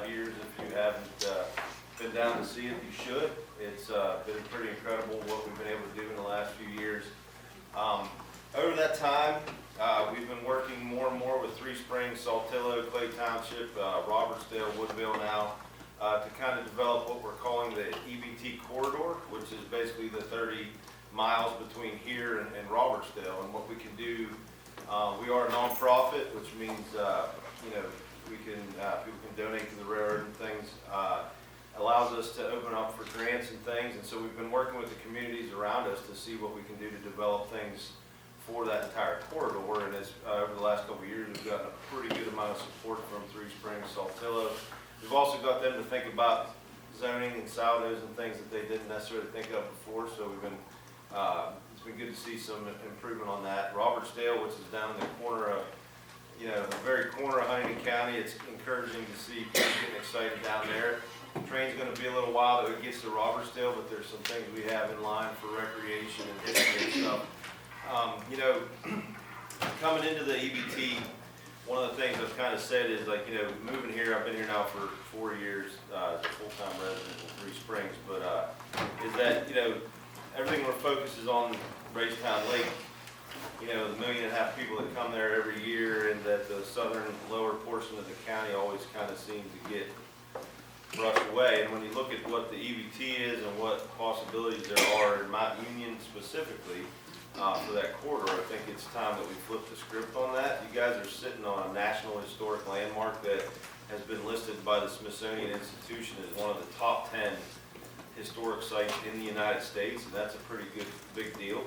5 years. If you haven't been down to see it, you should. It's been pretty incredible what we've been able to do in the last few years. Over that time, we've been working more and more with Three Springs, Saltillo, Clay Township, Robertsdale, Woodville now, to kind of develop what we're calling the EBT corridor, which is basically the 30 miles between here and Robertsdale. And what we can do, we are a nonprofit, which means we can people can donate to the railroad and things. Allows us to open up for grants and things, and so we've been working with the communities around us to see what we can do to develop things for that entire corridor. And as over the last couple of years, we've gotten a pretty good amount of support from Three Springs, Saltillo. We've also got them to think about zoning and saldos and things that they didn't necessarily think of before. So we've been it's been good to see some improvement on that. Robertsdale, which is down in the corner of the very corner of Huntington County, it's encouraging to see people getting excited down there. The train's going to be a little while till it gets to Robertsdale, but there's some things we have in line for recreation and history and stuff. Coming into the EBT, one of the things I've kind of said is moving here. I've been here now for 4 years as a full-time resident in Three Springs, but is that everything we're focused is on Raystown Lake. The 1.5 million people that come there every year, and that the southern lower portion of the county always kind of seems to get brushed away. And when you look at what the EBT is and what possibilities there are in Mount Union specifically for that corridor, I think it's time that we flip the script on that. You guys are sitting on a National Historic Landmark that has been listed by the Smithsonian Institution as one of the top 10 historic sites in the United States, and that's a pretty good big deal.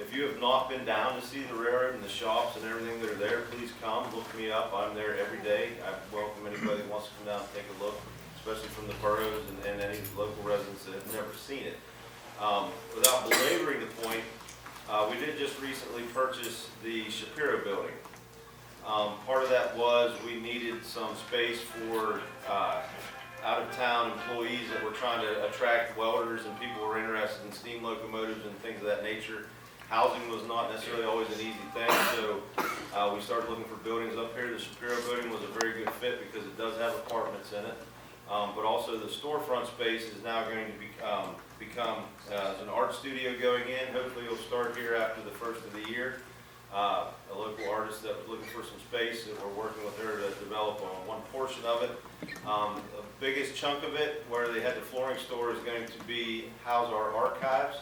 If you have not been down to see the railroad and the shops and everything that are there, please come, look me up. I'm there every day. I welcome anybody that wants to come down and take a look, especially from the boroughs and any local residents that have never seen it. Without belaboring the point, we did just recently purchase the Shapiro building. Part of that was we needed some space for out-of-town employees that were trying to attract welders and people who were interested in steam locomotives and things of that nature. Housing was not necessarily always an easy thing, so we started looking for buildings up here. The Shapiro building was a very good fit because it does have apartments in it. But also the storefront space is now going to become an art studio going in. Hopefully it'll start here after the first of the year. A local artist that was looking for some space, and we're working with her to develop on one portion of it. The biggest chunk of it, where they had the flooring store, is going to be house our archives.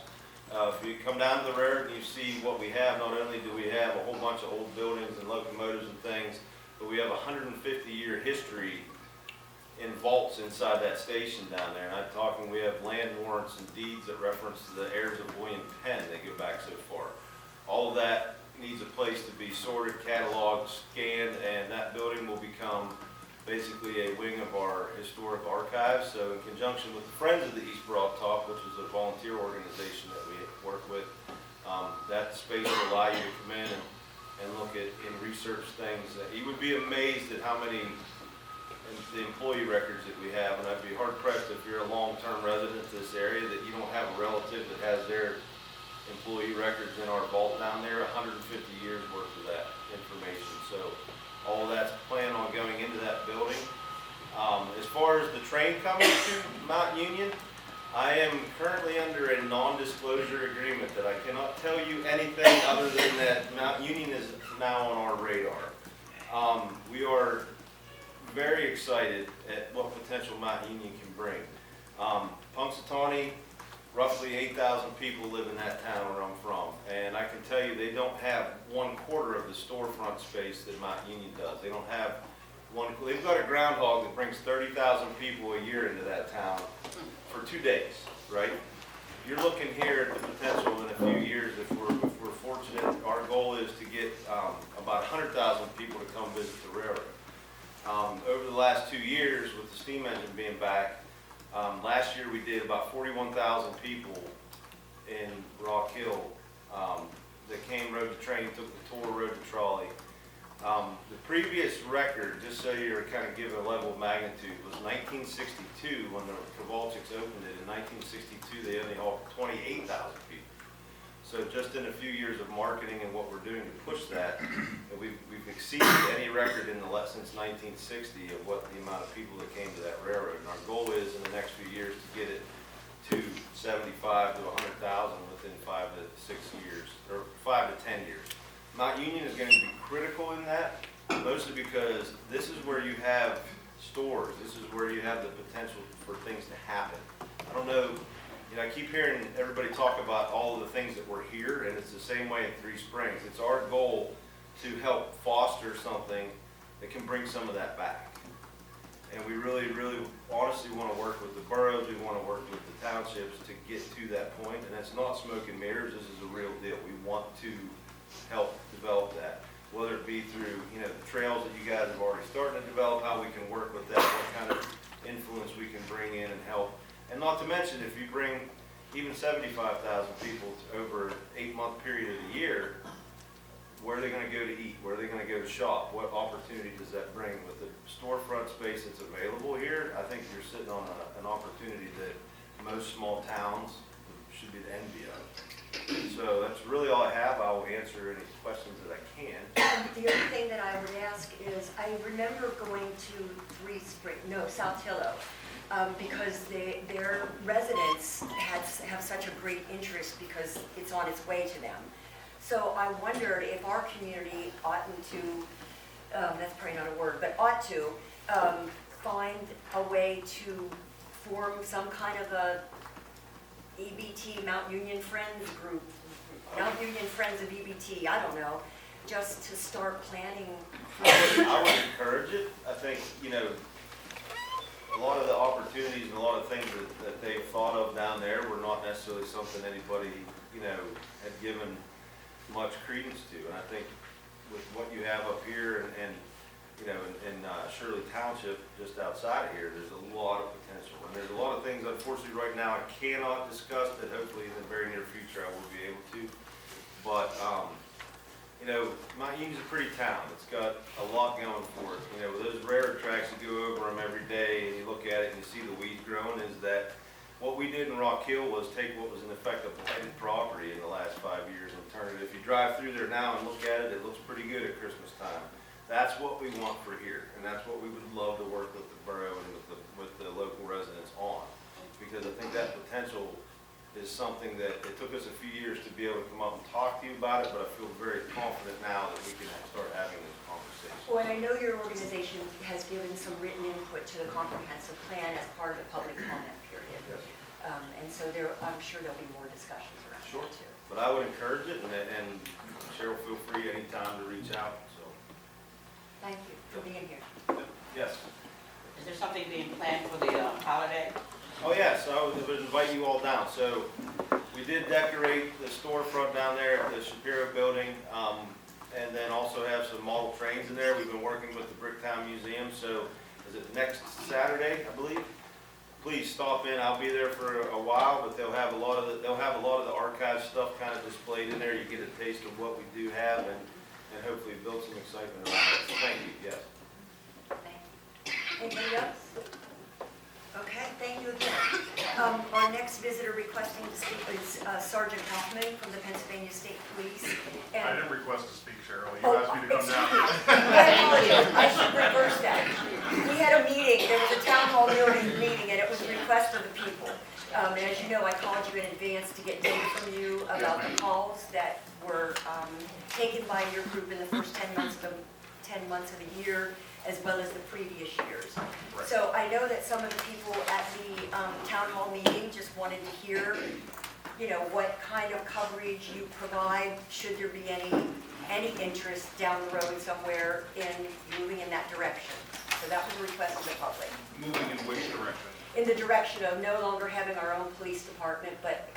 If you come down to the railroad and you see what we have, not only do we have a whole bunch of old buildings and locomotives and things, but we have a 150-year history in vaults inside that station down there. And I'm talking, we have land warrants and deeds that reference the heirs of William Penn that go back so far. All of that needs a place to be sorted, cataloged, scanned, and that building will become basically a wing of our historic archives. So in conjunction with the Friends of the East Broad Top, which is a volunteer organization that we work with, that space will allow you to come in and look at and research things. You would be amazed at how many the employee records that we have, and I'd be hard pressed if you're a long-term resident of this area that you don't have a relative that has their employee records in our vault down there. 150 years worth of that information. So all of that's planned on going into that building. As far as the train coming to Mount Union, I am currently under a non-disclosure agreement that I cannot tell you anything other than that Mount Union is now on our radar. We are very excited at what potential Mount Union can bring. Punxsutawney, roughly 8,000 people live in that town where I'm from, and I can tell you they don't have 1/4 of the storefront space that Mount Union does. They don't have they've got a groundhog that brings 30,000 people a year into that town for 2 days, right? You're looking here at the potential in a few years, if we're fortunate. Our goal is to get about 100,000 people to come visit the railroad. Over the last 2 years, with the steam engine being back, last year we did about 41,000 people in Rock Hill that came, rode the train, took the tour, rode the trolley. The previous record, just so you're kind of given a level of magnitude, was 1962 when the Kowalczyks opened it. In 1962, they only hauled 28,000 people. So just in a few years of marketing and what we're doing to push that, we've exceeded any record since 1960 of what the amount of people that came to that railroad. railroad. And our goal is in the next few years to get it to 75 to 100,000 within 5 to 6 years, or 5 to 10 years. Mount Union is going to be critical in that, mostly because this is where you have stores. This is where you have the potential for things to happen. I don't know, I keep hearing everybody talk about all of the things that were here, and it's the same way in Three Springs. It's our goal to help foster something that can bring some of that back. And we really, really honestly want to work with the boroughs, we want to work with the townships to get to that point. And it's not smoke and mirrors, this is a real deal. We want to help develop that, whether it be through, the trails that you guys have already started to develop, how we can work with that, what kind of influence we can bring in and help. And not to mention, if you bring even 75,000 people over an 8-month period of the year, where are they going to go to eat? Where are they going to go to shop? What opportunity does that bring? With the storefront space that's available here, I think you're sitting on an opportunity that most small towns should be the envy of. So that's really all I have. I will answer any questions that I can. The other thing that I would ask is, I remember going to South Hillo, because their residents have such a great interest because it's on its way to them. So I wondered if our community oughtn't to, that's probably not a word, but ought to find a way to form some kind of a EBT, Mount Union Friends group, Mount Union Friends of EBT, I don't know, just to start planning. I would encourage it. I think, a lot of the opportunities and a lot of things that they've thought of down there were not necessarily something anybody, had given much credence to. And I think with what you have up here and in Shirley Township, just outside of here, there's a lot of potential. And there's a lot of things, unfortunately, right now I cannot discuss that hopefully in the very near future I will be able to. But, Mount Union's a pretty town. It's got a lot going for it. With those railroad tracks, you go over them every day and you look at it and you see the weeds growing, is that what we did in Rock Hill was take what was in effect a blighted property in the last 5 years and turn it. If you drive through there now and look at it, it looks pretty good at Christmas time. That's what we want for here, and that's what we would love to work with the borough and with the local residents on. Because I think that potential is something that it took us a few years to be able to come up and talk to you about it, but I feel very confident now that we can start having this conversation. Well, and I know your organization has given some written input to the comprehensive plan as part of the public comment period. Yes. And so I'm sure there'll be more discussions around Sure. that too. But I would encourage it, and Cheryl, feel free anytime to reach out, so. Thank you for being here. Yes. Is there something being planned for the holiday? Oh, yes, I would invite you all down. So we did decorate the storefront down there at the Shapiro Building, and then also have some model trains in there. We've been working with the Bricktown Museum, so is it next Saturday, I believe? Please stop in. I'll be there for a while, but they'll have a lot of the archive stuff kind of displayed in there. You get a taste of what we do have and hopefully build some excitement around it. So thank you, yes. Anybody else? Okay, thank you again. Our next visitor requesting to speak is Sergeant Hoffman from the Pennsylvania State Police. And I didn't request to speak, Cheryl. You Oh, asked me to come excuse down. me. I apologize. I should reverse that. We had a meeting, there was a town hall meeting, and it was a request of the people. And as you know, I called you in advance to get data from you about the calls that were taken by your group in the first 10 months of the year, as well as the previous years. Right. So I know that some of the people at the town hall meeting just wanted to hear, what kind of coverage you provide, should there be any interest down the road somewhere in moving in that direction. So that was a request of the public. Moving in which direction? In the direction of no longer having our own police department, but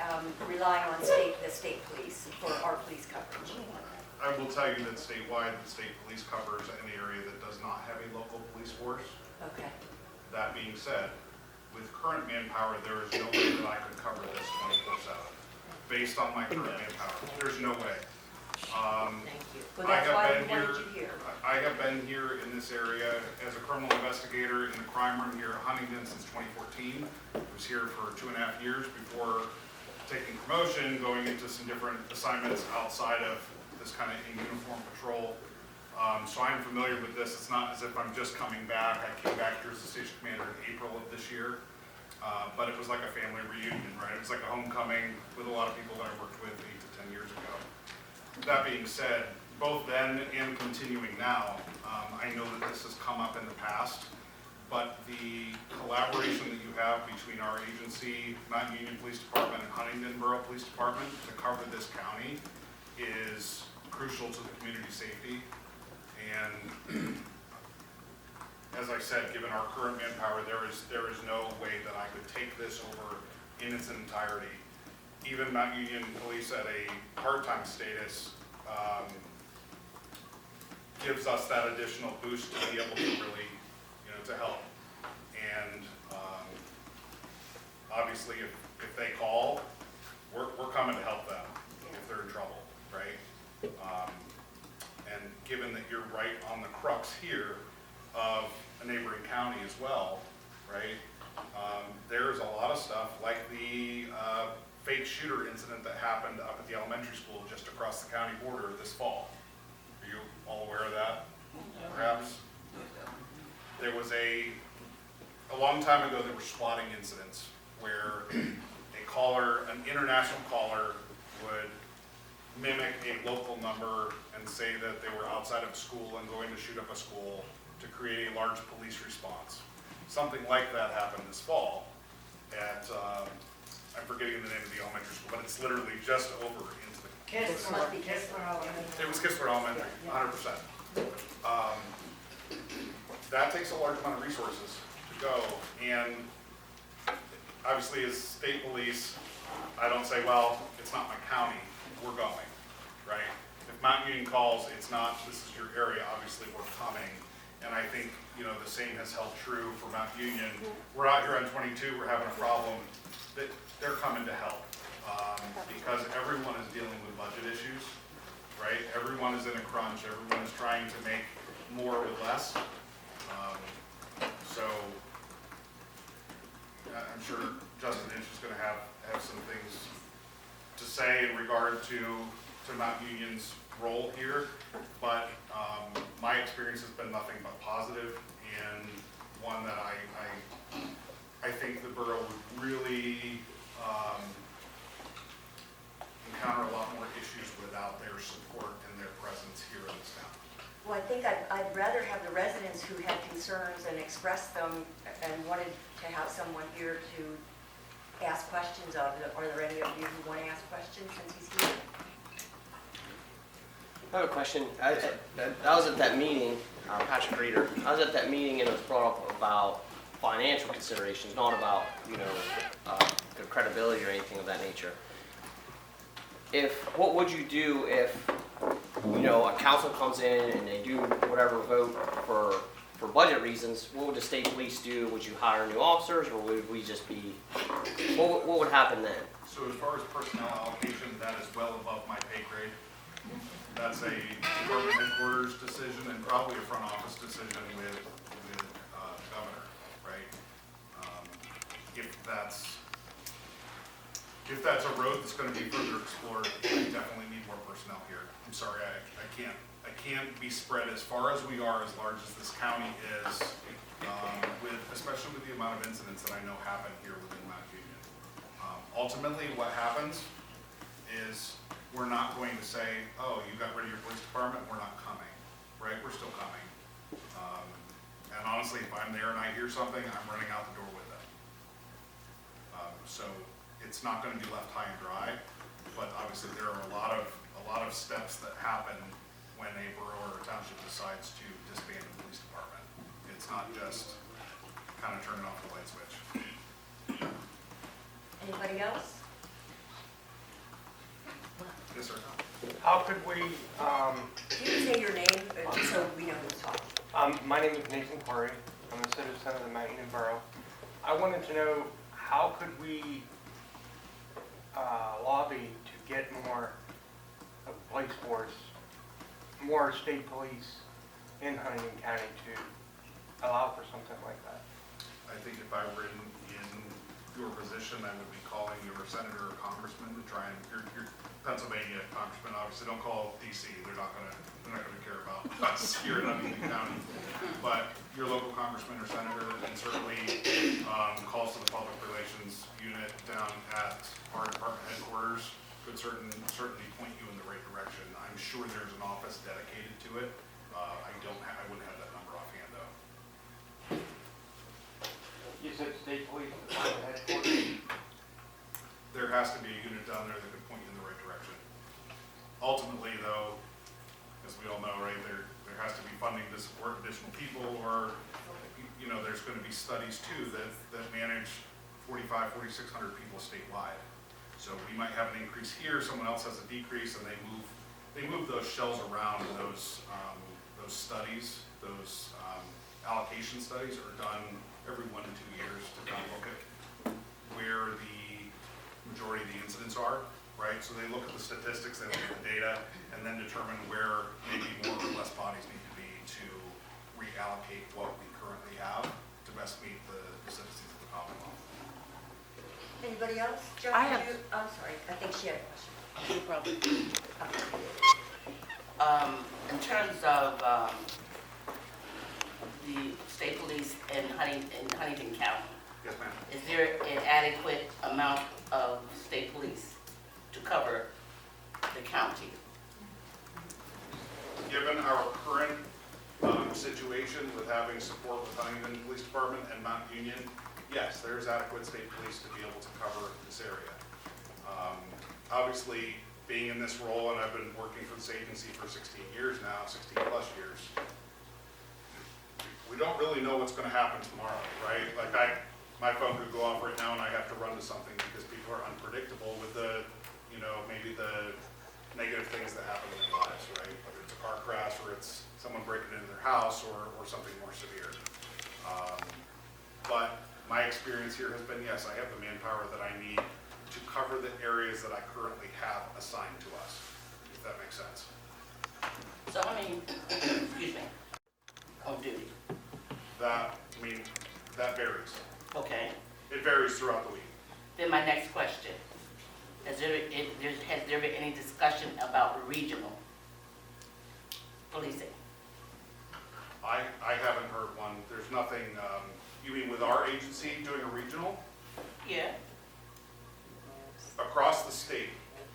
relying on the state police for our police coverage. I will tell you that statewide, the state police covers any area that does not have a local police force. Okay. That being said, with current manpower, there is no way that I could cover this 24/7. Based on my current manpower, there's no way. Thank you. Well, I that's have why been we wanted here- you here. I have been here in this area as a criminal investigator in the crime room here at Huntington since 2014. I was here for 2.5 years before taking promotion, going into some different assignments outside of this kind of in-uniform patrol. So I'm familiar with this. It's not as if I'm just coming back. I came back here as the station commander in April of this year. But it was like a family reunion, right? It was like a homecoming with a lot of people that I worked with 8 to 10 years ago. That being said, both then and continuing now, I know that this has come up in the past, but the collaboration that you have between our agency, Mount Union Police Department, and Huntington Borough Police Department to cover this county is crucial to the community safety. And as I said, given our current manpower, there is no way that I could take this over in its entirety. Even Mount Union Police at a part-time status gives us that additional boost to be able to really, to help. And obviously, if they call, we're coming to help them if they're in trouble, right? And given that you're right on the crux here of a neighboring county as well, right? There's a lot of stuff like the fake shooter incident that happened up at the elementary school just across the county border this fall. Are you all aware of that, perhaps? There was a long time ago, there were swatting incidents where a caller, an international caller, would mimic a local number and say that they were outside of a school and going to shoot up a school to create a large police response. Something like that happened this fall at, I'm forgetting the name of the elementary school, but it's literally just over into the. Must be Kistler. It was Kistler Elementary, 100%. That takes a large amount of resources to go, and obviously as state police, I don't say, well, it's not my county, we're going, right? If Mount Union calls, it's not, this is your area, obviously we're coming. And I think, the same has held true for Mount Union. We're out here on 22, we're having a problem, that they're coming to help. Because everyone is dealing with budget issues, right? Everyone is in a crunch, everyone is trying to make more with less. So I'm sure Justin Inch is gonna have some things to say in regard to Mount Union's role here, but my experience has been nothing but positive, and one that I think the borough would really encounter a lot more issues without their support and their presence here in this town. Well, I think I'd rather have the residents who had concerns and expressed them and wanted to have someone here to ask questions of. Are there any of you who want to ask questions since he's here? I have a question. I was at that meeting, Patrick Reeder. I was at that meeting and it was brought up about financial considerations, not about, the credibility or anything of that nature. What would you do if, a council comes in and they do whatever vote for budget reasons? What would the state police do? Would you hire new officers, or would we just be, what would happen then? So as far as personnel allocation, that is well above my pay grade. That's a department headquarters decision and probably a front office decision with governor, right? If that's a road that's going to be further explored, we definitely need more personnel here. I'm sorry, I can't be spread as far as we are, as large as this county is, especially with the amount of incidents that I know happen here within Mount Union. Ultimately, what happens is we're not going to say, oh, you got rid of your police department, we're not coming, right? We're still coming. And honestly, if I'm there and I hear something, I'm running out the door with it. So it's not going to be left high and dry, but obviously there are a lot of steps that happen when a borough or a township decides to disband the police department. It's not just kind of turning off the light switch. Anybody else? Yes, sir. How could we, You can say your name so we know who's talking. my name is Nathan Corey. I'm a citizen of the Mount Union Borough. I wanted to know, how could we lobby to get more of police force, more state police in Huntington County to allow for something like that? I think if I were in your position, I would be calling your senator or congressman to try and, your Pennsylvania congressman, obviously don't call DC, they're not gonna care about us here in Huntington County. But your local congressman or senator, and certainly calls to the public relations unit down at our department headquarters could certainly point you in the right direction. I'm sure there's an office dedicated to it. I wouldn't have that number offhand though. You said state police department headquarters? There has to be a unit down there that could point you in the right direction. Ultimately though, as we all know, right, there has to be funding to support additional people, or, you know, there's gonna be studies too that manage 4,600 people statewide. So we might have an increase here, someone else has a decrease, and they move those shells around, and those studies, those allocation studies are done every 1 to 2 years to kind of look at where the majority of the incidents are, right? So they look at the statistics, they look at the data, and then determine where maybe more or less bodies need to be to reallocate what we currently have to best meet the citizens of the Commonwealth. Anybody else? Joe, I have- I'm sorry, I think she had a question. No problem. Okay. In terms of the state police in Huntington County, Yes, ma'am. is there an adequate amount of state police to cover the county? Given our current situation with having support with Huntington Police Department and Mount Union, yes, there's adequate state police to be able to cover this area. Obviously, being in this role, and I've been working for this agency for 16 years now, 16 plus years, we don't really know what's going to happen tomorrow, right? Like my phone could go off right now and I have to run to something because people are unpredictable with the, you know, maybe the negative things that happen in their lives, right? Whether it's a car crash or it's someone breaking into their house or something more severe. But my experience here has been, yes, I have the manpower that I need to cover the areas that I currently have assigned to us, if that makes sense. So how many, excuse me, on duty? That varies. Okay. It varies throughout the week. Then my next question, has there been any discussion about regional policing? I haven't heard one. There's nothing, you mean with our agency doing a regional? Yeah. Across the state,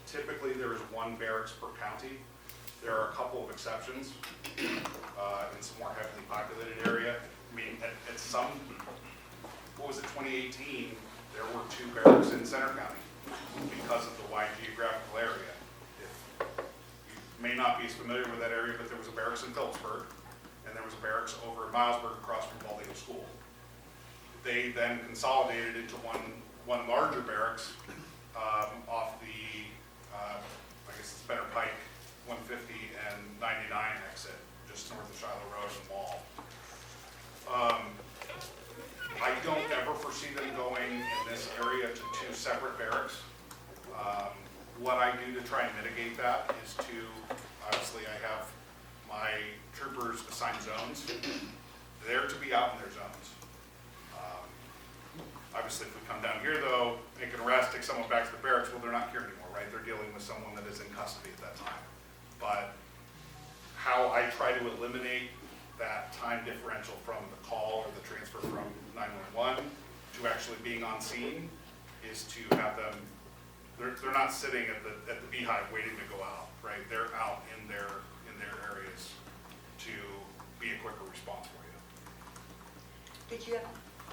typically there is one barracks per county. There are a couple of exceptions in some more heavily populated area. I mean, at some, what was it, 2018, there were 2 barracks in Center County because of the wide geographical area. You may not be as familiar with that area, but there was a barracks in Phillipsburg, and there was a barracks over in Milesburg across from Baldego School. They then consolidated into one larger barracks off the, I guess it's Benner Pike, 150 and 99 exit, just north of Shiloh Road and Wall. I don't ever foresee them going in this area to 2 separate barracks. What I do to try and mitigate that is to, obviously I have my troopers assigned zones. They're to be out in their zones. Obviously, if we come down here though, make an arrest, take someone back to the barracks, well, they're not here anymore, right? They're dealing with someone that is in custody at that time. But how I try to eliminate that time differential from the call or the transfer from 911 to actually being on scene is to have them, they're not sitting at the beehive waiting to go out, right? They're out in their areas to be a quicker response for you. Did you have?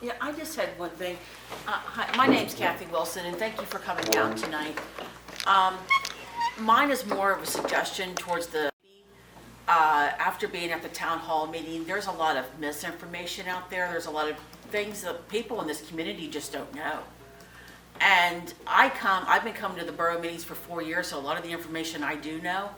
Yeah, I just had one thing. Hi, my name's Kathy Wilson, and thank you for coming down tonight. Mine is more of a suggestion towards the, after being at the town hall meeting, there's a lot of misinformation out there. There's a lot of things that people in this community just don't know. And I've been coming to the borough meetings for 4 years, so a lot of the information I do know.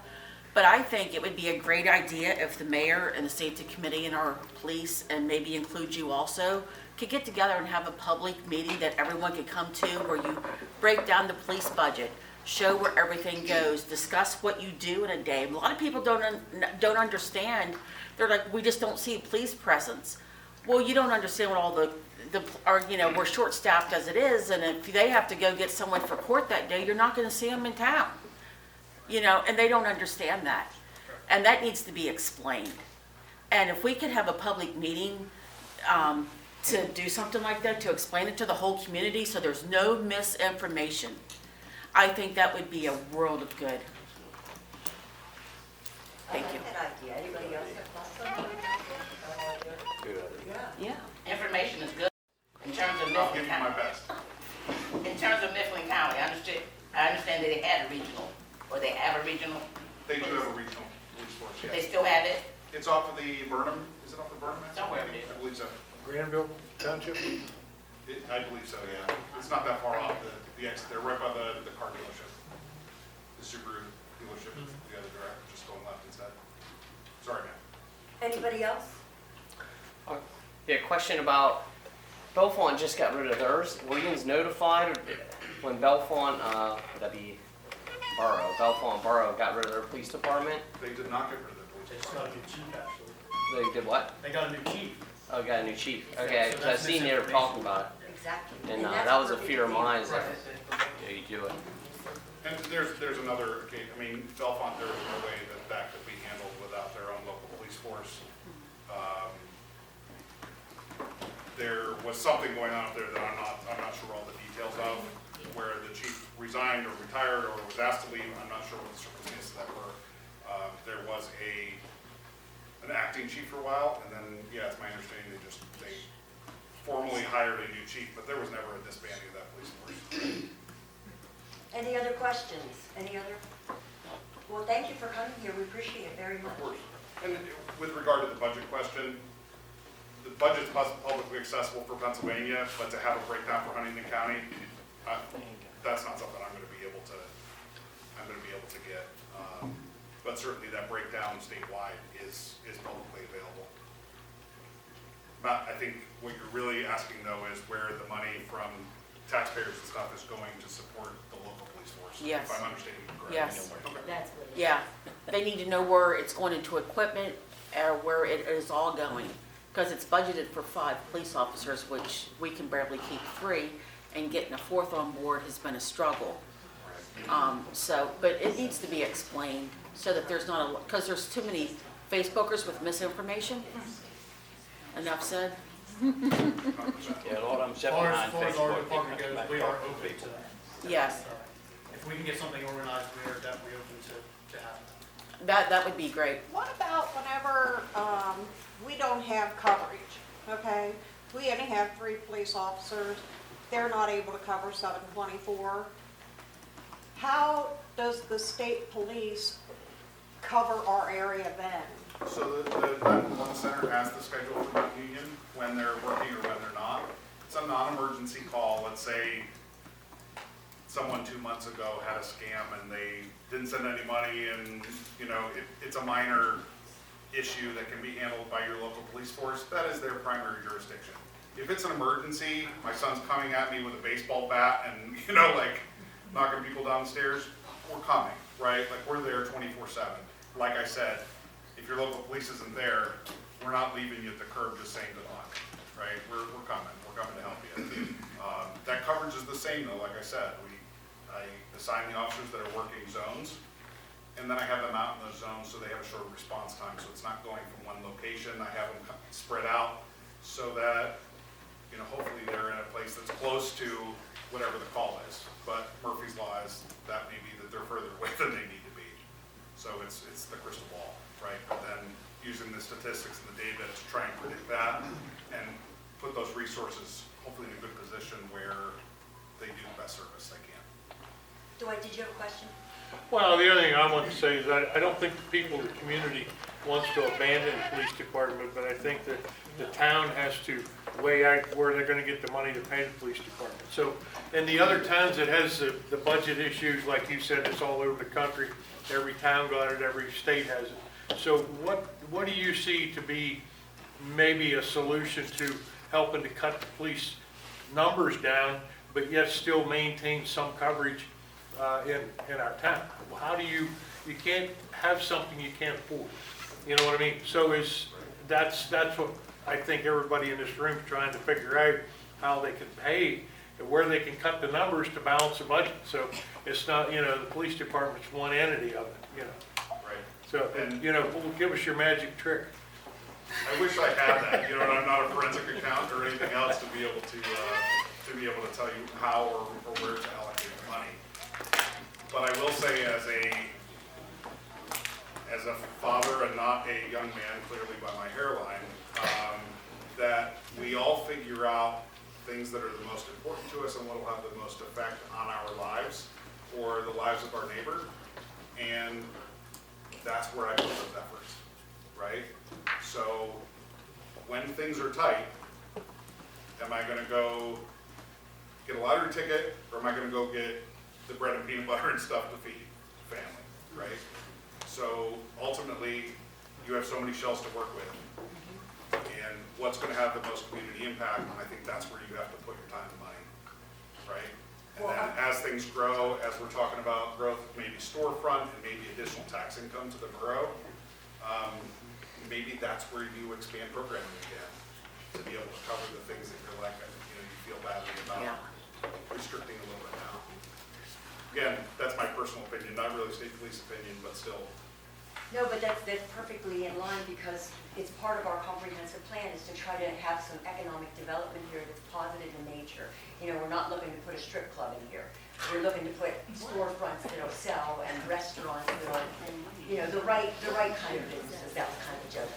But I think it would be a great idea if the mayor and the safety committee and our police, and maybe include you also, could get together and have a public meeting that everyone could come to, where you break down the police budget, show where everything goes, discuss what you do in a day. A lot of people don't understand. They're like, we just don't see a police presence. Well, you don't understand what all we're short-staffed as it is, and if they have to go get someone for court that day, you're not gonna see them in town. And they don't understand that. And that needs to be explained. And if we could have a public meeting, to do something like that, to explain it to the whole community so there's no misinformation. I think that would be a world of good. Thank you. I like that idea. Anybody else have thoughts on that? Good idea. Yeah. Yeah. Information is good in terms of I'll give Mifflin you my County. best. In terms of Mifflin County, I understand that they had a regional, or they have a regional. They do have a regional police force, They yes. still have it? It's off of the Burnham, is it off the Burnham? Somewhere it is. I believe so. Granville Township? I believe so, yeah. It's not that far off the exit. They're right by the car dealership. The Subaru dealership is the other direction, just going left instead. Sorry, man. Anybody else? Yeah, question about, Bellefonte just got rid of theirs. Were you notified when Bellefonte, that'd be Bellefonte Borough got rid of their police department? They did not get rid of their police They just department. got a new chief, actually. They did what? They got a new chief. Oh, got a new chief. Okay, So because I that's seen they were talking about Exactly. it. And that's that was a perfect fear of example. mine, is that, yeah, you do it. And there's another occasion, I mean, Bellefonte, there was no way that could be handled without their own local police force. There was something going on up there that I'm not sure all the details of, where the chief resigned or retired or was asked to leave. I'm not sure what the circumstances that were. There was an acting chief for a while, and then, yeah, it's my understanding they formally hired a new chief, but there was never a disbanding of that police force. Any other questions? Any other? Well, thank you for coming here. We appreciate it very much. Of course. And with regard to the budget question, the budget's publicly accessible for Pennsylvania, but to have a breakdown for Huntington County, that's not something I'm gonna be able to get. But certainly that breakdown statewide is publicly available. But I think what you're really asking though is where the money from taxpayers and stuff is going to support the local police force. Yes. If I'm understanding you correctly. Yes. Okay. That's what it is. Yeah, they need to know where it's going into equipment, or where it is all going. Because it's budgeted for 5 police officers, which we can barely keep 3, and getting a 4th on board has been a struggle. But it needs to be explained, so that there's not because there's too many Facebookers with misinformation. Enough said? 100%. Yeah, a lot of them As sit far behind as our Facebook. department They come goes, back we and are talk to open to people. that. Yes, So, if we can get something organized, we are definitely open to having that would be great. What about whenever we don't have coverage, okay? We only have 3 police officers, they're not able to cover 724. How does the state police cover our area then? So the 911 center has the schedule for Mount Union when they're working or when they're not. It's a non-emergency call. Let's say someone 2 months ago had a scam and they didn't send any money and, it's a minor issue that can be handled by your local police force. That is their primary jurisdiction. If it's an emergency, my son's coming at me with a baseball bat and, like knocking people downstairs, we're coming, right? Like we're there 24/7. Like I said, if your local police isn't there, we're not leaving you at the curb just saying good luck, right? We're coming to help you. That coverage is the same though, like I said, I assign the officers that are working zones, and then I have them out in those zones so they have a short response time, so it's not going from one location. I have them spread out so that, hopefully they're in a place that's close to whatever the call is. But Murphy's Law is that may be that they're further away than they need to be. So it's the crystal ball, right? But then using the statistics and the data to try and predict that and put those resources hopefully in a good position where they do the best service they can. Dwight, did you have a question? Well, the other thing I want to say is I don't think the people, the community wants to abandon the police department, but I think that the town has to weigh out where they're going to get the money to pay the police department. So, in the other towns, it has the budget issues, like you said, it's all over the country. Every town got it, every state has it. So what do you see to be maybe a solution to helping to cut the police numbers down, but yet still maintain some coverage in our town? How do you can't have something you can't afford. You know what I mean? So that's what I think everybody in this room is trying to figure out, how they can pay and where they can cut the numbers to balance the budget. So it's not, the police department's one entity of it, Right. So, And- give us your magic trick. I wish I had that, you know, and I'm not a forensic accountant or anything else to be able to tell you how or where to allocate the money. But I will say as a father and not a young man, clearly by my hairline, that we all figure out things that are the most important to us and what will have the most effect on our lives or the lives of our neighbor. And that's where I put those efforts, right? So when things are tight, am I gonna go get a lottery ticket, or am I gonna go get the bread and peanut butter and stuff to feed family, right? So ultimately, you have so many shells to work with. And what's gonna have the most community impact, and I think that's where you have to put your time and money, right? And then as things grow, as we're talking about growth, maybe storefront and maybe additional tax income to the borough, maybe that's where you expand programming again, to be able to cover the things that you're like, you feel badly about restricting a little bit now. Again, that's my personal opinion, not really state police opinion, but still. No, but that's perfectly in line because it's part of our comprehensive plan is to try to have some economic development here that's positive in nature. You know, we're not looking to put a strip club in here. We're looking to put storefronts that'll sell and restaurants that'll, you know, the right kind of businesses. That was kind of a joke,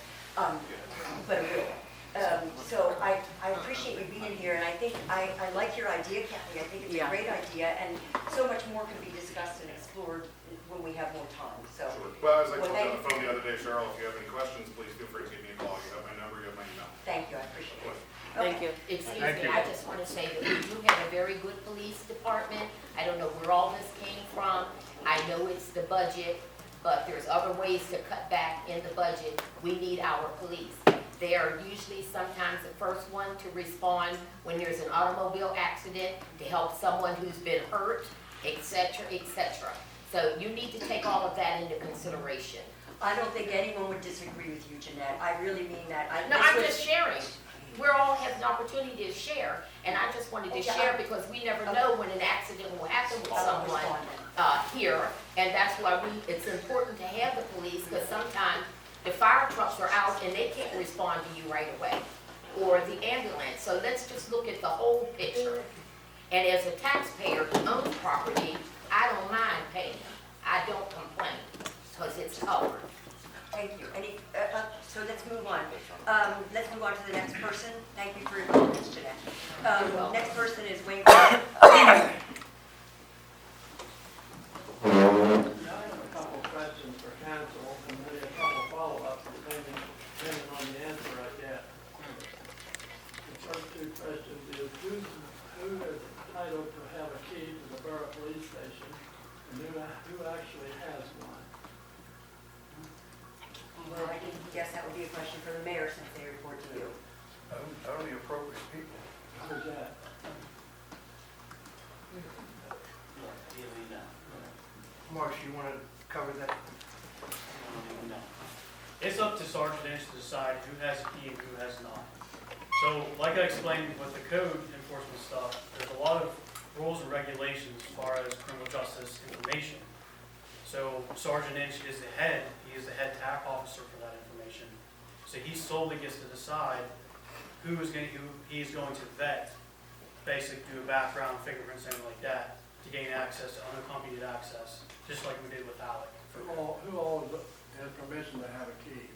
but it will. So I appreciate you being here, and I think I like your idea, Kathy. I think it's a great idea, and so much more can be discussed and explored when we have more time. So, Sure. Well, as I told you on the phone the other day, Cheryl, if you have any questions, please feel free to give me a call. You have my number, you have my email. thank you. I appreciate it. Thank you. Excuse Thank me, you. I just want to say that we do have a very good police department. I don't know where all this came from. I know it's the budget, but there's other ways to cut back in the budget. We need our police. They are usually sometimes the first one to respond when there's an automobile accident, to help someone who's been hurt, et cetera, et cetera. So you need to take all of that into consideration. I don't think anyone would disagree with you, Jeanette. I really mean that. No, I'm just sharing. We're all have an opportunity to share, and I just wanted to Okay. share because we never know when an accident will happen with I'll someone respond. here, and that's why it's important to have the police, because sometimes the fire trucks are out and they can't respond to you right away, or the ambulance. So let's just look at the whole picture. And as a taxpayer who owns property, I don't mind paying. I don't complain, because it's covered. Thank you. So let's move on. Let's move on to the next person. Thank you for your comments, Jeanette. Next person is Wayne. I have a couple of questions for council, and maybe a couple of follow-ups, depending on the answer I get. The first two questions is, who is entitled to have a key to the borough police station, and who actually has one? Well, I guess that would be a question for the mayor since they report to you. Only appropriate people. Who's that? Marsh, you want to cover that? It's up to Sergeant Inch to decide who has a key and who has not. So, like I explained with the code enforcement stuff, there's a lot of rules and regulations as far as criminal justice information. So Sergeant Inch is the head, he is the head TAC officer for that information. So he solely gets to decide who he is going to vet, basically do a background, fingerprints, anything like that, to gain access to unaccompanied access, just like we did with Alec. Who all has permission to have a key?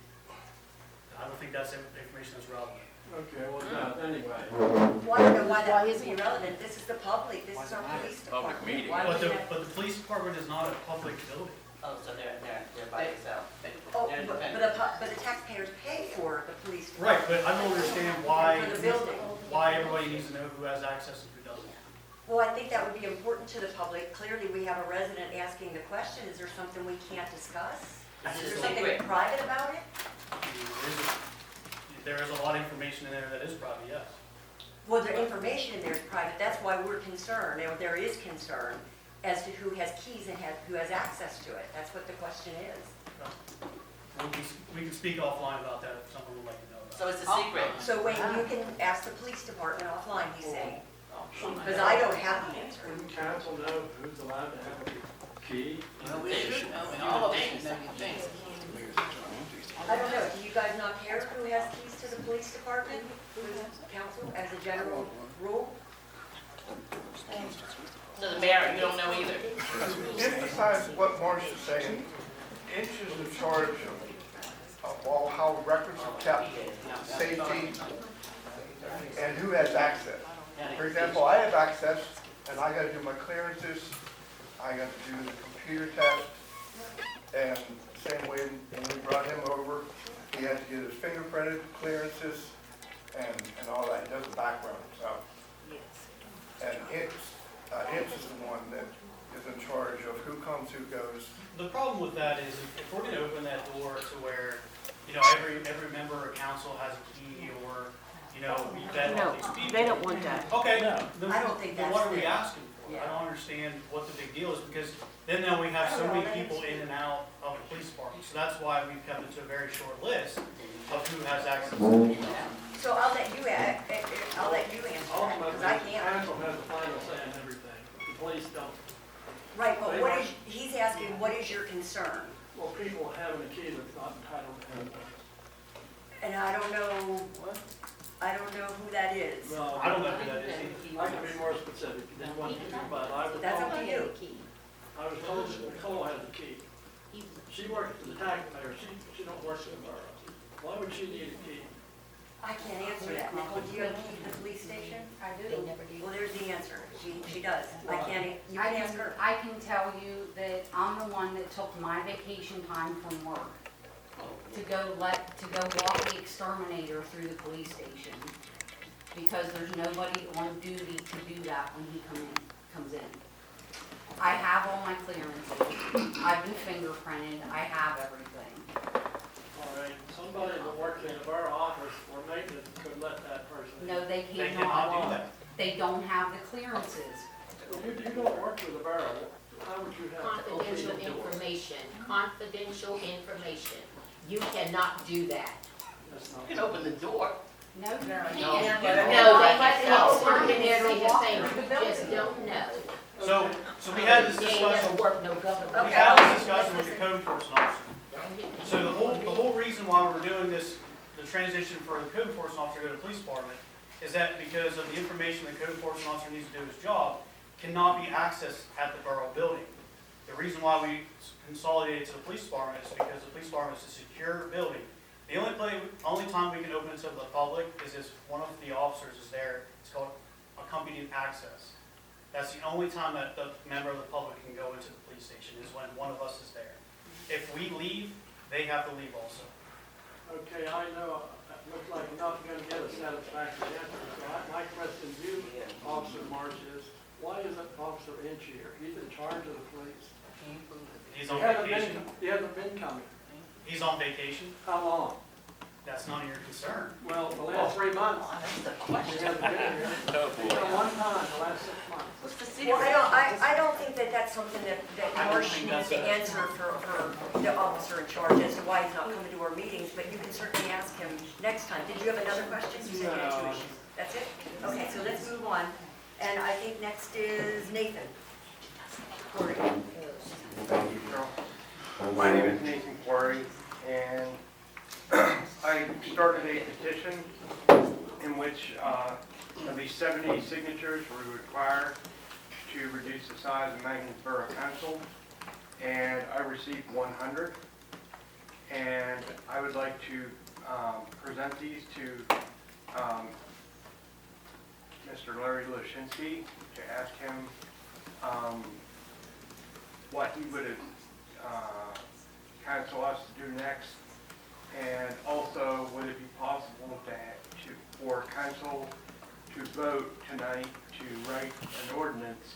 I don't think that's information that's relevant. Okay, well, anyway. Well, I don't know why that would be irrelevant. This is the public, this is our police department. Public meeting. Why But would the, that- but the police department is not a public building. Oh, so they're by themselves. Oh, They're but independent. the taxpayers pay for the police. Right, but I don't understand why, For the building. why everybody needs to know who has access and who doesn't. Well, I think that would be important to the public. Clearly, we have a resident asking the question, is there something we can't discuss? It's Is a there something secret. private about it? There is a lot of information in there that is private, yes. Well, the information in there is private, that's why we're concerned, or there is concern as to who has keys and who has access to it. That's what the question is. We can speak offline about that if someone would like to know about it. So it's a secret. So Wayne, you can ask the police department offline, he's saying, Oh, because I don't have the answer. Wouldn't council know who's allowed to have a key? We should know, and all of us should know these things. I don't know, do you guys not care who has police department, council, as a general rule? So the mayor, you don't know either? Emphasize what Marsh is saying. Inch is in charge of all how records are kept, safety, and who has access. For example, I have access, and I gotta do my clearances, I got to do the computer test, and same way when we brought him over, he had to get his fingerprinted clearances and all that, he does the background himself. And Inch is the one that is in charge of who comes, who goes. The problem with that is if we're gonna open that door to where, every member of council has a key or, we vet all No, these people. they don't want that. Okay, then I don't think then that's what are we fair. asking for? I Yeah. don't understand what the big deal is, because then now we have so many people in and out of the police department. So that's why we've kept it to a very short list of who has access to the email. So I'll let you answer that, because I Ultimately, can't. council has the final say on everything, the police don't. Right, but what is, he's asking, what is your concern? Well, people having a key that's not entitled to have one. And I don't know What? who that is. Well, I don't know who that is either. I can be more specific, if you want to, but I was That's up told, to you. I was told that Nicole has a key. She works for the taxpayer, she don't work for the borough. Why would she need a key? I can't answer that. Nicole, do you have a key to the police station? I do. They never do. Well, there's the answer. She does. I can't, you I can ask her. I can tell you that I'm the one that took my vacation time from work to go walk the exterminator through the police station. Because there's nobody on duty to do that when he comes in. I have all my clearances. I've been fingerprinted. I have everything. All right, somebody that works in the borough office or maintenance could let that person in. No, they They cannot. cannot do that. They don't have the clearances. Well, you don't work for the borough, how would you have to open Confidential the door? confidential information. You cannot do that. That's not. You can open the door. No, you No, can't. no, they let can the exterminator exterminator walk walk through through the the just building. don't know. So we had this They ain't discussion, never worked no government. we had this discussion with the code enforcement officer. So the whole reason why we're doing this, the transition for the code enforcement officer to go to the police department, is that because of the information the code enforcement officer needs to do his job cannot be accessed at the borough building. The reason why we consolidated to the police department is because the police department is a secure building. The only time we can open it to the public is if one of the officers is there. It's called accompanied access. That's the only time that the member of the public can go into the police station, is when one of us is there. If we leave, they have to leave also. Okay, I know, it looks like you're not gonna get a satisfactory answer, so my question to you, Officer Marsh, is, why isn't Officer Inch here? He's in charge of the police. He's on He hasn't vacation. He hasn't been coming. He's on vacation. How long? That's none of your concern. Well, the last 3 months. He hasn't been here. He's been one time, the last 6 months. What's the Well, I don't think that that's something that I don't Marsh think needs that's to answer for the officer in charge as to why he's not coming to our meetings, but you can certainly ask him next time. Did you have another question? You said you had two No. issues. That's it? Okay, so let's move on. And I think next is Nathan. Corey. Thank you, Carol. My name is Nathan Quarry, and I started a petition in which at least 70 signatures were required to reduce the size of Maintenance Borough Council, and I received 100. And I would like to present these to Mr. Larry Lashinsky to ask him what he would counsel us to do next, and also would it be possible for council to vote tonight to write an ordinance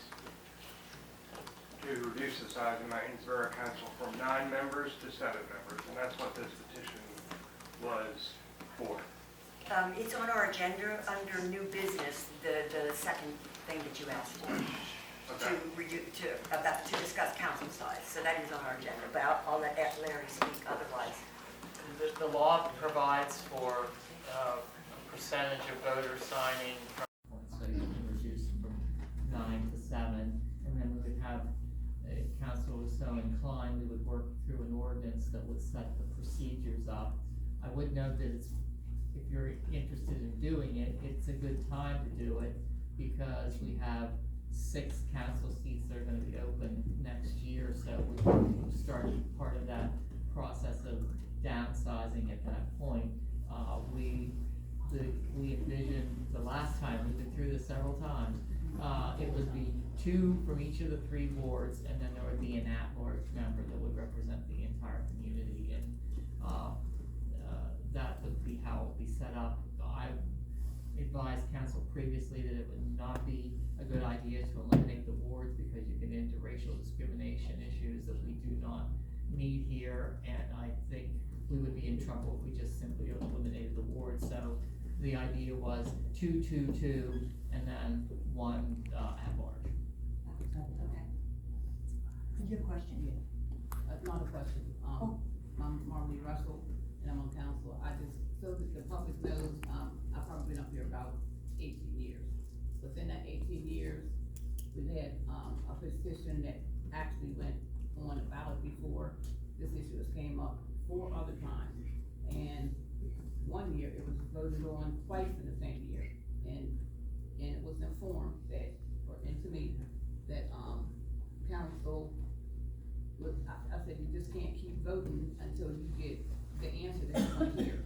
to reduce the size of Maintenance Borough Council from 9 members to 7 members, and that's what this petition was for. It's on our agenda under new business, the second thing that you asked for, Okay. to discuss council size. So that is on our agenda, but I'll let Larry speak otherwise. The law provides for a percentage of voters signing from, so you can reduce from 9 to 7, and then we would have, if council was so inclined, we would work through an ordinance that would set the procedures up. I would note that it's if you're interested in doing it, it's a good time to do it, because we have 6 council seats that are gonna be open next year, so we start part of that process of downsizing at that point. We envisioned, the last time, we've been through this several times, it would be 2 from each of the 3 wards, and then there would be an at-large member that would represent the entire community, and, that would be how it would be set up. I advised council previously that it would not be a good idea to eliminate the wards, because you get into racial discrimination issues that we do not need here, and I think we would be in trouble if we just simply eliminated the wards. So the idea was 2, 2, 2, and then 1 at large. Okay. Did you have a question? Not a question. I'm Marlene Russell, and I'm on council. I just, so that the public knows, I've probably been up here about 18 years. Within that 18 years, we've had, a petition that actually went on a ballot before this issue has came up 4 other times. And one year, it was voted on twice in the same year. And it was informed that, and to me, that, council was, I said, you just can't keep voting until you get the answer that you want to hear.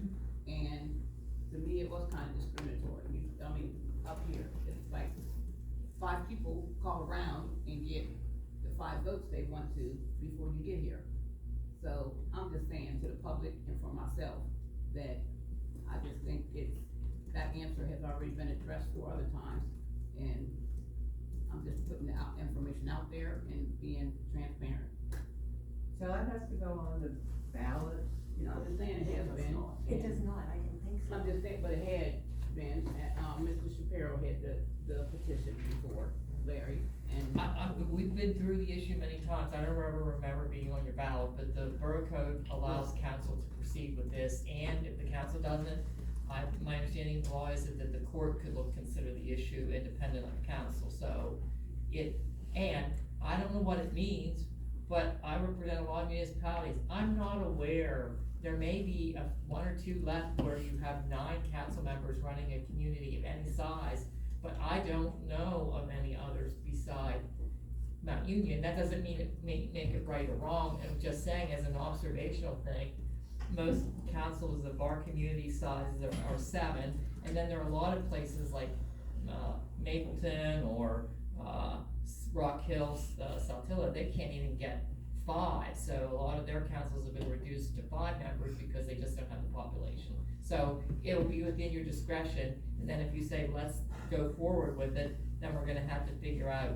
And to me, it was kind of discriminatory. Up here, it's like 5 people call around and get the 5 votes they want to before you get here. So I'm just saying to the public and for myself that I just think that answer has already been addressed 4 other times. And I'm just putting the information out there and being transparent. So that has to go on the ballot? I'm just saying it has been. It does not, I didn't think so. I'm just saying, but it had been, Mr. Shapiro had the petition before, Larry, and. We've been through the issue many times. I don't remember being on your ballot, but the borough code allows council to proceed with this, and if the council doesn't, my understanding of the law is that the court could consider the issue independent of council, so and I don't know what it means, but I represent a lot of municipalities. I'm not aware, there may be 1 or 2 left where you have 9 council members running a community of any size, but I don't know of any others beside Mount Union. That doesn't mean make it right or wrong. I'm just saying, as an observational thing, most councils of our community sizes are 7, and then there are a lot of places like Mapleton or Rock Hill, Saltillo, they can't even get 5, so a lot of their councils have been reduced to 5 members because they just don't have the population. So it'll be within your discretion, and then if you say, let's go forward with it, then we're gonna have to figure out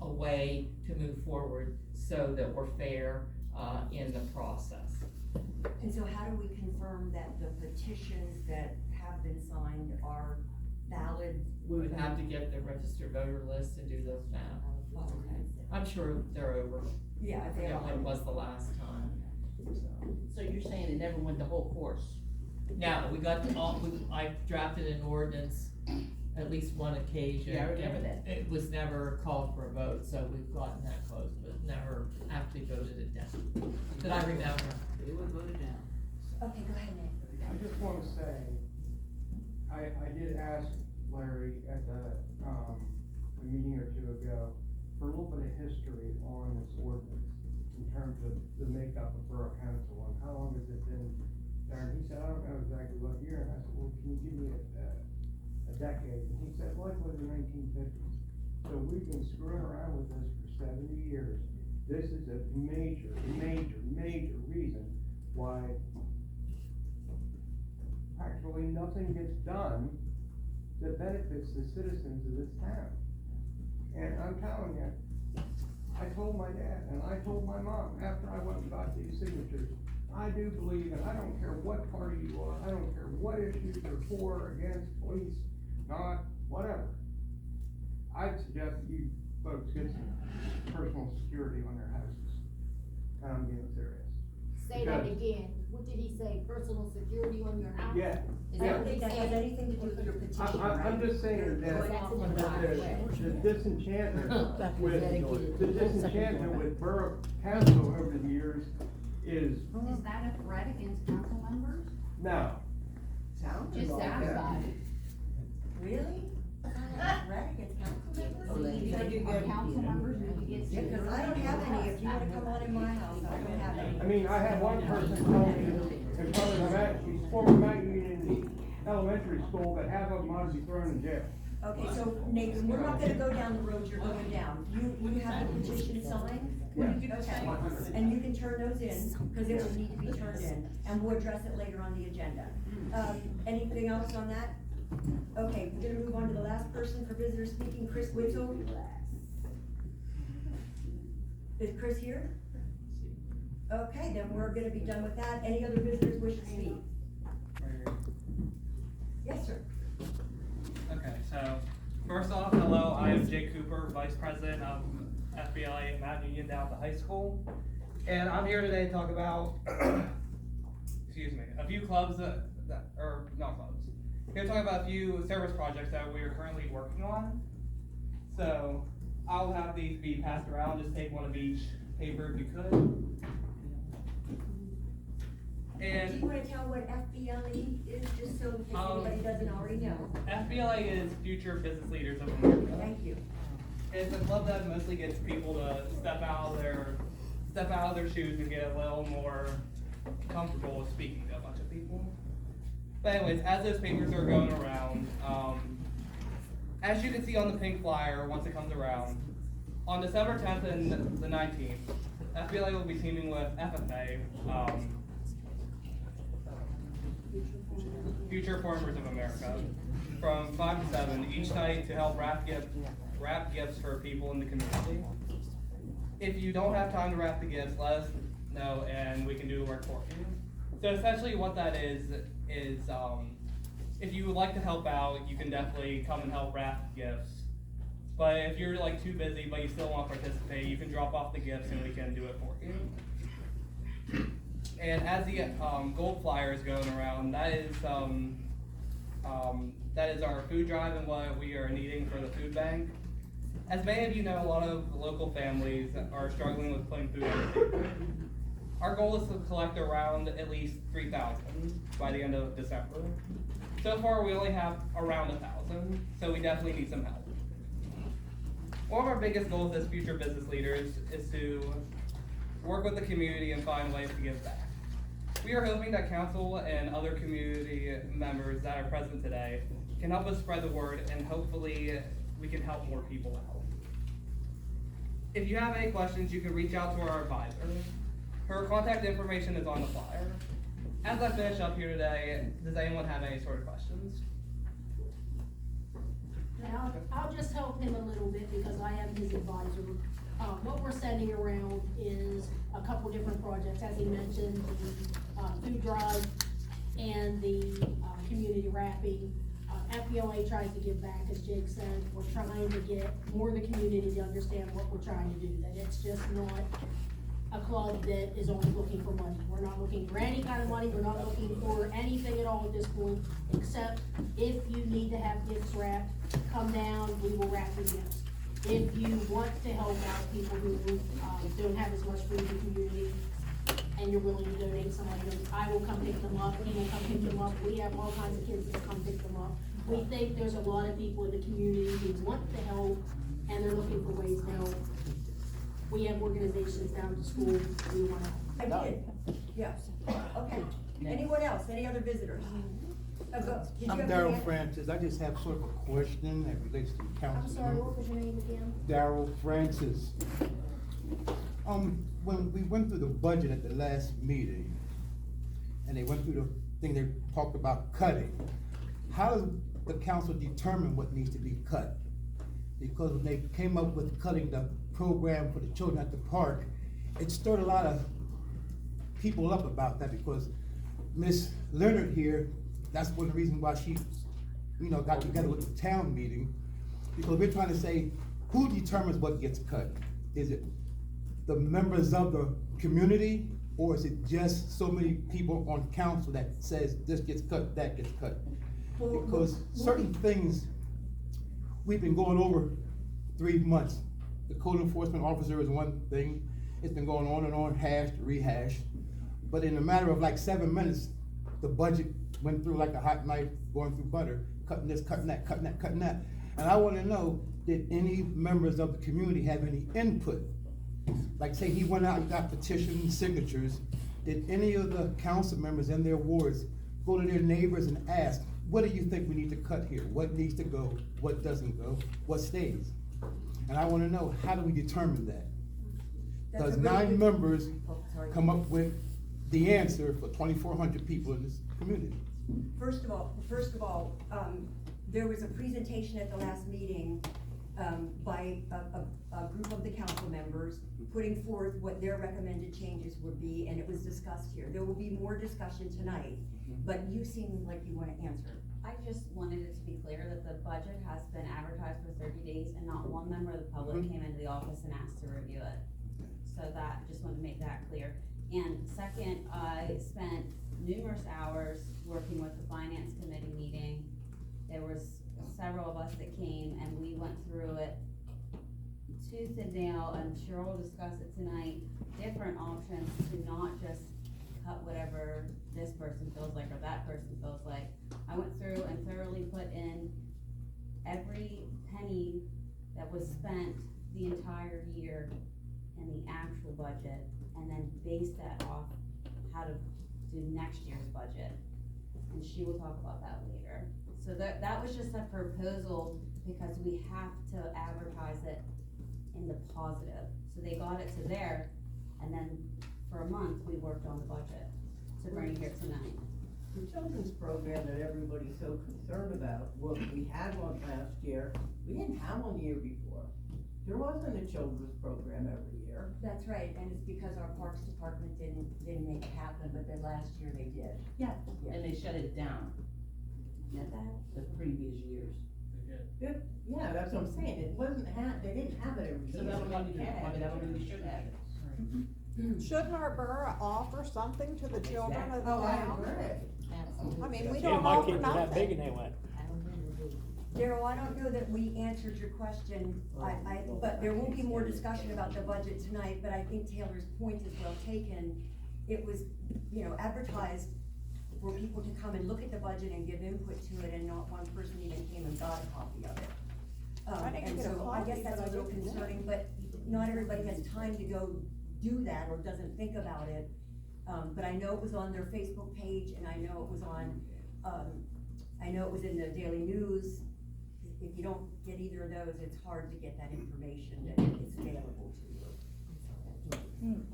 a way to move forward so that we're fair in the process. And so how do we confirm that the petitions that have been signed are valid? We would have to get the registered voter list and do those now. Okay. I'm sure they're over. Yeah, I they forget are. when it was the last time. So you're saying it never went the whole course? Now, I drafted an ordinance at least one occasion. Yeah, I remember and that. It was never called for a vote, so we've gotten that close, but never actually voted it down. That I remember. It was voted down. Okay, go ahead, Nick. I just want to say, I did ask Larry at a meeting or 2 ago for a little bit of history on this ordinance in terms of the makeup of borough council and how long has it been there. And he said, I don't know exactly what year. And I said, well, can you give me a decade? And he said, well, it was the 1950s. So we've been screwing around with this for 70 years. This is a major reason why practically nothing gets done that benefits the citizens of this town. And I'm telling you, I told my dad and I told my mom after I went and got these signatures, I do believe, and I don't care what party you are, I don't care what issues you're for or against, police, not, whatever. I'd suggest you folks get some personal security on your houses. And I'm being serious. Say that again. What did he say? Personal security on your house? Yeah. Is I that don't what he think that has said? anything to do with your petition, right? I'm just saying that the disenchantment with borough council over the years is, Is that a threat against council members? no. Sounds Just like sounds that. like it. Really? Rec against council members? You do get council members, and you get. Yeah, because I don't have any. If you want to come on in my house, I don't have any. I mean, I had one person tell me in front of the she's former Mount Union Elementary School, that half of them ought to be thrown in jail. Okay, so Nathan, we're not gonna go down the road you're going down. You have the petition signed? Yeah. Okay, and you can turn those in, because it will need to be turned in, and we'll address it later on the agenda. Anything else on that? Okay, we're gonna move on to the last person for visitor speaking, Chris Witzel. Is Chris here? Okay, then we're gonna be done with that. Any other visitors wish to speak? Yes, sir. Okay, so first off, hello, I am Jake Cooper, Vice President of FBLA at Mount Union down at the high school. And I'm here today to talk about, excuse me, a few clubs or not clubs. I'm here to talk about a few service projects that we are currently working on. So I'll have these be passed around, just take one of each paper if you could. Do you wanna tell what FBLE is, just so in case anybody doesn't already know? FBLA is Future Business Leaders of America. Thank you. It's a club that mostly gets people to step out of their shoes and get a little more comfortable with speaking to a bunch of people. But anyways, as those papers are going around, as you can see on the pink flyer, once it comes around, on December 10th and the 19th, FBLA will be teaming with FFA, Future Farmers of America, from 5 to 7 each night to help wrap gifts for people in the community. If you don't have time to wrap the gifts, let us know and we can do the work for you. So essentially what that is if you would like to help out, you can definitely come and help wrap gifts. But if you're like too busy but you still want to participate, you can drop off the gifts and we can do it for you. And as the gold flyer is going around, that is our food drive and what we are needing for the food bank. As many of you know, a lot of local families are struggling with putting food on the table. Our goal is to collect around at least 3,000 by the end of December. So far, we only have around 1,000, so we definitely need some help. One of our biggest goals as future business leaders is to work with the community and find ways to give back. We are hoping that council and other community members that are present today can help us spread the word and hopefully we can help more people out. If you have any questions, you can reach out to our advisor. Her contact information is on the flyer. As I finish up here today, does anyone have any sort of questions? I'll just help him a little bit because I am his advisor. What we're sending around is a couple different projects, as he mentioned, the food drive and the community wrapping. FBLA tries to give back, as Jake said. We're trying to get more of the community to understand what we're trying to do, that it's just not a club that is only looking for money. We're not looking for any kind of money, we're not looking for anything at all at this point, except if you need to have gifts wrapped, come down, we will wrap your gifts. If you want to help out people who don't have as much food in the community, and you're willing to donate some items, I will come pick them up, he will come pick them up, we have all kinds of kids that come pick them up. We think there's a lot of people in the community who want to help, and they're looking for ways to help. We have organizations down to school, we want to help. I did, yes. Okay. Anyone else? Any other visitors? Go. Did you I'm have Darrell any- Francis. I just have sort of a question that relates to the council. I'm sorry, what was your name again? Darrell Francis. When we went through the budget at the last meeting, and they went through the thing they talked about cutting, how does the council determine what needs to be cut? Because when they came up with cutting the program for the children at the park, it stirred a lot of people up about that, because Miss Leonard here, that's one of the reasons why she, got together with the town meeting, because we're trying to say, who determines what gets cut? Is it the members of the community, or is it just so many people on council that says this gets cut, that gets cut? Because certain things, we've been going over 3 months. The code enforcement officer is one thing, it's been going on and on, hashed, rehashed. But in a matter of like 7 minutes, the budget went through like a hot knife going through butter, cutting this, cutting that, cutting that, cutting that. And I wanna know, did any members of the community have any input? Like say he went out and got petition signatures, did any of the council members in their wards go to their neighbors and ask, what do you think we need to cut here? What needs to go? What doesn't go? What stays? And I wanna know, how do we determine that? That's a Does really 9 good- members Oh, sorry. come up with the answer for 2,400 people in this community? First of all, there was a presentation at the last meeting, by a group of the council members, putting forth what their recommended changes would be, and it was discussed here. There will be more discussion tonight, but you seem like you wanna answer. I just wanted it to be clear that the budget has been advertised for 30 days and not one member of the public came into the office and asked to review it. So that, just wanted to make that clear. And second, I spent numerous hours working with the finance committee meeting. There was several of us that came and we went through it tooth and nail. I'm sure we'll discuss it tonight. Different options to not just cut whatever this person feels like or that person feels like. I went through and thoroughly put in every penny that was spent the entire year in the actual budget, and then base that off how to do next year's budget. And she will talk about that later. So that was just a proposal because we have to advertise it in the positive. So they got it to there, and then for a month, we worked on the budget to bring it here tonight. The children's program that everybody's so concerned about, what we had one last year, we didn't have one the year before. There wasn't a children's program every year. That's right, and it's because our Parks Department didn't make it happen, but then last year they did. Yeah, and they shut it down the previous years. Yeah, that's what I'm saying, it wasn't they didn't have it every year. So that would mean we can have it, that would mean we should have it. Shouldn't our borough offer something to the children of the Oh, I town? agree. I mean, we Yeah, don't my offer kids are that big and nothing. they went. Daryl, I don't know that we answered your question, but there will be more discussion about the budget tonight, but I think Taylor's point is well taken. It was, advertised for people to come and look at the budget and give input to it, and not one person even came and got a copy of it. I didn't And get a so I guess copy, that's but a I little did get it. concerning, but not everybody has time to go do that or doesn't think about it. But I know it was on their Facebook page, and I know it was on, I know it was in the Daily News. If you don't get either of those, it's hard to get that information that is available to you.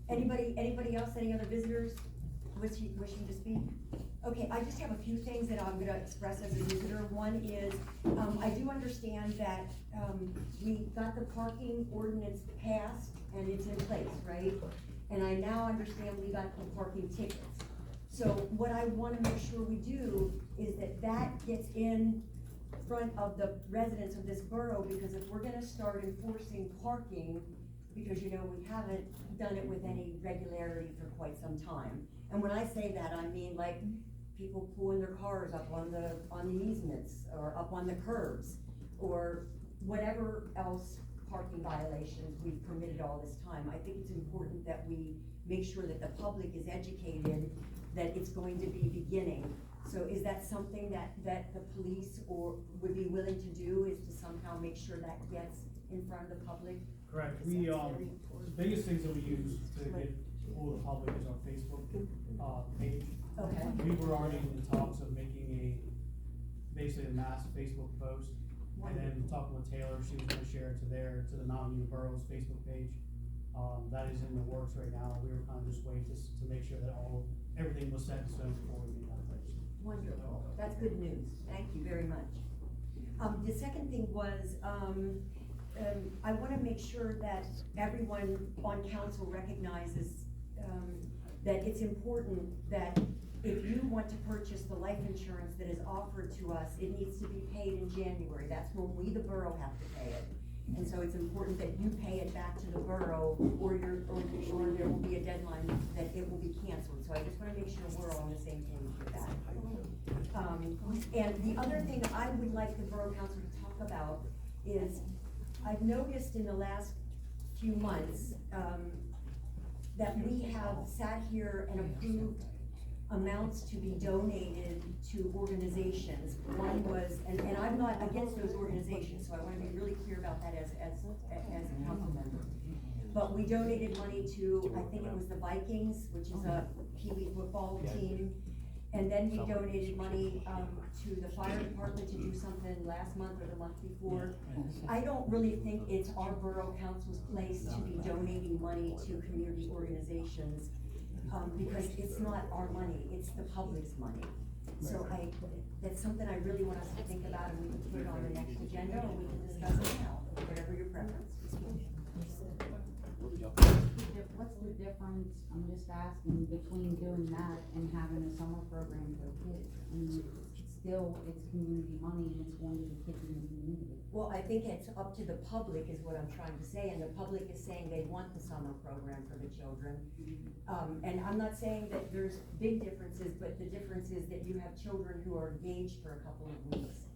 Anybody else, any other visitors wishing to speak? Okay, I just have a few things that I'm gonna express as a visitor. One is, I do understand that, we got the parking ordinance passed and it's in place, right? And I now understand we got the parking tickets. So what I wanna make sure we do is that gets in front of the residents of this borough, because if we're gonna start enforcing parking, because we haven't done it with any regularity for quite some time. And when I say that, I mean like people pulling their cars up on the easements, or up on the curbs, or whatever else parking violations we've permitted all this time. I think it's important that we make sure that the public is educated that it's going to be beginning. So is that something that the police would be willing to do, is to somehow make sure that gets in front of the public? Correct, Because we, that's very the important. biggest things that we use to get all the public is our Facebook, page. Okay. We were already in talks of making basically a mass Facebook post, and then talking with Taylor, she was gonna share it to the Mountain View Borough's Facebook page. That is in the works right now, we were kind of just waiting to make sure that everything was set in stone before we made that post. Wonderful, that's good news, thank you very much. The second thing was, I wanna make sure that everyone on council recognizes, that it's important that if you want to purchase the life insurance that is offered to us, it needs to be paid in January, that's when we, the borough, have to pay it. And so it's important that you pay it back to the borough, or there will be a deadline that it will be canceled. So I just wanna make sure we're all on the same page with that. And the other thing I would like the borough council to talk about is, I've noticed in the last few months, that we have sat here and approved amounts to be donated to organizations. One was, and I'm not against those organizations, so I wanna be really clear about that as a council member. But we donated money to, I think it was the Vikings, which is a Pee Wee football team. And then we donated money, to the fire department to do something last month or the month before. I don't really think it's our borough council's place to be donating money to community organizations, because it's not our money, it's the public's money. So that's something I really want us to think about, and we can put it on the next agenda, or we can discuss it now, whatever your preference. What's the difference, I'm just asking, between doing that and having a summer program for kids? I mean, still, it's community money and it's going to the kids in the community. Well, I think it's up to the public is what I'm trying to say, and the public is saying they want the summer program for the children. And I'm not saying that there's big differences, but the difference is that you have children who are engaged for a couple of weeks.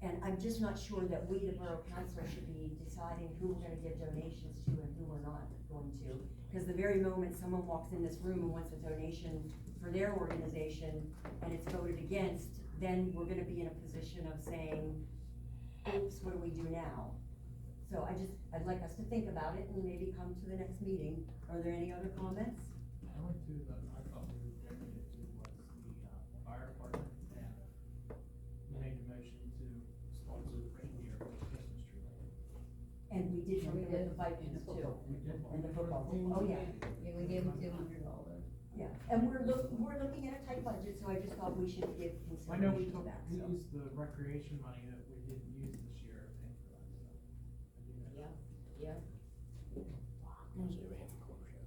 And I'm just not sure that we, the borough council, should be deciding who we're gonna give donations to and who we're not going to. Because the very moment someone walks in this room and wants a donation for their organization and it's voted against, then we're gonna be in a position of saying, oops, what do we do now? So I'd like us to think about it and maybe come to the next meeting. Are there any other comments? I went to the, I thought we were donating to was the fire department, and we made the motion to sponsor the reindeer for the Christmas tree. And we did something with the Vikings too, and the football team. Oh, yeah. Yeah, we gave them $200. Yeah, and we're looking at a tight budget, so I just thought we should give I know we consideration to took, that, we so. used the recreation money that we didn't use this year, I think, for that stuff. I do know. Yeah.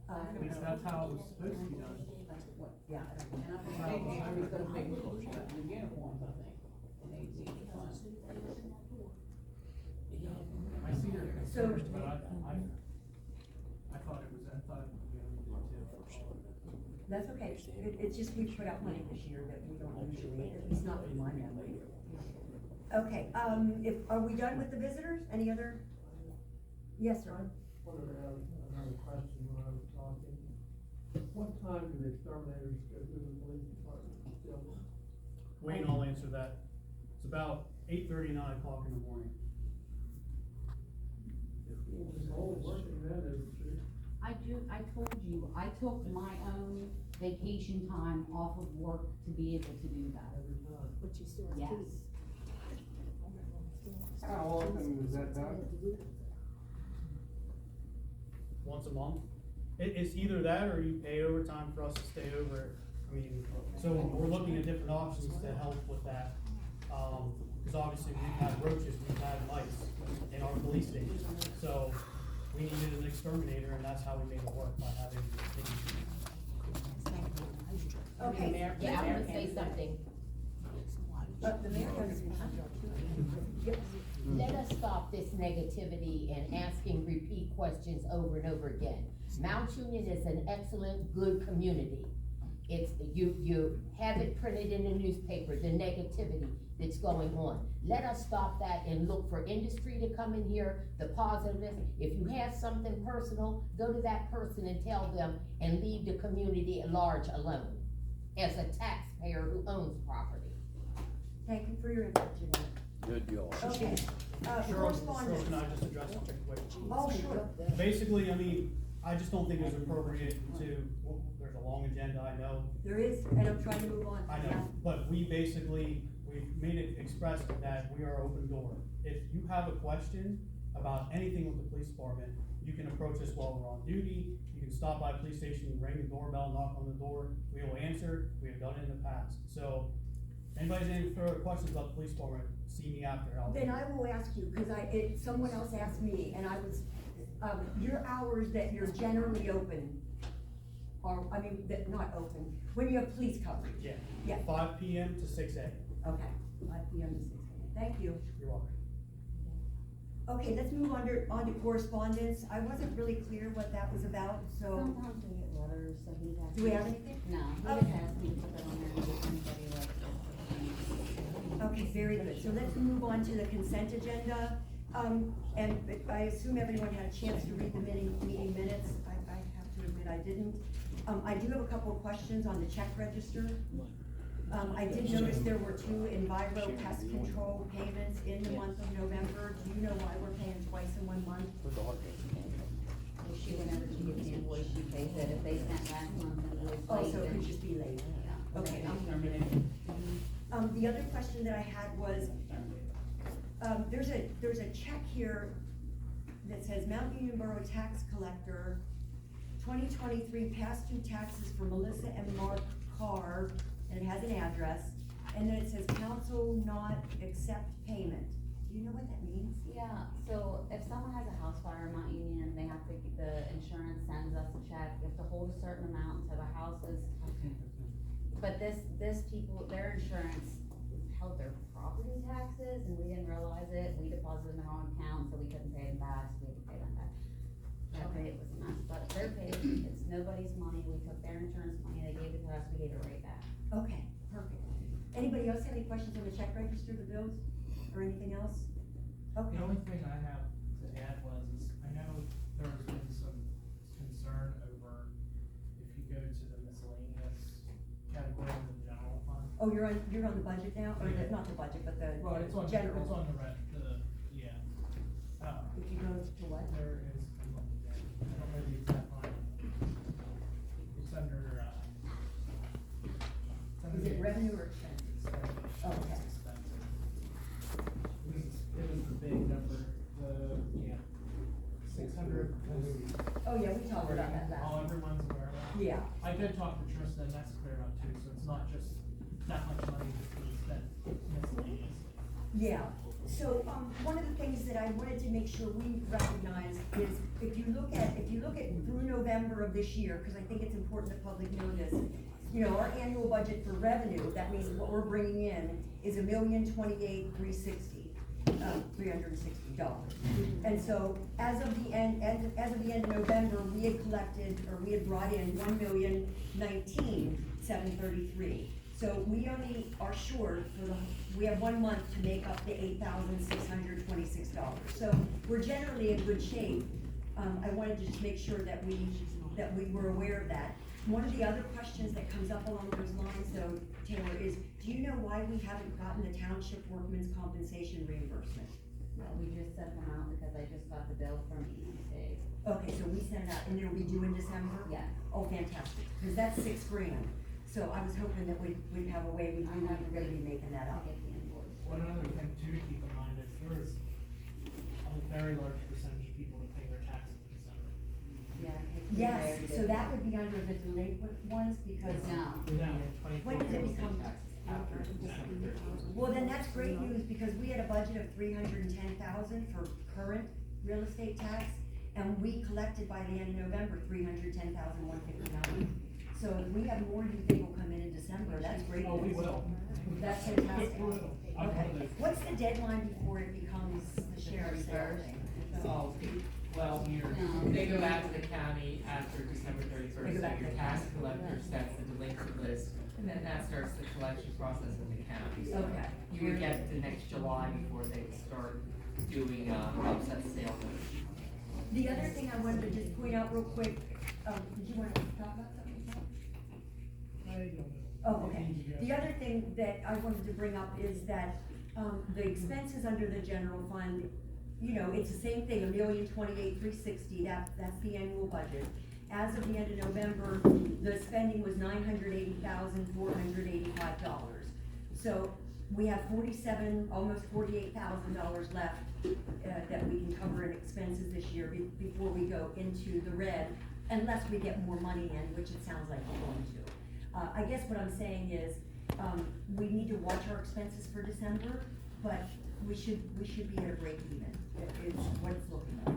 At least that's how it was supposed to be done. Yeah. And I think I was gonna pay for the uniforms, I think, in 18 funds. I see your So- concern, but I thought it was, I thought we did too. That's okay, it's just we put out money this year that we don't usually, at least not from my memory. Okay, are we done with the visitors? Any other? Yes, sir. Wanted to ask another question when I was talking. What time do the exterminators go through the police department? Wayne, I'll answer that. It's about 8:30, 9 o'clock in the morning. It's all working then, isn't it? I told you, I took my own vacation time off of work to be able to do that. Every time. But you still Yes. How often is that done? Once a month. It's either that or you pay overtime for us to stay over. I mean, so we're looking at different options to help with that. Because obviously we've had roaches, we've had mice in our police station. So we needed an exterminator and that's how we made it work by having. Okay. Yeah, I'm gonna say something. The mayor has. Yep. Let us stop this negativity and asking repeat questions over and over again. Mount Union is an excellent, good community. It's, you have it printed in the newspaper, the negativity that's going on. Let us stop that and look for industry to come in here, the positiveness. If you have something personal, go to that person and tell them and leave the community at large alone as a taxpayer who owns property. Thank you for your input, Janine. Good deal. Okay, Sure, correspondence. can I just address something quick? Oh, sure. Basically, I mean, I just don't think it's appropriate to, well, there's a long agenda, I know. There is, and I'm trying to move on. I know, but we've made it expressed that we are open door. If you have a question about anything with the police department, you can approach us while we're on duty. You can stop by the police station, ring the doorbell, knock on the door. We will answer. We have done it in the past. So, if anybody has any further questions about the police department, see me after. Then I will ask you, because someone else asked me, and I was, your hours that you're generally open are, I mean, that, not open, when you have police coverage. Yeah. Yeah. 5 PM to 6 AM. Okay, 5 PM to 6 AM. Thank you. You're welcome. Okay, let's move on to correspondence. I wasn't really clear what that was about, so. Sometimes we get letters, so he's asking. Do we have anything? No, he Okay. just asked me to put that on there and get anybody like. Okay, very good. So let's move on to the consent agenda. And I assume everyone had a chance to read the meeting minutes. I have to to admit I didn't. I do have a couple of questions on the check register. I did notice there were 2 Enviro pest control payments in the month of November. Do you know why we're paying twice in 1 month? She, whenever she gets the invoice, she pays it. If they sent last month's invoice Oh, late, so it then could just be late. yeah. Okay. The other question that I had was, there's a check here that says Mount Union Borough Tax Collector, 2023 past due taxes for Melissa and Mark Carr, and it has an address, and then it says council not accept payment. Do you know what that means? Yeah, so if someone has a house fire in Mount Union, they have to, the insurance sends us a check, you have to hold a certain amount until the house is. But this people, their insurance held their property taxes, and we didn't realize it, we deposited in the wrong account, so we couldn't pay them back, so we had to pay them back. Okay, it was a mess, but they're paid, it's nobody's money, we took their insurance money, they gave it to us, we gave it right back. Okay, perfect. Anybody else have any questions on the check register, the bills, or anything else? Okay. The only thing I have to add is, I know there's been some concern over if you go to the miscellaneous category of the general fund. Oh, you're on the budget now, or not the budget, but the Well, it's on, general? it's on yeah. If you go to what? There is, I don't know the exact line. It's under, Is it revenue or expenses? Oh, okay. It was the big number, the 600. Oh, yeah, we talked about that last Oh, week. everyone's aware of that? Yeah. I did talk to Trista, and that's cleared up too, so it's not just that much money that's being spent miscellaneously. Yeah, so, one of the things that I wanted to make sure we recognize is, if you look at through November of this year, because I think it's important the public know this, you know, our annual budget for revenue, that means what we're bringing in is $1,028,360, $360. And so, as of the end of November, we had collected, or we had brought in $1,019,733. So we only are short we have 1 month to make up the $8,626. So we're generally in good shape. I wanted to just make sure that we were aware of that. One of the other questions that comes up along those lines though, Taylor, is do you know why we haven't gotten the township workman's compensation reimbursement? We just sent them out because I just got the bill from EDC. Okay, so we sent it out and it'll be due in December? Yes. Oh, fantastic, because that's $6,000. So I was hoping that we'd have a way, we knew we were gonna be making that up. One other thing too to keep in mind is there is a very large percentage of people that pay their taxes in December. Yes, so that would be under the delinquent ones because. When does it become? Well, then that's great news because we had a budget of $310,000 for current real estate tax. And we collected by the end of November, $310,159. So if we have more you think will come in December, that's great news. Oh, we will. That's fantastic. Okay, what's the deadline before it becomes the sheriff's sale? Oh, well, they go back to the county after December 31st, so your tax collector sets the delinquent list, and then that starts the collection process in the county. So Okay. you would get to next July before they start doing, upset sale notice. The other thing I wanted to just point out real quick, did you want to talk about something? Oh, okay. The other thing that I wanted to bring up is that, the expenses under the general fund, you know, it's the same thing, $1,028,360, that's the annual budget. As of the end of November, the spending was $980,485. So we have almost $48,000 left, that we can cover in expenses this year before we go into the red, unless we get more money in, which it sounds like we're going to. I guess what I'm saying is, we need to watch our expenses for December, but we should be at a break even, is what it's looking like.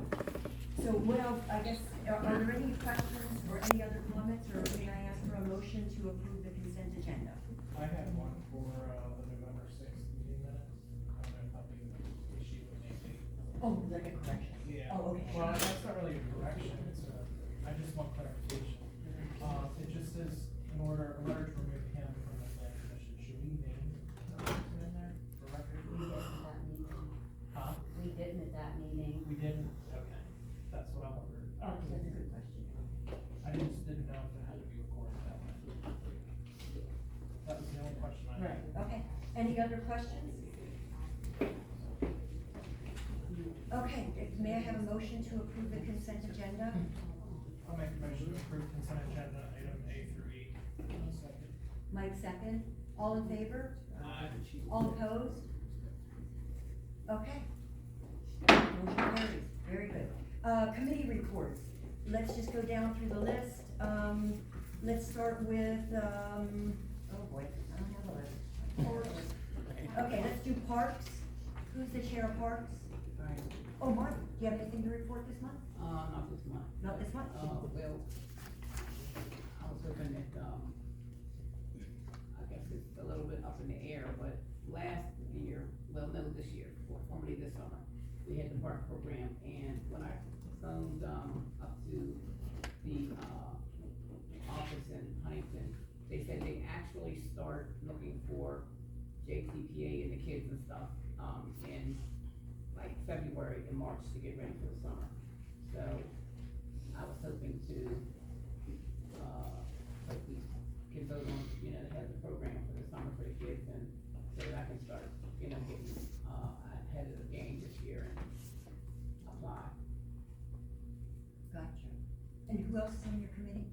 So what else, I guess, are there any questions or any other comments, or may I ask for a motion to approve the consent agenda? I had one for, the November 6th meeting minutes. I don't know if I'll be the issue with anything. Oh, like a correction? Yeah. Oh, okay. Well, that's not really a correction, I just want clarification. It just says, a letter to remove him from the plan commission, should we name the person in there for record? We didn't at that meeting. Huh? We didn't at that meeting. We didn't? Okay, that's what I wondered. Oh, that's a good question. I Any other questions? Okay, may I have a motion to approve the consent agenda? I'll make a motion to approve consent agenda item A through E. Mike second. All in favor? All opposed? Okay. Motion carries. Very good. Committee reports. Let's just go down through the list. Let's start with, oh boy, I don't have a list. Okay, let's do parks. Who's the chair of parks? Oh, Mark, do you have anything to report this month? Not this month. Not this month? Well, I was hoping that, I guess it's a little bit up in the air, but last year, well, no, this year, formerly this summer, we had the park program, and when I phoned, up to the, office in Huntington, they said they actually start looking for JTPA and the kids and stuff, in like February and March to get ready for the summer. So I was hoping to, hope we can vote on, you know, to have the program for the summer for the kids and so that I can start, you know, getting, ahead of the game this year and apply. Gotcha. And who else is on your committee?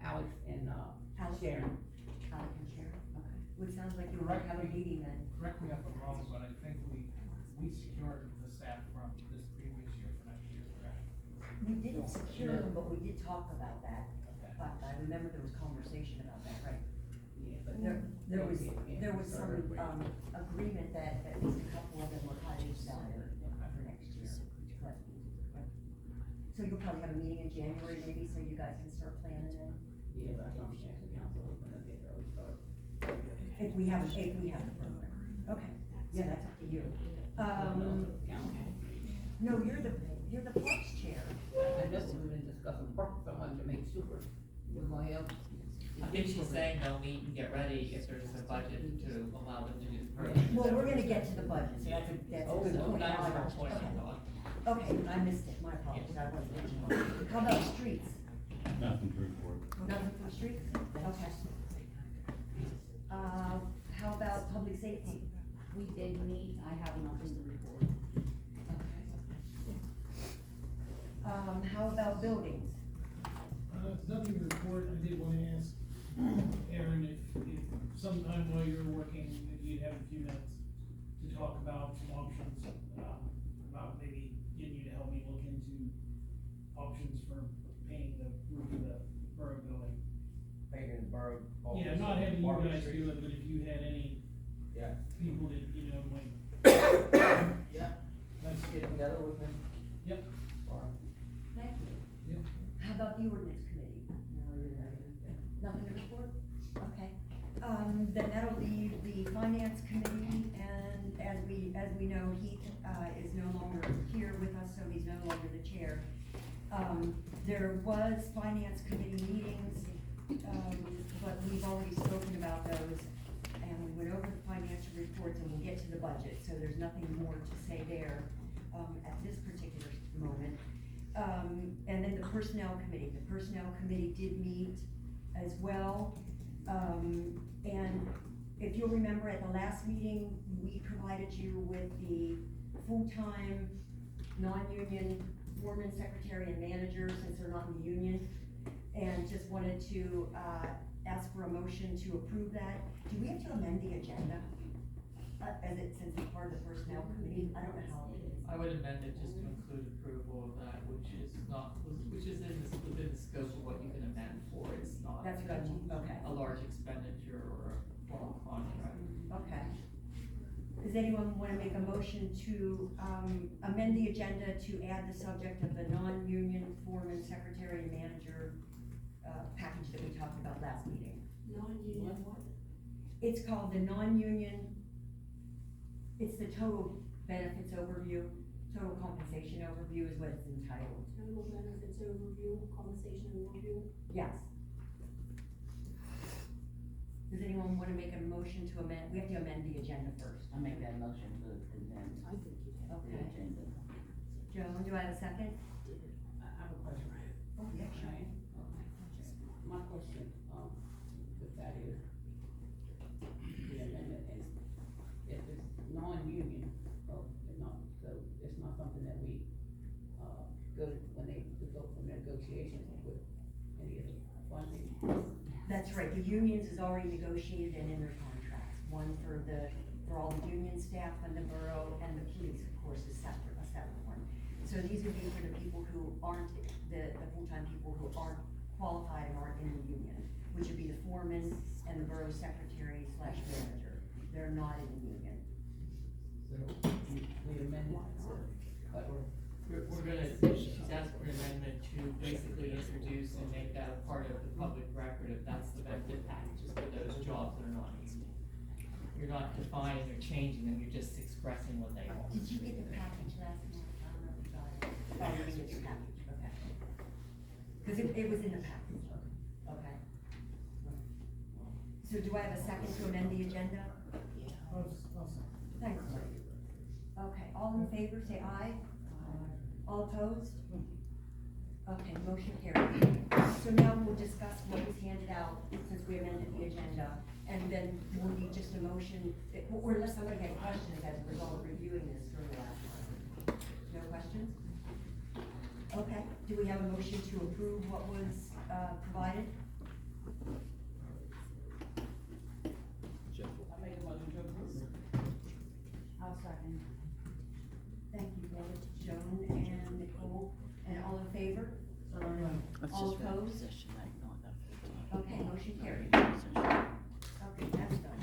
Alex and, Alex? Sharon. Alex and Sharon, okay. Well, it sounds like you might have a meeting then. Correct me if I'm wrong, but I think we secured the staff from this previous year for next year, correct? We didn't secure them, but we did talk about that. But I remember there was conversation about that, right? Yeah, but There was some, agreement that at least a couple of them were highly salary for next year. But- So you'll probably have a meeting in January maybe, so you guys can start planning then? Yeah, but I don't think the council is gonna get early start. If we have the program. Okay, yeah, that's up to you. No, you're the parks chair. I just we've been discussing parks, I wanted to make sure we're gonna help. I think she's saying they'll meet and get ready if there's a budget to allow them to do the program. Well, we're gonna get to the budget, so that's a good point. That was her Okay. point, I thought. Okay, I missed it, my apologies, I wasn't listening. How about streets? Nothing to report. Nothing for streets? Okay. How about public safety? We did meet, I have nothing to report. How about buildings? Nothing to report. I did want to ask Aaron if sometime while you're working, if you'd have a few minutes to talk about some options, about maybe getting you to help me look into options for painting the roof of the borough building. Painting the borough. Yeah, not having you Market guys Street. do it, but if you had any Yeah. people that, you know, might. Yeah. Let's Get together with them. Yep. Thank you. Yep. How about the ordinance committee? Nothing to report? Okay. Then that'll leave the finance committee, and as we know, Heath, is no longer here with us, so he's no longer the chair. There was finance committee meetings, but we've already spoken about those, and we went over the financial reports, and we'll get to the budget, so there's nothing more to say there, at this particular moment. And then the personnel committee did meet as well. And if you'll remember at the last meeting, we provided you with the full-time, non-union foreman, secretary, and manager, since they're not in the union. And just wanted to, ask for a motion to approve that. Do we have to amend the agenda? Since it's part of the personnel committee, I don't know how it is. I would amend it just to include approval of that, which is within the scope of what you can amend for, it's not. That's good, okay. A large expenditure or a formal contract. Okay. Does anyone want to make a motion to, amend the agenda to add the subject of the non-union foreman, secretary, and manager, package that we talked about last meeting? Non-union what? It's called the non-union, it's the total benefits overview, total compensation overview is what it's entitled. Total benefits overview, compensation overview. Yes. Does anyone want to make a motion to amend, we have to amend the agenda first. I make that motion to amend. Okay. Joan, do I have a second? I have a question. Oh, yeah, sure. My question, with that is, non-union, so it's not something that we, go to, when they go from negotiations with any of the funding. That's right, the unions is already negotiated and in their contracts. One for all the union staff and the borough, and the police, of course, is separate, a separate one. So these would be for the people who aren't, the full-time people who aren't qualified and aren't in the union, which would be the foreman and the borough secretary / manager. They're not in the union. So we amended to, We're gonna, she's asked for an amendment to basically introduce and make that a part of the public record if that's the benefit packages for those jobs that are not union. You're not defining or changing them, you're just expressing what they are. Did you get the package last month? I don't know if you got it. Oh, you didn't get the package, okay. Cause it was in the package, okay. So do I have a second to amend the agenda? Thanks. Okay, all in favor, say aye. All opposed? Okay, motion carried. So now we'll discuss what was handed out since we amended the agenda. And then we'll need just a motion, or unless somebody had questions as a result of reviewing this during the last month. No questions? Okay, do we have a motion to approve what was provided? I make a motion to approve. I'll second. Thank you, both Joan and Nicole, and all in favor? All opposed? Okay, motion carried. Okay, that's done.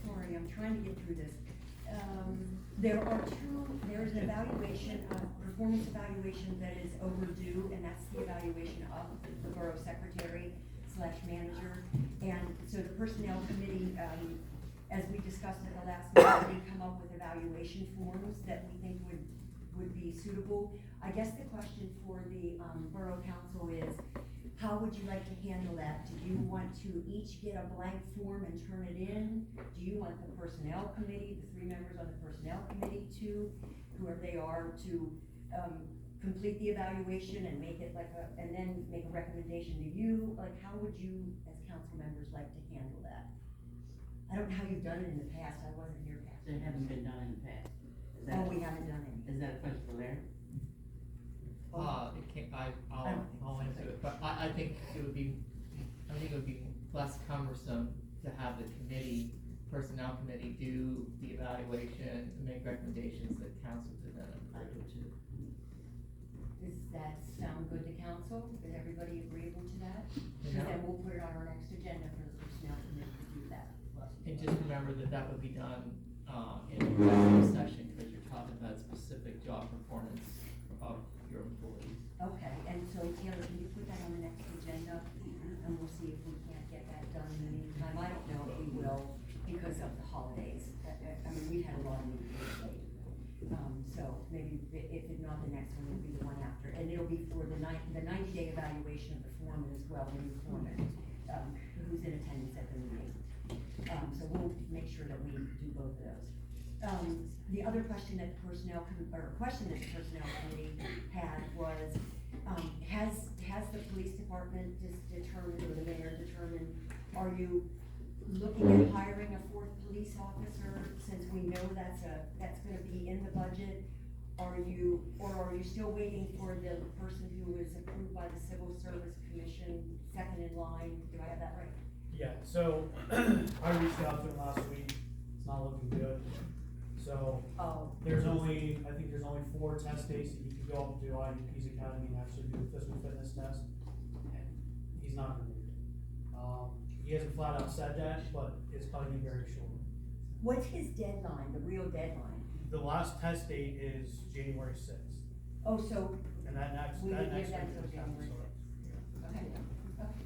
Sorry, I'm trying to get through this. There's an evaluation, performance evaluation that is overdue, and that's the evaluation of the borough secretary / manager. And so the personnel committee, as we discussed at the last meeting, we come up with evaluation forms that we think would be suitable. I guess the question for the borough council is, how would you like to handle that? Do you want to each get a blank form and turn it in? Do you want the personnel committee, the 3 members on the personnel committee to, whoever they are, to complete the evaluation and make it and then make a recommendation to you? Like, how would you, as council members, like to handle that? I don't know how you've done it in the past, I wasn't here past. They haven't been done in the past. Oh, we haven't done it. Is that a question for Larry? I'll answer it, but I think it would be less cumbersome to have the personnel committee do the evaluation and make recommendations that council could then approve to. Does that sound good to council? Is everybody agreeable to that? Yeah. Then we'll put it on our next agenda for the personnel committee to do that. And just remember that would be done, in executive session, because you're talking about specific job performance of your employees. Okay, and so Taylor, can you put that on the next agenda? And we'll see if we can't get that done in the meantime. I don't know if we will because of the holidays. I mean, we've had a lot of meetings lately. So maybe if not the next one, it'll be the one after. And it'll be for the 90-day evaluation of the foreman as well, the new foreman, who's in attendance at the meeting. So we'll make sure that we do both of those. The other question that the personnel committee had was, has the police department determined, or the mayor determined, are you looking at hiring a 4th police officer, since we know that's gonna be in the budget? Are you still waiting for the person who was approved by the Civil Service Commission, second in line? Do I have that right? Yeah, so I reached out to him last week, it's not looking good. So, I think there's only 4 test days that he could go up to IDP's academy and actually do a physical fitness test, and he's not gonna do it. He hasn't flat out said that, but it's probably gonna be very short. What's his deadline, the real deadline? The last test date is January 6th. Oh, so And that next we week would give is that till January so- 6th. Okay.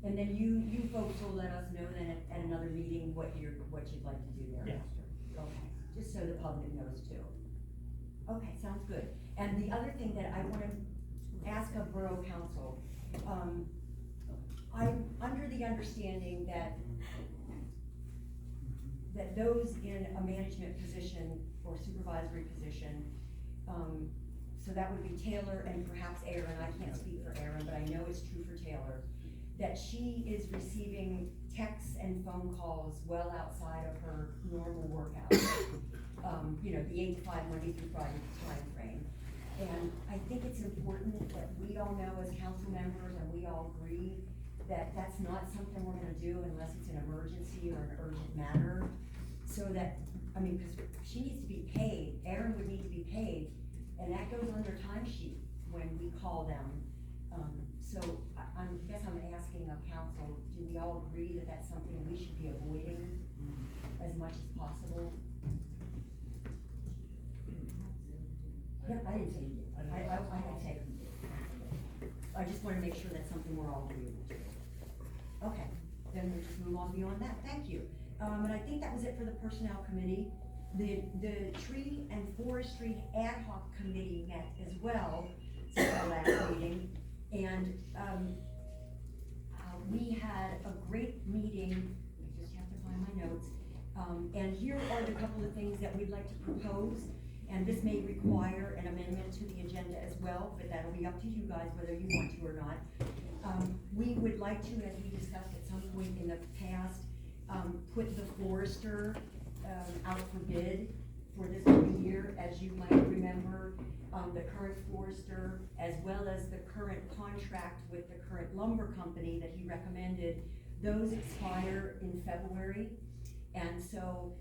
And then you folks will let us know then at another meeting what you'd like to do thereafter. Okay, just so the public knows too. Okay, sounds good. And the other thing that I want to ask of Borough Council, I'm under the understanding that those in a management position or supervisory position, so that would be Taylor and perhaps Aaron, I can't speak for Aaron, but I know it's true for Taylor, that she is receiving texts and phone calls well outside of her normal work hours. You know, the 8 to 5, Monday through Friday timeframe. And I think it's important that we all know as council members, and we all agree, that that's not something we're gonna do unless it's an emergency or an urgent matter. So that, I mean, because she needs to be paid, Erin would need to be paid, and that goes on their timesheet when we call them. So I guess I'm asking of council, do we all agree that that's something we should be avoiding as much as possible? Yeah, I didn't say you did. I didn't say you did. I just want to make sure that's something we're all agreeable to. Okay, then we'll just move on beyond that. Thank you. And I think that was it for the Personnel Committee. The Tree and Forestry Ad Hoc Committee met as well since our last meeting. And we had a great meeting. I just have to find my notes. And here are the couple of things that we'd like to propose. And this may require an amendment to the agenda as well, but that'll be up to you guys whether you want to or not. We would like to, as we discussed at some point in the past, put the forester out for bid for this coming year. As you might remember, the current forester, as well as the current contract with the current lumber company that he recommended, those expire in February. And so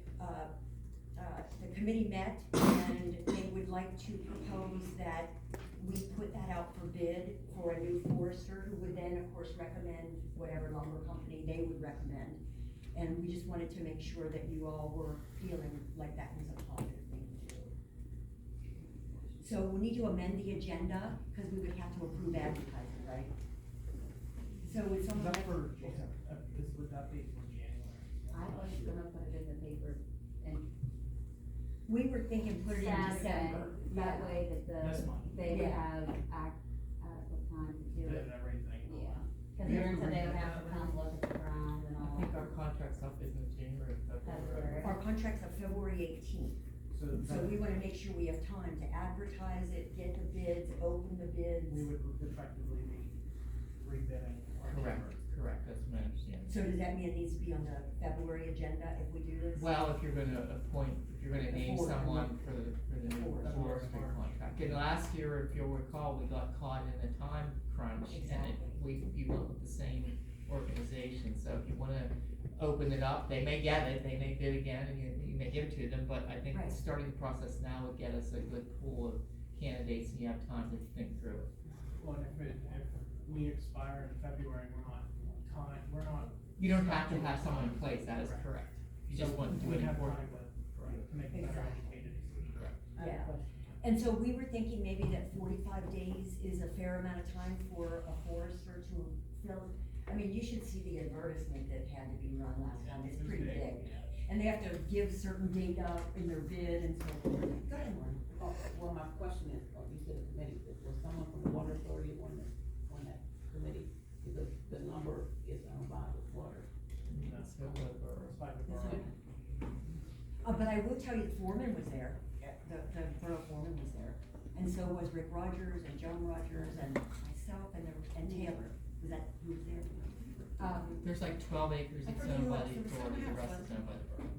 the committee met and they would like to propose that we put that out for bid for a new forester who would then, of course, recommend whatever lumber company they would recommend. And we just wanted to make sure that you all were feeling like that was a positive thing to do. So we need to amend the agenda because we would have to approve advertising, right? So would someone like would that be for January? I was gonna put it in the paper and we were thinking put it in Saturday, December. that Yeah. way that This month. they would Yeah. have adequate time to do Did it. everything. Yeah, cause Aaron said they would have to come look at the ground and I all. think our contract's up in January, February. February. Our contract's on February 18th. So we wanna make sure we have time to advertise it, get the bids, open the bids. We would effectively be rebidding. Correct, that's my understanding. So does that mean it needs to be on the February agenda if we do this? Well, if you're gonna name forester. someone for the new Forester. forestry contract. And last year, if you'll recall, we got caught in a time crunch. Exactly. And you went with the same organization, so if you wanna open it up, they may get it, they may bid again, and you may give it to them, but I think Right. starting the process now would get us a good pool of candidates, and you have time to think through it. Well, if we expire in February, we're not. You don't have to have someone in place, that is correct. You just want to do We it have for. time to make a better educated decision. Yeah. And so we were thinking maybe that 45 days is a fair amount of time for a forester to fill. I mean, you should see the advertisement that had to be run last time, it's pretty big. And they have to give certain data in their bid and so forth. Go ahead, Lauren. Well, my question is, you said a committee, was someone from the water authority on that committee? Because the number is owned by the water. That's So, it's by the borough. But I will tell you, the foreman was there, the borough foreman was there. And so was Rick Rogers and Joan Rogers and myself and Taylor. Was that, who was there? There's like 12 acres I that's forget owned who by else. the There was authority, the someone rest else, is owned by the borough.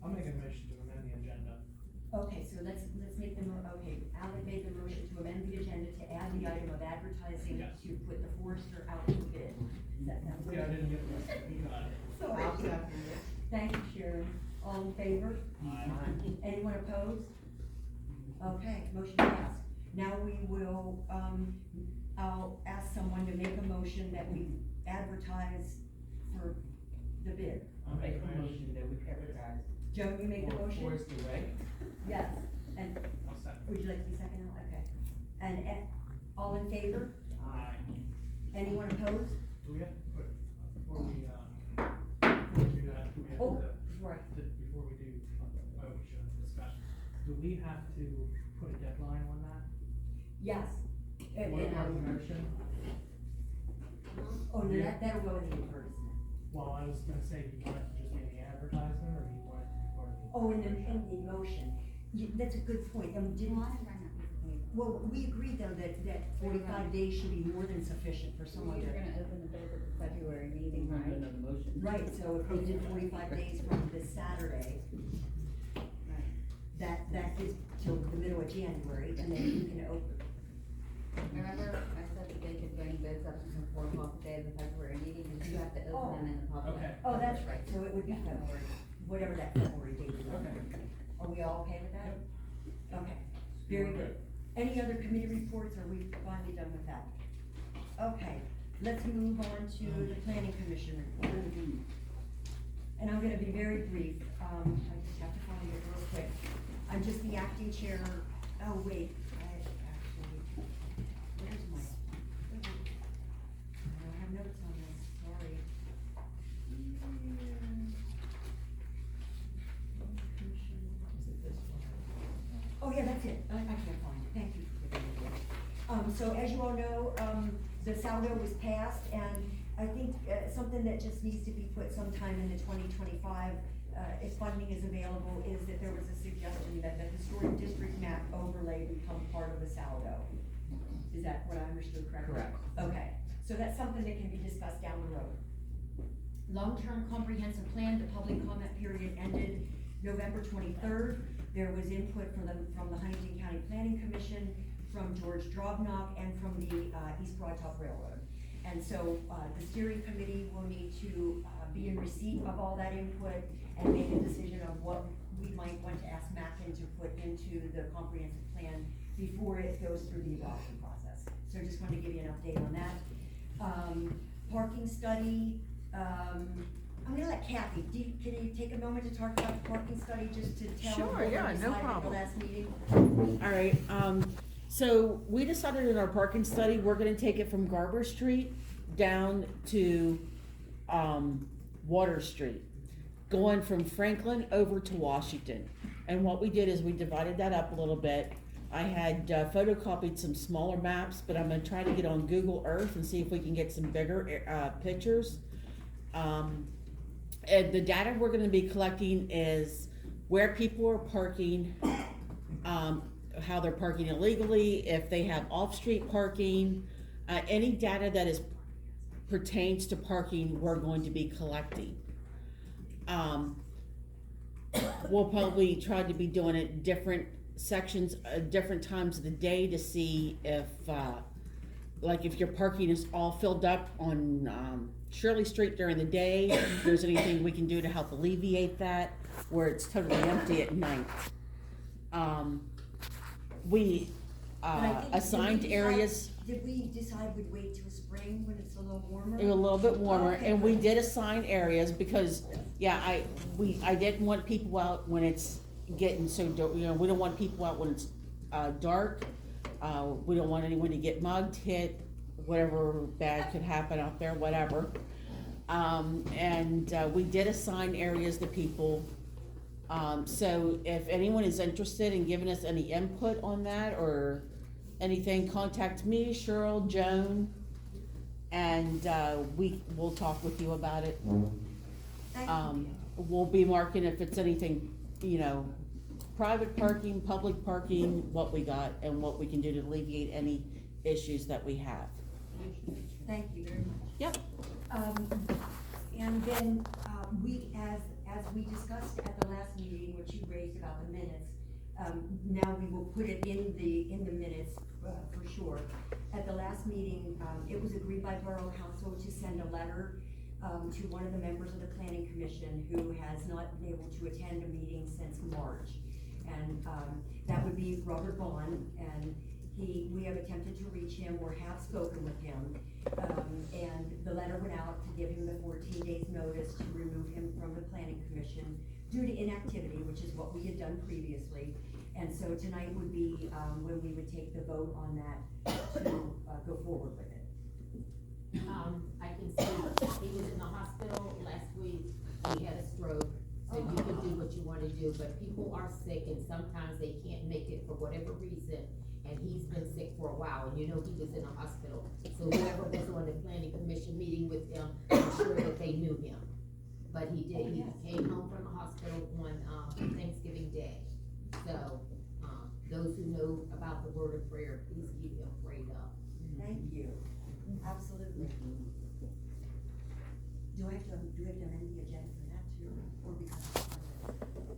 I'll make a motion to amend the agenda. Okay, so let's make the, okay, Alan made the motion to amend the agenda to add the item of advertising Yes. to put the forester out for bid. Is that what? Yeah, I didn't get this, you got it. Sorry. Thank you, Sharon. All in favor? Anyone opposed? Okay, motion passed. Now we will, I'll ask someone to make a motion that we advertise for the bid. I'll make a motion that we advertise. Joan, you made the motion? Forestry, right? Yes, and I'll second. would you like to be second? Okay. And all in favor? Aye. Anyone opposed? Do we have to put, before we do that, do we have Oh, to, right. before we do, we should discuss, do we have to put a deadline on that? Yes. And- What and, about the motion? Oh, no, that'll go in the advertisement. Well, I was gonna say, do you want it to just be in the advertisement, or do you want it to be part of the? Oh, in the motion. That's a good point. And didn't, Well, we agreed though that 45 days should be more than sufficient for someone to. gonna open the bid at the February meeting, Right, so if we did 45 days from this Saturday, that gives till the middle of January, and then you can open. Remember, I said that they could bring bids up until 4 o'clock the day of the February meeting, because you have to open them in the public. Okay. Oh, that's right, so it would be February, whatever that February date is. Okay. Are we all okay with that? Okay, very good. Any other committee reports, or are we finally done with that? Okay, let's move on to the planning commission report. And I'm gonna be very brief, I just have to find it real quick. I'm just the acting chair, oh wait, I actually, where's my, I don't have notes on this, sorry. Oh, yeah, that's it, I can't find it, thank you for giving me that. So as you all know, the saldo was passed, and I think, something that just needs to be put sometime in the 2025, if funding is available, is that there was a suggestion that the historic district map overlay become part of the saldo. Is that what I understood correctly? Correct. Okay, so that's something that can be discussed down the road. Long-term comprehensive plan, the public comment period ended November 23rd. There was input from the Huntington County Planning Commission, from George Drobnock, and from the East Broad Top Railroad. And so the steering committee will need to be in receipt of all that input and make a decision of what we might want to ask Mackin to put into the comprehensive plan before it goes through the adoption process. So just wanted to give you an update on that. Parking study, I'm gonna let Kathy, can you take a moment to talk about the parking study, just to tell Sure, what we yeah, no decided at the problem. last meeting? All right, so we decided in our parking study, we're gonna take it from Garber Street down to, Water Street, going from Franklin over to Washington. And what we did is we divided that up a little bit. I had photocopied some smaller maps, but I'm gonna try to get on Google Earth and see if we can get some bigger, pictures. And the data we're gonna be collecting is where people are parking, how they're parking illegally, if they have off-street parking, any data that pertains to parking, we're going to be collecting. We'll probably try to be doing it different sections, different times of the day to see if, like if your parking is all filled up on, Shirley Street during the day, if there's anything we can do to help alleviate that, where it's totally empty at night. We But I think- assigned areas. Did we decide we'd wait till spring when it's a little warmer? A little bit warmer, Okay, and we good. did assign areas because, yeah, I didn't want people out when it's getting so, we don't want people out when it's, dark. We don't want anyone to get mugged, hit, whatever bad could happen out there, whatever. We did assign areas to people. So if anyone is interested in giving us any input on that or anything, contact me, Cheryl, Joan, and we'll talk with you about it. Thank you. We'll be marking if it's anything, private parking, public parking, what we got and what we can do to alleviate any issues that we have. Thank you very much. Yep. And then, as we discussed at the last meeting, which you raised about the minutes, now we will put it in the minutes, for sure. At the last meeting, it was agreed by Borough Council to send a letter, to one of the members of the Planning Commission who has not been able to attend a meeting since March. And, that would be Robert Vaughn, and we have attempted to reach him or have spoken with him. And the letter went out to give him the 14 days notice to remove him from the Planning Commission due to inactivity, which is what we had done previously. And so tonight would be, when we would take the vote on that to, go forward with it. I can see, he was in the hospital last week, he had a stroke, so you can do what you wanna do, but people are sick and sometimes they can't make it for whatever reason. And he's been sick for a while, and he was in a hospital, so whoever was on the planning commission meeting with him, I'm sure that they knew him. But he did, he came home from the hospital on, Thanksgiving Day, so, those who know about the word of prayer, please keep them prayed up. Thank you. Absolutely. Do we have to amend the agenda for that too, or because?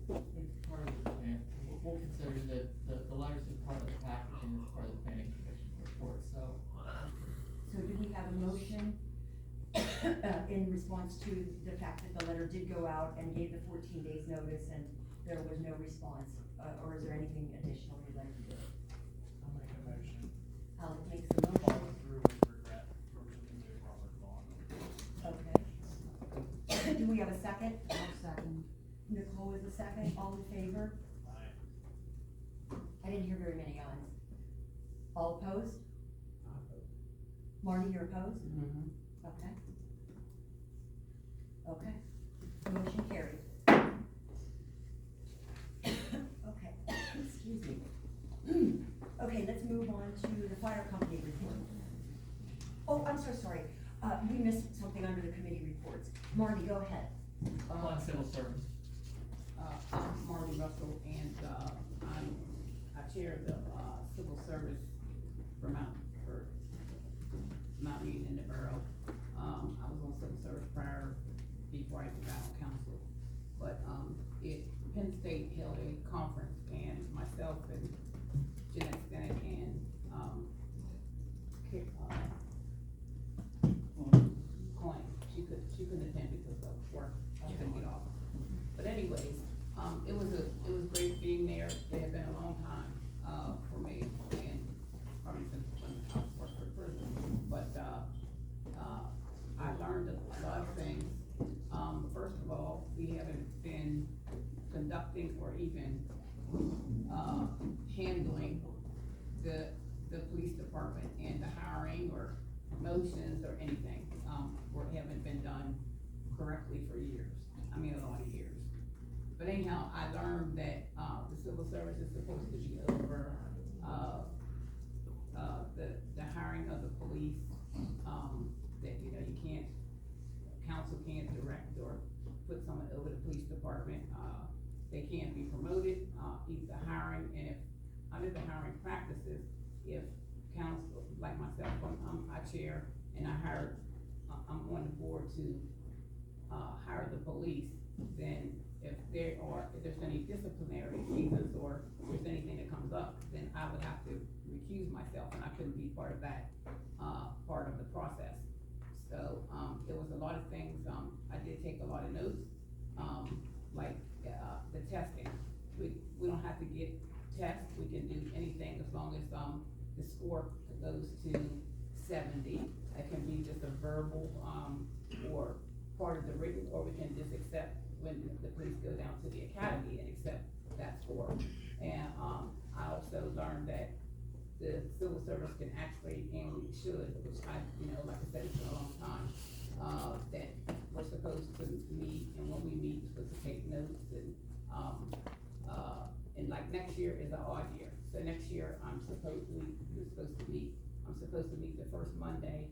It's part of the plan. We'll consider the letters as part of the package and as part of the planning commission report, so. So do we have a motion in response to the fact that the letter did go out and gave the 14 days notice and there was no response? Or is there anything additional you'd like to do? I'll make a motion. Alec makes a motion. Follow through with regret for Lindsay Robert Vaughn. Okay. Do we have a second? I'll second. Nicole is a second. All in favor? I didn't hear very many ayes. All opposed? Marty, you're opposed? Mm-hmm. Okay. Okay. Motion carried. Okay, excuse me. Okay, let's move on to the fire company report. Oh, I'm so sorry. We missed something under the committee reports. Marty, go ahead. On civil service. I'm Marty Russell, and I chair the civil service for Mount Union in the borough. I was on civil service prior, before I got on council. But Penn State held a conference, and myself and Jeanette Stenick and Coin, she couldn't attend because of work. She couldn't get off. But anyways, it was great being there. It had been a long time for me, and probably since when I worked for prison. But I learned a lot of things. First of all, we haven't been conducting or even handling the police department and the hiring or promotions or anything. Haven't been done correctly for years. I mean, a lot of years. But anyhow, I learned that the civil service is supposed to be over the hiring of the police. That you can't, council can't direct or put someone over the police department. They can't be promoted, either hiring, and if under the hiring practices, if council, like myself, I chair and I'm on the board to hire the police, then if there's any disciplinary reasons or if there's anything that comes up, then I would have to recuse myself, and I couldn't be part of that, part of the process. So, it was a lot of things. I did take a lot of notes, like the testing. We don't have to get tests. We can do anything as long as the score goes to 70. It can be just a verbal or part of the written, or we can just accept when the police go down to the academy and accept that score. And I also learned that the civil service can actually, and we should, which like I said, it's been a long time, that we're supposed to meet, and when we meet, we're supposed to take notes, and like next year is an odd year. So next year, I'm supposed to meet the first Monday,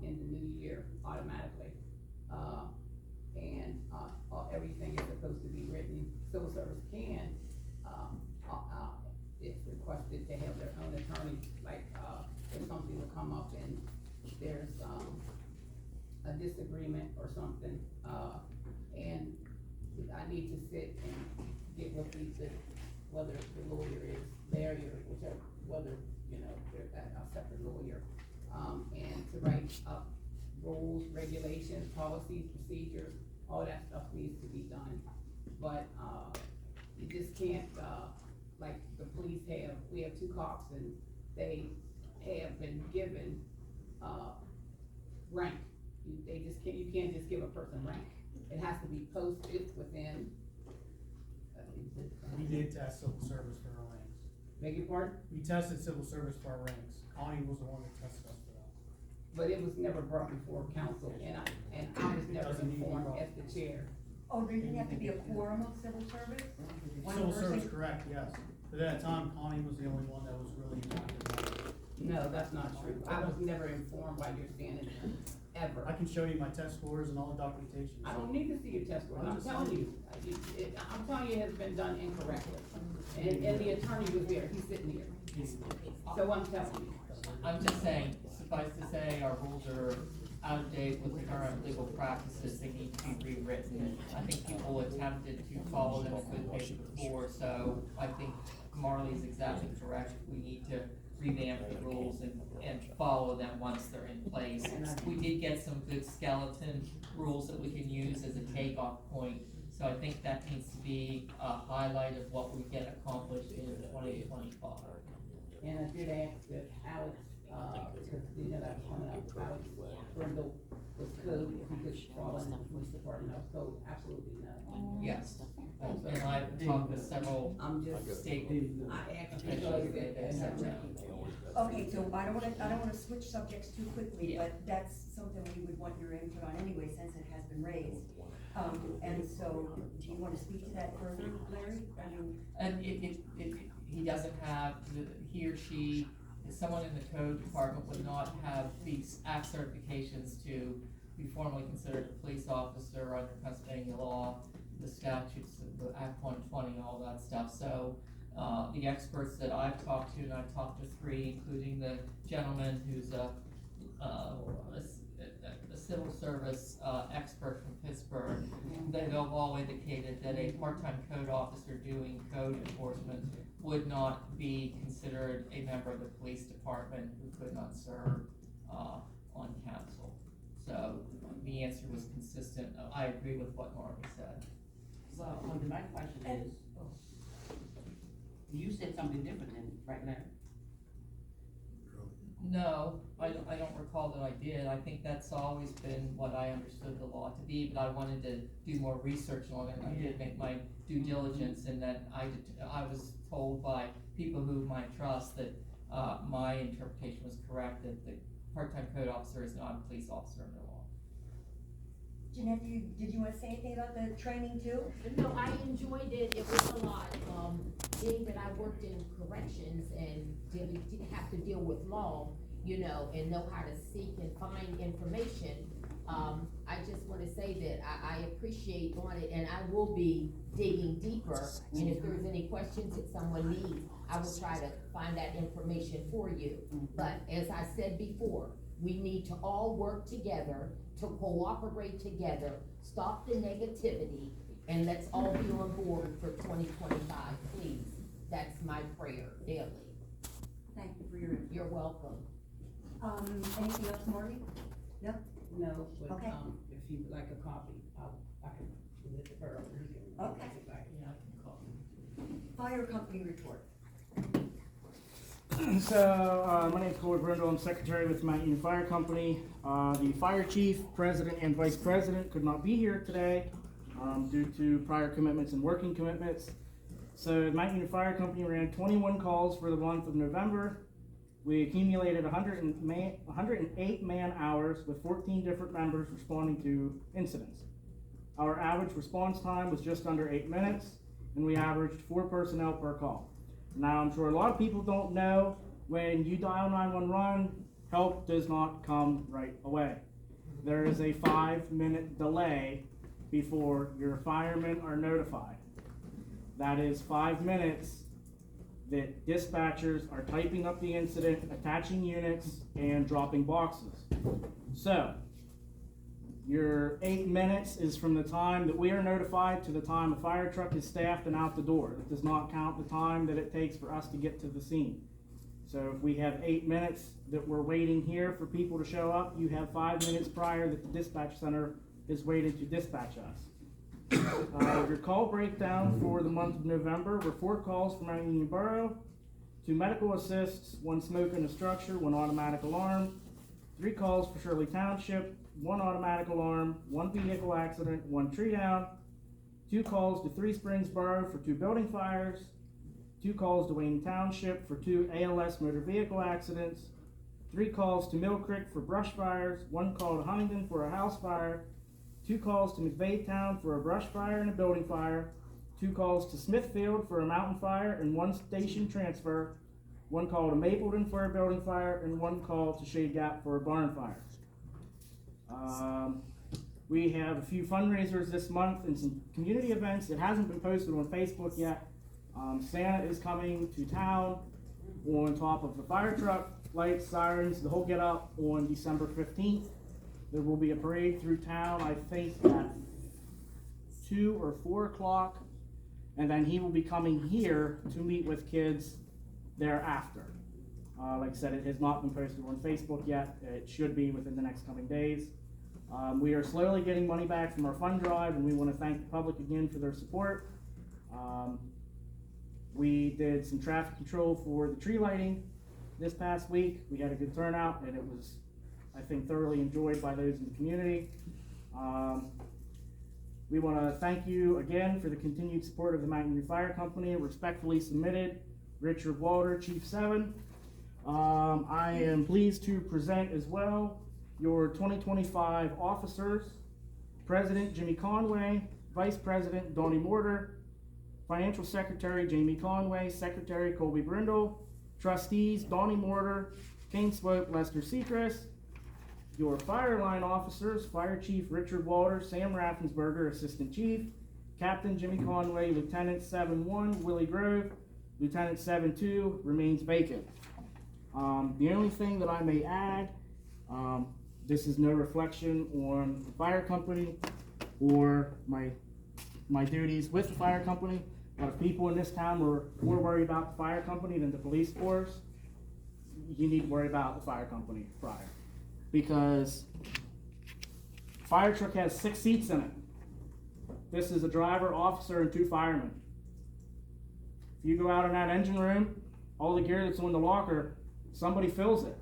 in the new year automatically. And everything is supposed to be written. Civil service can, if requested, to have their own attorney, like, if something will come up and there's, a disagreement or something, and I need to sit and get with whether the lawyer is there, whichever, whether, they're a separate lawyer, and to write up rules, regulations, policies, procedures, all that stuff needs to be done. But, you just can't, like the police we have 2 cops and they have been given, rank. You can't just give a person rank. It has to be posted within. We did test civil service for our ranks. Beg your pardon? We tested civil service for our ranks. Connie was the one that tested us for that. But it was never brought before council, and I was never Doesn't need to be informed brought. as the chair. Oh, there didn't have to be a quorum of civil service? One Civil person? service, correct, yes. But at that time, Connie was the only one that was really impacted by it. No, that's not true. I was never informed while you're standing there. I ever. can show you my test scores and all the documentation. I don't need to see your test score, I'm telling you, I'm telling you it has been done incorrectly. And the attorney was there, he's sitting here, so I'm telling you. I'm just saying, suffice to say, our rules are out of date with the current legal practices, they need to be rewritten. I think people attempted to follow them a good bit before, so I think Marley's exactly correct. We need to revamp the rules and follow them once they're in place. We did get some good skeleton rules that we can use as a takeoff point, so I think that needs to be a highlight of what we get accomplished in 2025. And I did ask that Alex, because you know that's coming up, Alex Brindle was code, if he could fall in the police department, I was told absolutely no. Yes, and I've talked with several I'm just, state I asked because officials, and they I said no. Okay, so I don't wanna switch subjects too quickly, but that's something we would want your input on anyway, since it has been raised. And so, do you wanna speak to that further, Larry? I mean, And he doesn't have, he or she, someone in the code department would not have these act certifications to be formally considered a police officer under Pennsylvania law, the statutes, the Act 120, all that stuff. So, the experts that I've talked to, and I've talked to 3, including the gentleman who's a civil service expert from Pittsburgh, they've all indicated that a part-time code officer doing code enforcement would not be considered a member of the police department who could not serve on council. So the answer was consistent. I agree with what Marty said. Well, my question is, you said something different than right now. No, I don't recall that I did. I think that's always been what I understood the law to be, but I wanted to do more research on it. I did make my due diligence, and that I was told by people who might trust that my interpretation was correct, that the part-time code officer is not a police officer under law. Jeanette, did you wanna say anything about the training too? No, I enjoyed it, it was a lot, being that I worked in corrections and didn't have to deal with law, you know, and know how to seek and find information. I just wanna say that I appreciate on it, and I will be digging deeper, and if there's any questions that someone needs, I will try to find that information for you. But as I said before, we need to all work together, to cooperate together, stop the negativity, and let's all be on board for 2025, please. That's my prayer daily. Thank you for your input. You're welcome. Anything else, Marty? No? No, but, Okay. if you would like a copy, I can give it to her. Okay. Fire company report. So, my name's Corey Brindle, I'm secretary with Mount Union Fire Company. The fire chief, president, and vice president could not be here today due to prior commitments and working commitments. So, Mount Union Fire Company ran 21 calls for the month of November. We accumulated 108 man-hours with 14 different members responding to incidents. Our average response time was just under 8 minutes, and we averaged 4 personnel per call. Now, I'm sure a lot of people don't know, when you dial 911, help does not come right away. There is a 5-minute delay before your firemen are notified. That is 5 minutes that dispatchers are typing up the incident, attaching units, and dropping boxes. So, your 8 minutes is from the time that we are notified to the time a fire truck is staffed and out the door. It does not count the time that it takes for us to get to the scene. So if we have 8 minutes that we're waiting here for people to show up, you have 5 minutes prior that the dispatch center is waiting to dispatch us. Your call breakdown for the month of November were 4 calls from Mount Union Borough, 2 medical assists, 1 smoke in a structure, 1 automatic alarm, 3 calls for Shirley Township, 1 automatic alarm, 1 vehicle accident, 1 tree down, 2 calls to 3 Springs Borough for 2 building fires, 2 calls to Wayne Township for 2 ALS motor vehicle accidents, 3 calls to Mill Creek for brush fires, 1 call to Huntington for a house fire, 2 calls to McVeigh Town for a brush fire and a building fire, 2 calls to Smithfield for a mountain fire and 1 station transfer, 1 call to Mapleton for a building fire, and 1 call to Shade Gap for a barn fire. We have a few fundraisers this month and some community events. It hasn't been posted on Facebook yet. Santa is coming to town on top of the fire truck, lights, sirens, the whole get up on December 15th. There will be a parade through town, I think at 2 or 4 o'clock. And then he will be coming here to meet with kids thereafter. Like I said, it has not been posted on Facebook yet. It should be within the next coming days. We are slowly getting money back from our fund drive, and we want to thank the public again for their support. We did some traffic control for the tree lighting this past week. We had a good turnout, and it was, I think, thoroughly enjoyed by those in the community. We want to thank you again for the continued support of the Mountain View Fire Company. Respectfully submitted, Richard Walter, Chief 7. I am pleased to present as well your 2025 officers: President Jimmy Conway, Vice President Donnie Mortar, Financial Secretary Jamie Conway, Secretary Colby Brindle, Trustees Donnie Mortar, Kane Swope, Lester Seacrest. Your fire line officers: Fire Chief Richard Walter, Sam Raffensberger, Assistant Chief, Captain Jimmy Conway, Lieutenant 7-1 Willie Grove, Lieutenant 7-2 remains vacant. The only thing that I may add, this is no reflection on the fire company or my duties with the fire company. A lot of people in this town were more worried about the fire company than the police force. You need to worry about the fire company prior, because fire truck has 6 seats in it. This is a driver, officer, and 2 firemen. If you go out in that engine room, all the gear that's on the locker, somebody fills it.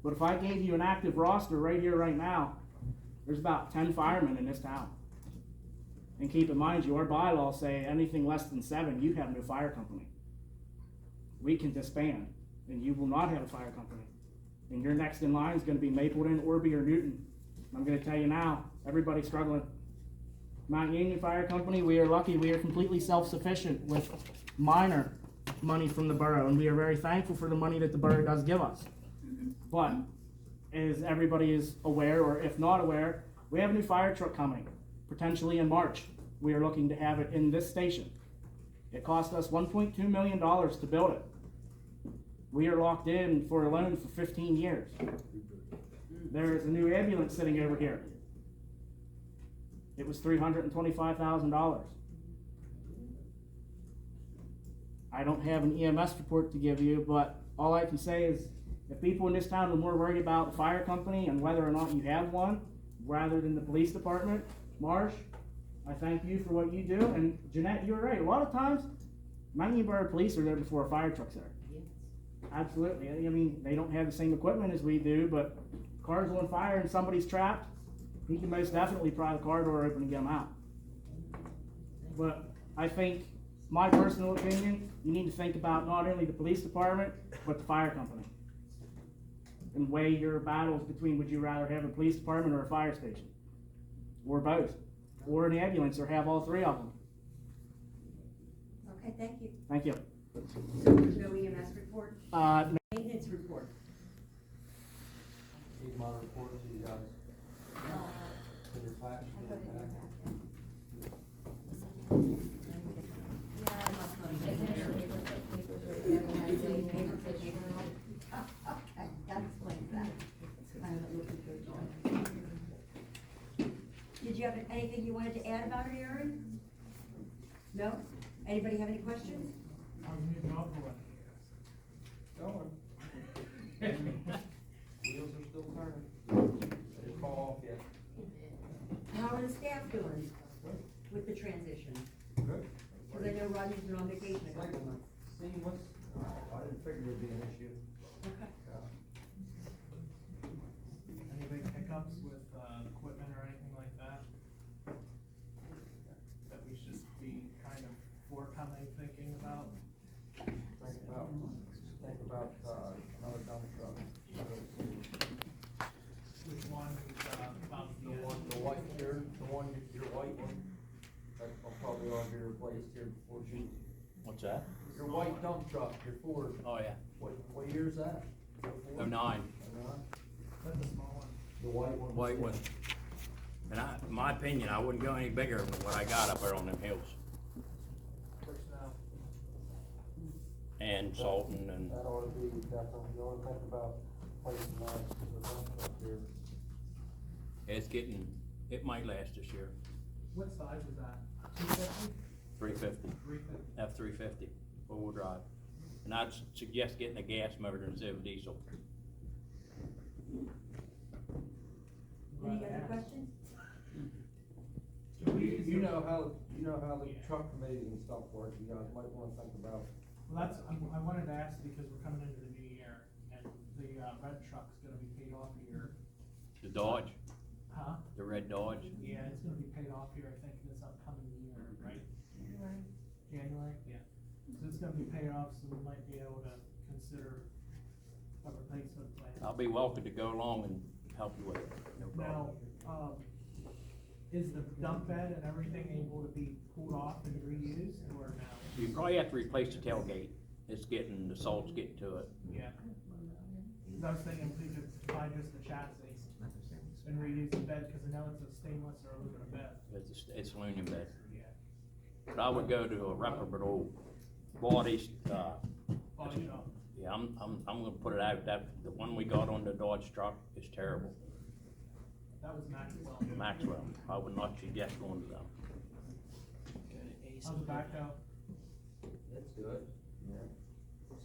But if I gave you an active roster right here, right now, there's about 10 firemen in this town. And keep in mind, our bylaws say anything less than 7, you have no fire company. We can disband, and you will not have a fire company. And your next in line is going to be Mapleton, Orby, or Newton. I'm going to tell you now, everybody's struggling. Mount Union Fire Company, we are lucky. We are completely self-sufficient with minor money from the borough, and we are very thankful for the money that the borough does give us. But as everybody is aware, or if not aware, we have a new fire truck coming, potentially in March. We are looking to have it in this station. It cost us $1.2 million to build it. We are locked in for a loan for 15 years. There is a new ambulance sitting over here. It was $325,000. I don't have an EMS report to give you, but all I can say is if people in this town are more worried about the fire company and whether or not you have one, rather than the police department, Marsh, I thank you for what you do. And Jeanette, you're right. A lot of times, Mountain View Borough Police are there before a fire truck's there. Absolutely. I mean, they don't have the same equipment as we do, but car's on fire and somebody's trapped, he can most definitely pry the car door open and get them out. But I think, my personal opinion, you need to think about not only the police department, but the fire company. And weigh your battles between, would you rather have a police department or a fire station? Or both. Or an ambulance, or have all 3 of them. Okay, thank you. Thank you. So there's no EMS report? No. Maintenance report? Need my report to you guys. In your package. Okay, that explains that. Did you have anything you wanted to add about it, Aaron? No? Anybody have any questions? How's the new job going? Wheels are still turning. They didn't fall off yet. How are the staff doing with the transition? Good. Because I know Rodney's been on vacation a couple of months. Seamless. I didn't figure it'd be an issue. Okay. Any big hiccups with, equipment or anything like that? That we should be kind of forthcoming, thinking about? Think about, another dump truck. Which one is, about The one, the white, your white one, that will probably ought to be replaced here before June. What's that? Your white dump truck, your Ford. Oh, yeah. What year is that? 09. That's a small one. The white one? White one. And in my opinion, I wouldn't go any bigger than what I got up there on them hills. And Salton and, That ought to be, definitely, you ought to think about placing that up here. it's getting, it might last this year. What size is that? 250? 350. 350. F-350, four-wheel drive. And I'd suggest getting a gas motor instead of diesel. Any other questions? You know how the truck committees and stuff work, you guys might wanna think about. Well, I wanted to ask because we're coming into the new year and the red truck's gonna be paid off here. The Dodge, Huh? the red Dodge. Yeah, it's gonna be paid off here, I think, this upcoming year, right? January, yeah. So it's gonna be paid off, so we might be able to consider a replacement plan. I'll be welcome to go along and help you with it, no problem. Now, is the dump bed and everything able to be pulled off and reused, or no? You probably have to replace the tailgate. It's getting, the salt's getting to it. Yeah. I was thinking we could buy just the chassis and reuse the bed, cause I know it's a stainless or aluminum bed. It's aluminum bed. Yeah. But I would go to a reputable body, Body shop. yeah, I'm gonna put it out, that, the one we got on the Dodge truck is terrible. That was Maxwell. Maxwell, I would not suggest going to them. How's the back though? It's good, yeah.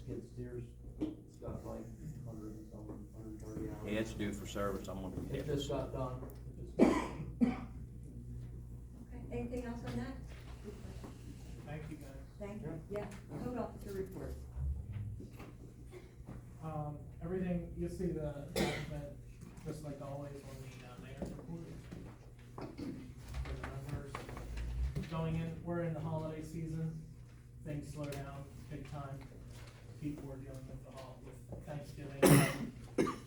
Skid steers, it's got like 130 hours. Yeah, it's due for service, I'm gonna It get it. just got done. Okay, anything else on that? Thank you guys. Thank you. Yeah, code officer report. Everything, you'll see the document, just like always on the mayor's report. For the numbers. Going in, we're in the holiday season, things slow down big time. People are dealing with with Thanksgiving.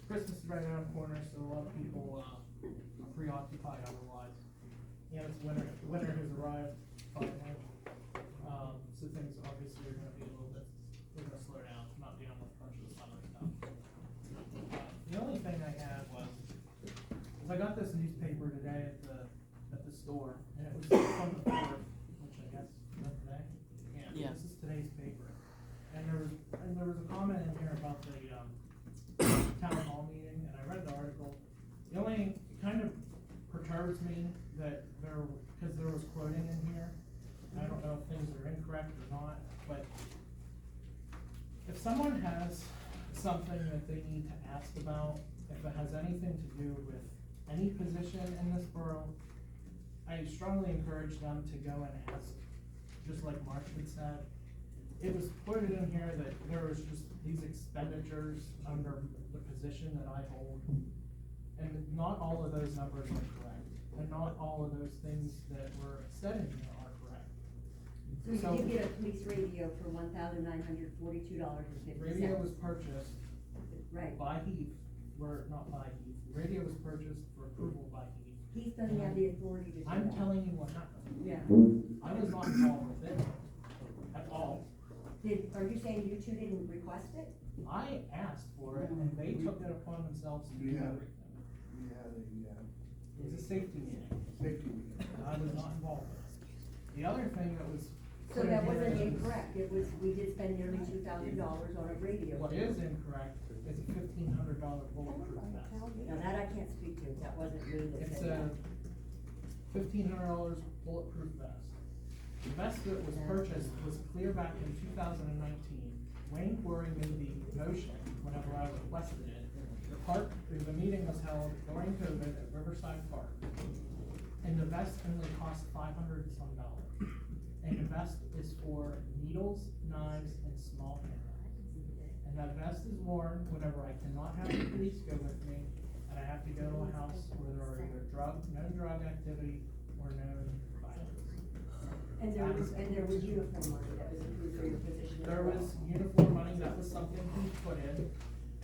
Christmas is right around the corner, so a lot of people are preoccupied otherwise. And it's winter has arrived finally. So things obviously are gonna be a little bit, they're gonna slow down, not dealing with crunch of the summer stuff. The only thing I had was I got this newspaper today at the store, and it was from the fourth, which I guess, is that today? Yeah, Yeah. this is today's paper. And there was a comment in here about the, town hall meeting, and I read the article. The only, it kind of perturbs me that because there was quoting in here. I don't know if things are incorrect or not, but if someone has something that they need to ask about, if it has anything to do with any position in this borough, I strongly encourage them to go and ask, just like Mark had said. It was quoted in here that there was just these expenditures under the position that I hold, and not all of those numbers are correct, and not all of those things that were said in here are correct. So you did get a police radio for $1,942.50. Radio was purchased Right. by Heath, not by Heath, the radio was purchased for approval by Heath. Heath doesn't have the authority to do that. I'm telling you what happened. Yeah. I was not involved with it at all. Are you saying you two didn't request it? I asked for it and they took it upon themselves to do everything. We had It was a safety meeting. safety meeting. I was not involved with it. The other thing that was. So put in that here wasn't is- incorrect, we did spend nearly $2,000 on a radio. What is incorrect is a $1,500 bulletproof vest. Now that I can't speak to, that wasn't me that It's said a that. $1,500 bulletproof vest. The vest that was purchased was clear back in 2019. Wayne Quarry made the motion whenever I requested it. The meeting was held during COVID at Riverside Park. And the vest only cost $500 and some. And the vest is for needles, knives, and small handguns. And that vest is worn whenever I cannot have the police go with me, and I have to go to a house where there are either known drug activity or known violence. And there was uniform money that was approved for your position as There well. was uniform money, that was something he put in,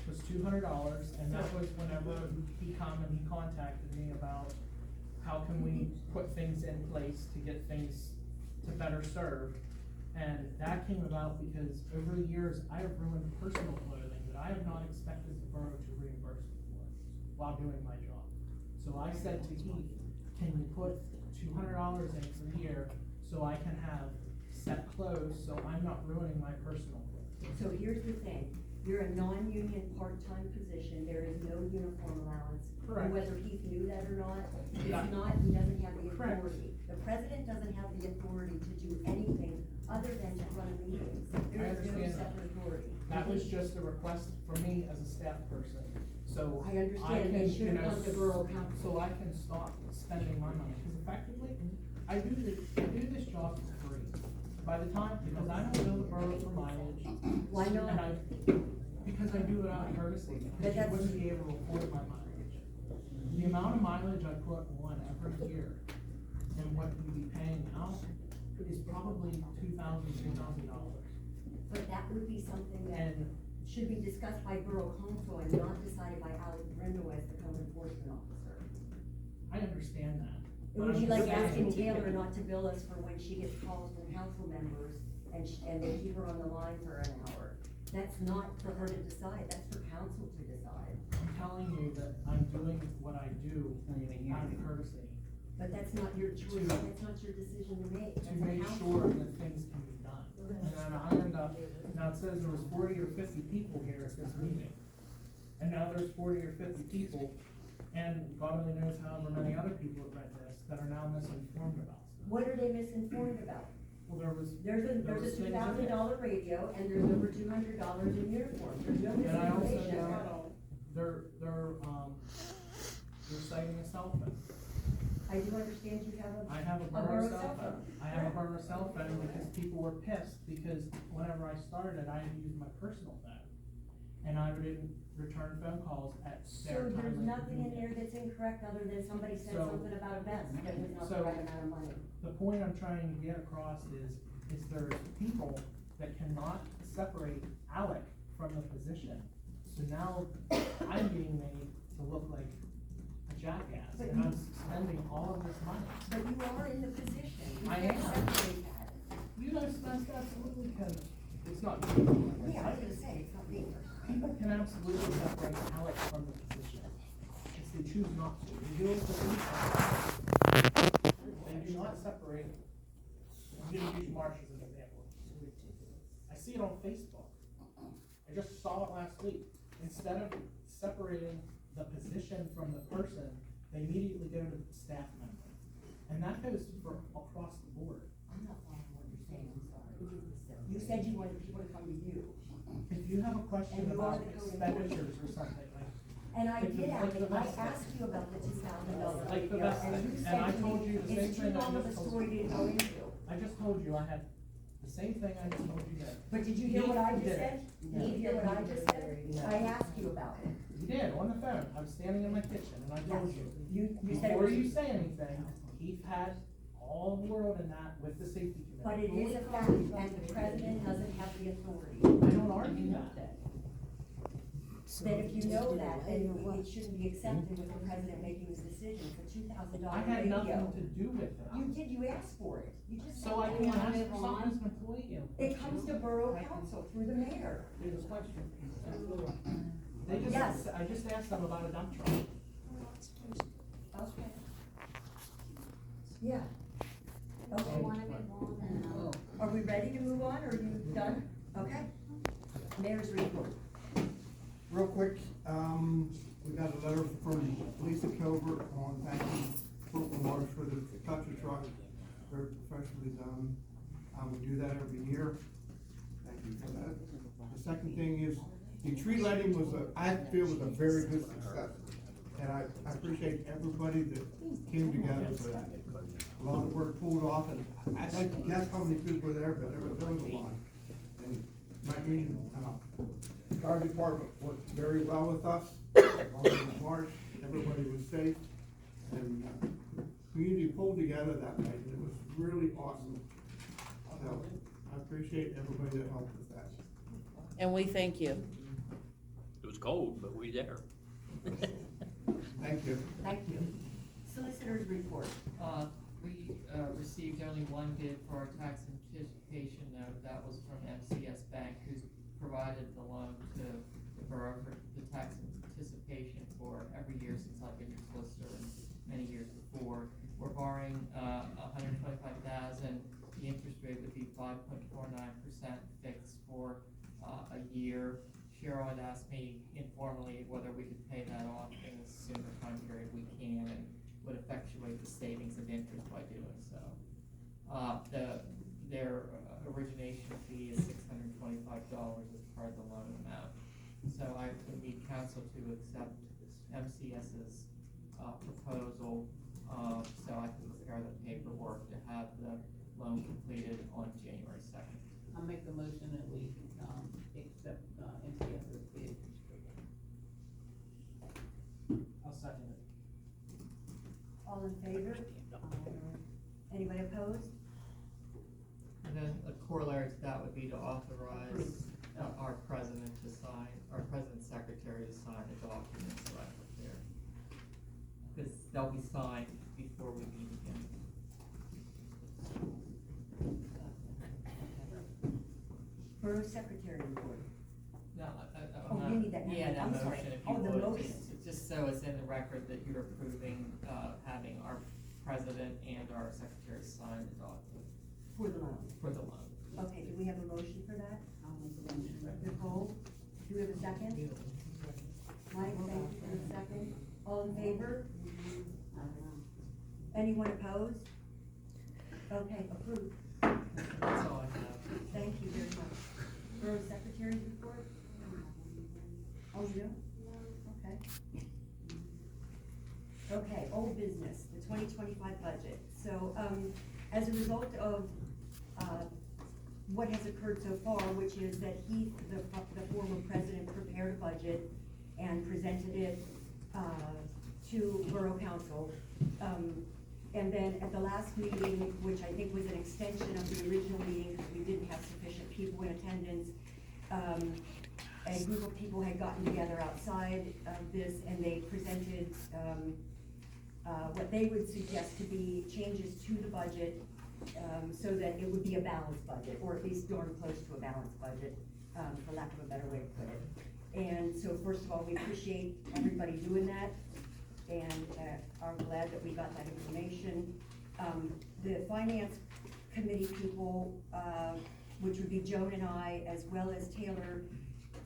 was $200, and that was whenever he contacted me about how can we put things in place to get things to better serve. And that came about because over the years, I have ruined personal clothing that I have not expected the borough to reimburse me for while doing my job. So I said to Heath, can you put $200 in per year so I can have set clothes, so I'm not ruining my personal clothes? So here's the thing, you're a non-union part-time position, there is no uniform allowance. Correct. And whether Heath knew that or not, if Yeah. not, he doesn't have the Correct. authority. The president doesn't have the authority to do anything other than to run meetings. There is no understand that. separate authority. That was just a request from me as a staff person, so. I understand, they can, should have come to Borough Council. So I can stop spending my money, because effectively, I do this job for free. By the time, because I don't bill the borough for mileage. Why not? Because I do it out of courtesy, But because you that's- wouldn't be able to afford my mileage. The amount of mileage I put on every year, and what you'd be paying now, is probably $2,000. But that would be something that And should be discussed by Borough Council and not decided by Alex Brendo as the code enforcement officer. I understand that. It would be like asking Taylor not to bill us for when she gets calls from council members and they keep her on the line for an hour. That's not for her to decide, that's for council to decide. I'm telling you that I'm doing what I do out of courtesy, But that's not your choice, that's not your decision to make. to That's a make council. sure that things can be done. And then I end up, now it says there was 40 or 50 people here at this meeting. And now there's 40 or 50 people, and God only knows however many other people have read this, that are now misinformed about stuff. What are they misinformed about? Well, there was. There's a things in $2,000 there. radio and there's over $200 in uniform, there's no And I also misinformation. know, they're citing a cell phone. I do understand you have I have a borough cell phone. I have a borough cell phone because people were pissed because whenever I started, I had to use my personal phone. And I would return phone calls at So their time. there's of nothing in there convenience. that's incorrect other than somebody said So- something about a vest that was not the So- right amount of money. The point I'm trying to get across is there's people that cannot separate Alec from the position. So now I'm being made to look like a jackass, But and you- I'm spending all of this money. But you are in the position, you I can't am. separate that. You guys absolutely can, it's not me. Yeah, I was gonna say, it's not me. People can absolutely separate Alec from the position, if they choose not to. They do it for reasons. They do not separate. I'm gonna use Marsh as an example. I see it on Facebook. I just saw it last week. Instead of separating the position from the person, they immediately go to the staff member. And that goes for across the board. I'm not following what you're saying, I'm sorry. You said you wanted people to come to you. If you have a question And you are about the code expenditures or something, like. And I like the- did like ask, the I vest asked you about the $2,000 Like the radio, vest and you thing. said And I to told me, you the same it's too thing I long of a just told story you. to go into. I just told you I had the same thing I just told you then. But did you hear what I just Did. said? Did you hear what I just said? I asked you about it. You did, on the phone. I was standing in my kitchen and I told you. You said it Before was. you say anything, Keith had all the world in that with the safety committee. But it is a fact, and the president doesn't have the authority. I don't argue that. Then if you know that, then it shouldn't be accepted with the president making his decision for $2,000 I had radio. nothing to do with it. You did, you asked for it. You just said So I that. can ask for something as an employee. It comes to borough council through the mayor. There's a question. They just, Yes. I just asked them about a dump truck. Okay. Yeah. Okay. Are we ready to move on, or are you done? Okay. Mayor's report. Real quick, we got a letter from Lisa Covert on thanking Fulton Marsh for the toucher truck, very professionally done. We do that every year. Thank you for that. The second thing is, the tree lighting I feel was a very good success. And I appreciate everybody that came together for that. A lot of work pulled off, and I'd like to guess how many people were there, but there was a lot. And my union, fire department worked very well with us, along with Marsh, everybody was safe, and community pulled together that night, and it was really awesome. So, I appreciate everybody that helped with that. And we thank you. It was cold, but we there. Thank you. Thank you. Solicitor's report. We received only one bid for our tax anticipation note. That was from MCS Bank, who's provided the loan to the borough for the tax anticipation for every year since I've been your solicitor. And many years before. We're borrowing, $125,000, the interest rate would be 5.49% fixed for, a year. Cheryl had asked me informally whether we could pay that off in a sooner time period we can, and would effectuate the savings of interest by doing so. Their origination fee is $625 as part of the loan amount. So I would need council to accept MCS's proposal, so I can prepare the paperwork to have the loan completed on January 2nd. I make the motion that we, accept, MCS's bid. I'll second it. All in favor? Anybody opposed? And then a corollary to that would be to authorize our president to sign, our president secretary to sign the documents that I prepared. Because they'll be signed before we meet again. Borough secretary report. No, Oh, I'm you not- need that now. Yeah, that I'm sorry. motion, if Oh, you the would, motion. just so it's in the record that you're approving, having our president and our secretary sign the document For the loan. for the loan. Okay, do we have a motion for that? I'll make a motion. Nicole, do we have a second? Mike, thank you for the second. All in favor? Anyone opposed? Okay, approved. That's all I have. Thank you very much. Borough secretary report? Oh, you do? Okay. Okay, old business, the 2025 budget. So, as a result of, what has occurred so far, which is that Heath, the former president, prepared a budget and presented it, to Borough Council. And then at the last meeting, which I think was an extension of the original meeting, because we didn't have sufficient people in attendance, a group of people had gotten together outside of this, and they presented, what they would suggest to be changes to the budget, so that it would be a balanced budget, or at least darn close to a balanced budget, for lack of a better way to put it. And so first of all, we appreciate everybody doing that, and are glad that we got that information. The finance committee people, which would be Joan and I, as well as Taylor,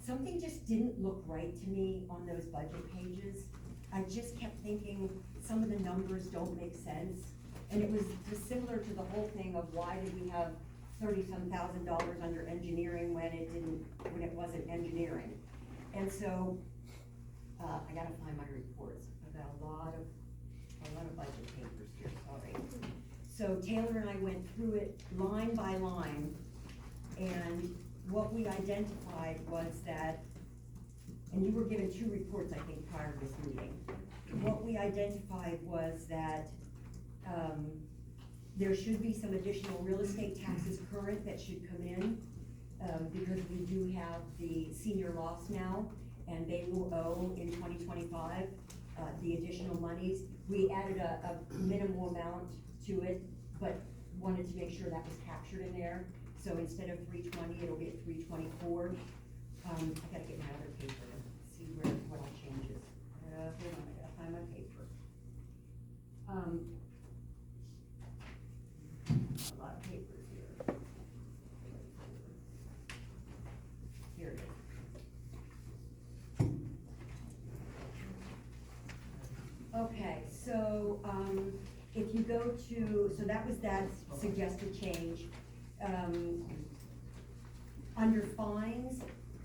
something just didn't look right to me on those budget pages. I just kept thinking, some of the numbers don't make sense. And it was just similar to the whole thing of why did we have $30-some thousand under engineering when it wasn't engineering. And so, I gotta find my reports. I've got a lot of budget papers here, sorry. So Taylor and I went through it line by line, and what we identified was that, and you were given 2 reports, I think, prior to this meeting. What we identified was that, there should be some additional real estate taxes current that should come in, because we do have the senior loss now, and they will owe in 2025, the additional monies. We added a minimal amount to it, but wanted to make sure that was captured in there. So instead of 320, it'll be at 324. I gotta get my other paper to see what all changes. Hold on, I gotta find my paper. A lot of papers here. Here it is. Okay, so, if you go to, so that was that suggested change. Under fines,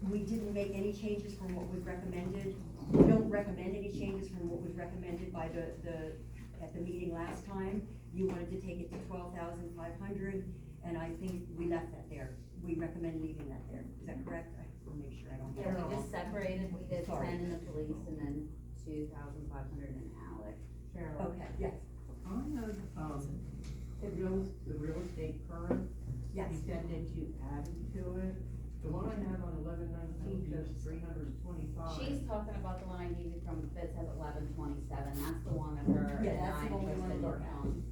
we didn't make any changes from what was recommended. We don't recommend any changes from what was recommended by at the meeting last time. You wanted to take it to 12,500, and I think we left that there. We recommend leaving that there. Is that correct? I want to make sure I don't get it Yeah, wrong. we just separated, we did Sorry. 10 in the police and then 2,500 in Alec. Okay, yes. On the real estate current, Yes. you said that you added to it. The one I have on 11/19 says 325. She's talking about the one I gave you from, that says 1127, that's the one that her Yeah, and that's I the one we wanna posted look at. on.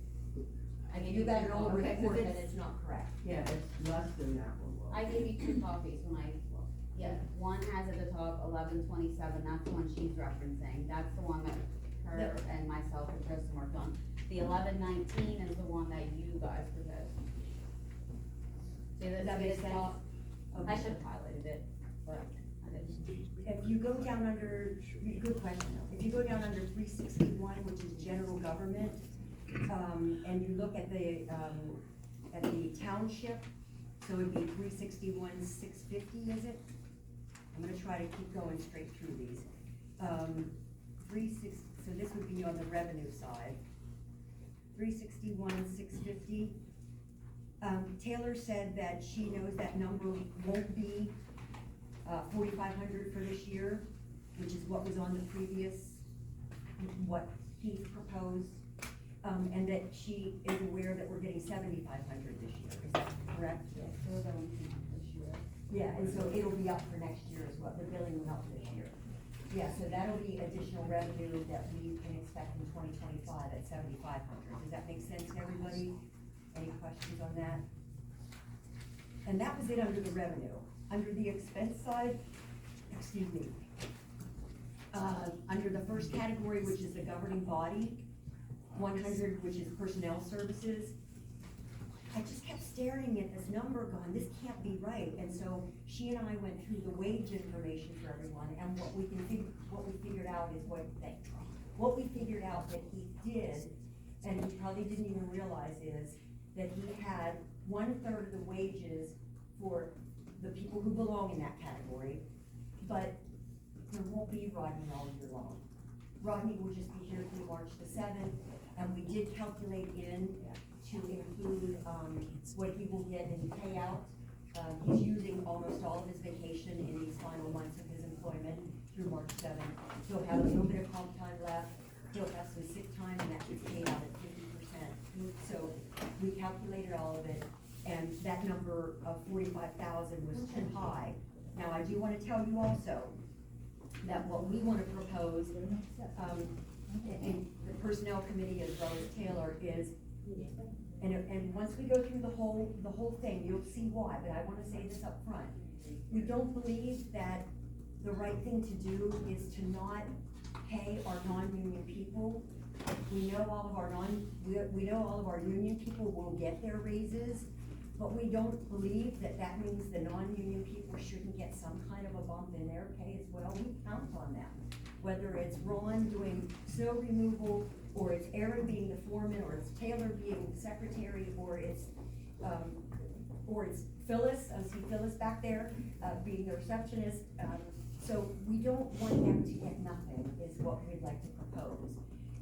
I gave You got two an old copies. report that it's not correct. Yeah, it's less than that one was. I gave you 2 copies when yeah, one has at the top 1127, that's the one she's referencing, that's the one that her and myself and Kristen worked on. The 1119 is the one that you guys proposed. See, Does that make sense? I should have highlighted it, but I didn't. If you go down under, good question, if you go down under 361, which is general government, and you look at the township, so it'd be 361, 650, is it? I'm gonna try to keep going straight through these. So this would be on the revenue side. 361, 650. Taylor said that she knows that number won't be 4,500 for this year, which is what was on the previous, what Keith proposed, and that she is aware that we're getting 7,500 this year. Is that correct? Yes, we're going to this year. Yeah, and so it'll be up for next year as well. The billing went up this year. Yeah, so that'll be additional revenue that we can expect in 2025 at 7,500. Does that make sense to everybody? Any questions on that? And that was it under the revenue. Under the expense side, excuse me, under the first category, which is the governing body, 100, which is personnel services, I just kept staring at this number going, this can't be right. And so she and I went through the wage information for everyone, and what we figured out is what we figured out that he did, and he probably didn't even realize, is that he had 1/3 of the wages for the people who belong in that category, but there won't be Rodney all year long. Rodney will just be here through March the 7th, and we did calculate in to include, what he will get in payout. He's using almost all of his vacation in these final months of his employment through March 7th. He'll have a little bit of comp time left, he'll have some sick time, and that gets paid out at 50%. So we calculated all of it, and that number of 45,000 was too high. Now, I do wanna tell you also that what we wanna propose, in the personnel committee as well as Taylor, is, and once we go through the whole thing, you'll see why, but I wanna say this up front. We don't believe that the right thing to do is to not pay our non-union people. We know all of our union people will get their raises, but we don't believe that that means the non-union people shouldn't get some kind of a bump in their pay as well. We count on them. Whether it's Ron doing snow removal, or it's Aaron being the foreman, or it's Taylor being the secretary, or it's Phyllis, I see Phyllis back there, being the receptionist. So we don't want them to get nothing, is what we'd like to propose.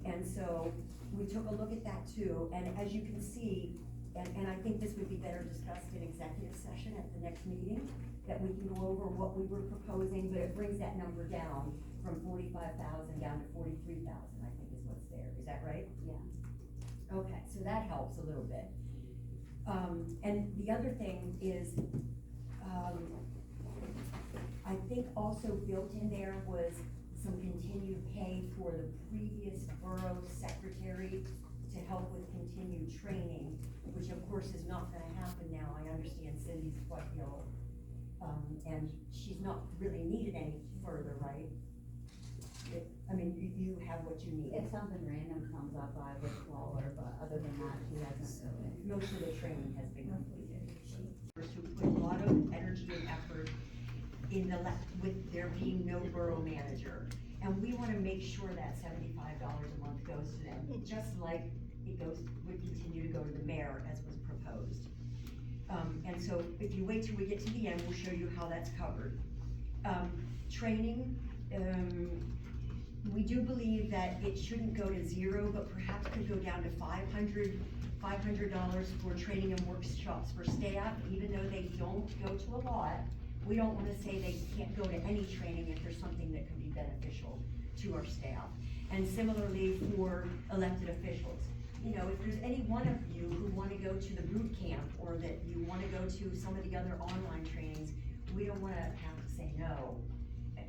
And so we took a look at that too, and as you can see, and I think this would be better discussed in executive session at the next meeting, that we can go over what we were proposing, but it brings that number down from 45,000 down to 43,000, I think is what's there. Is that right? Yeah. Okay, so that helps a little bit. And the other thing is, I think also built in there was some continued pay for the previous borough secretary to help with continued training, which of course is not gonna happen now. I understand Cindy's quite ill, and she's not really needed any further, right? I mean, you have what you need. If something random comes up, I would call her, but other than that, she hasn't really. Most of the training has been completed. She put a lot of energy and effort in with there being no borough manager. And we wanna make sure that $75 a month goes to them, just like it would continue to go to the mayor as was proposed. And so if you wait till we get to the end, we'll show you how that's covered. Training, we do believe that it shouldn't go to 0, but perhaps could go down to $500 for training and workshops for staff, even though they don't go to a lot. We don't wanna say they can't go to any training if there's something that could be beneficial to our staff. And similarly for elected officials. You know, if there's any one of you who wanna go to the boot camp, or that you wanna go to some of the other online trainings, we don't wanna have to say no.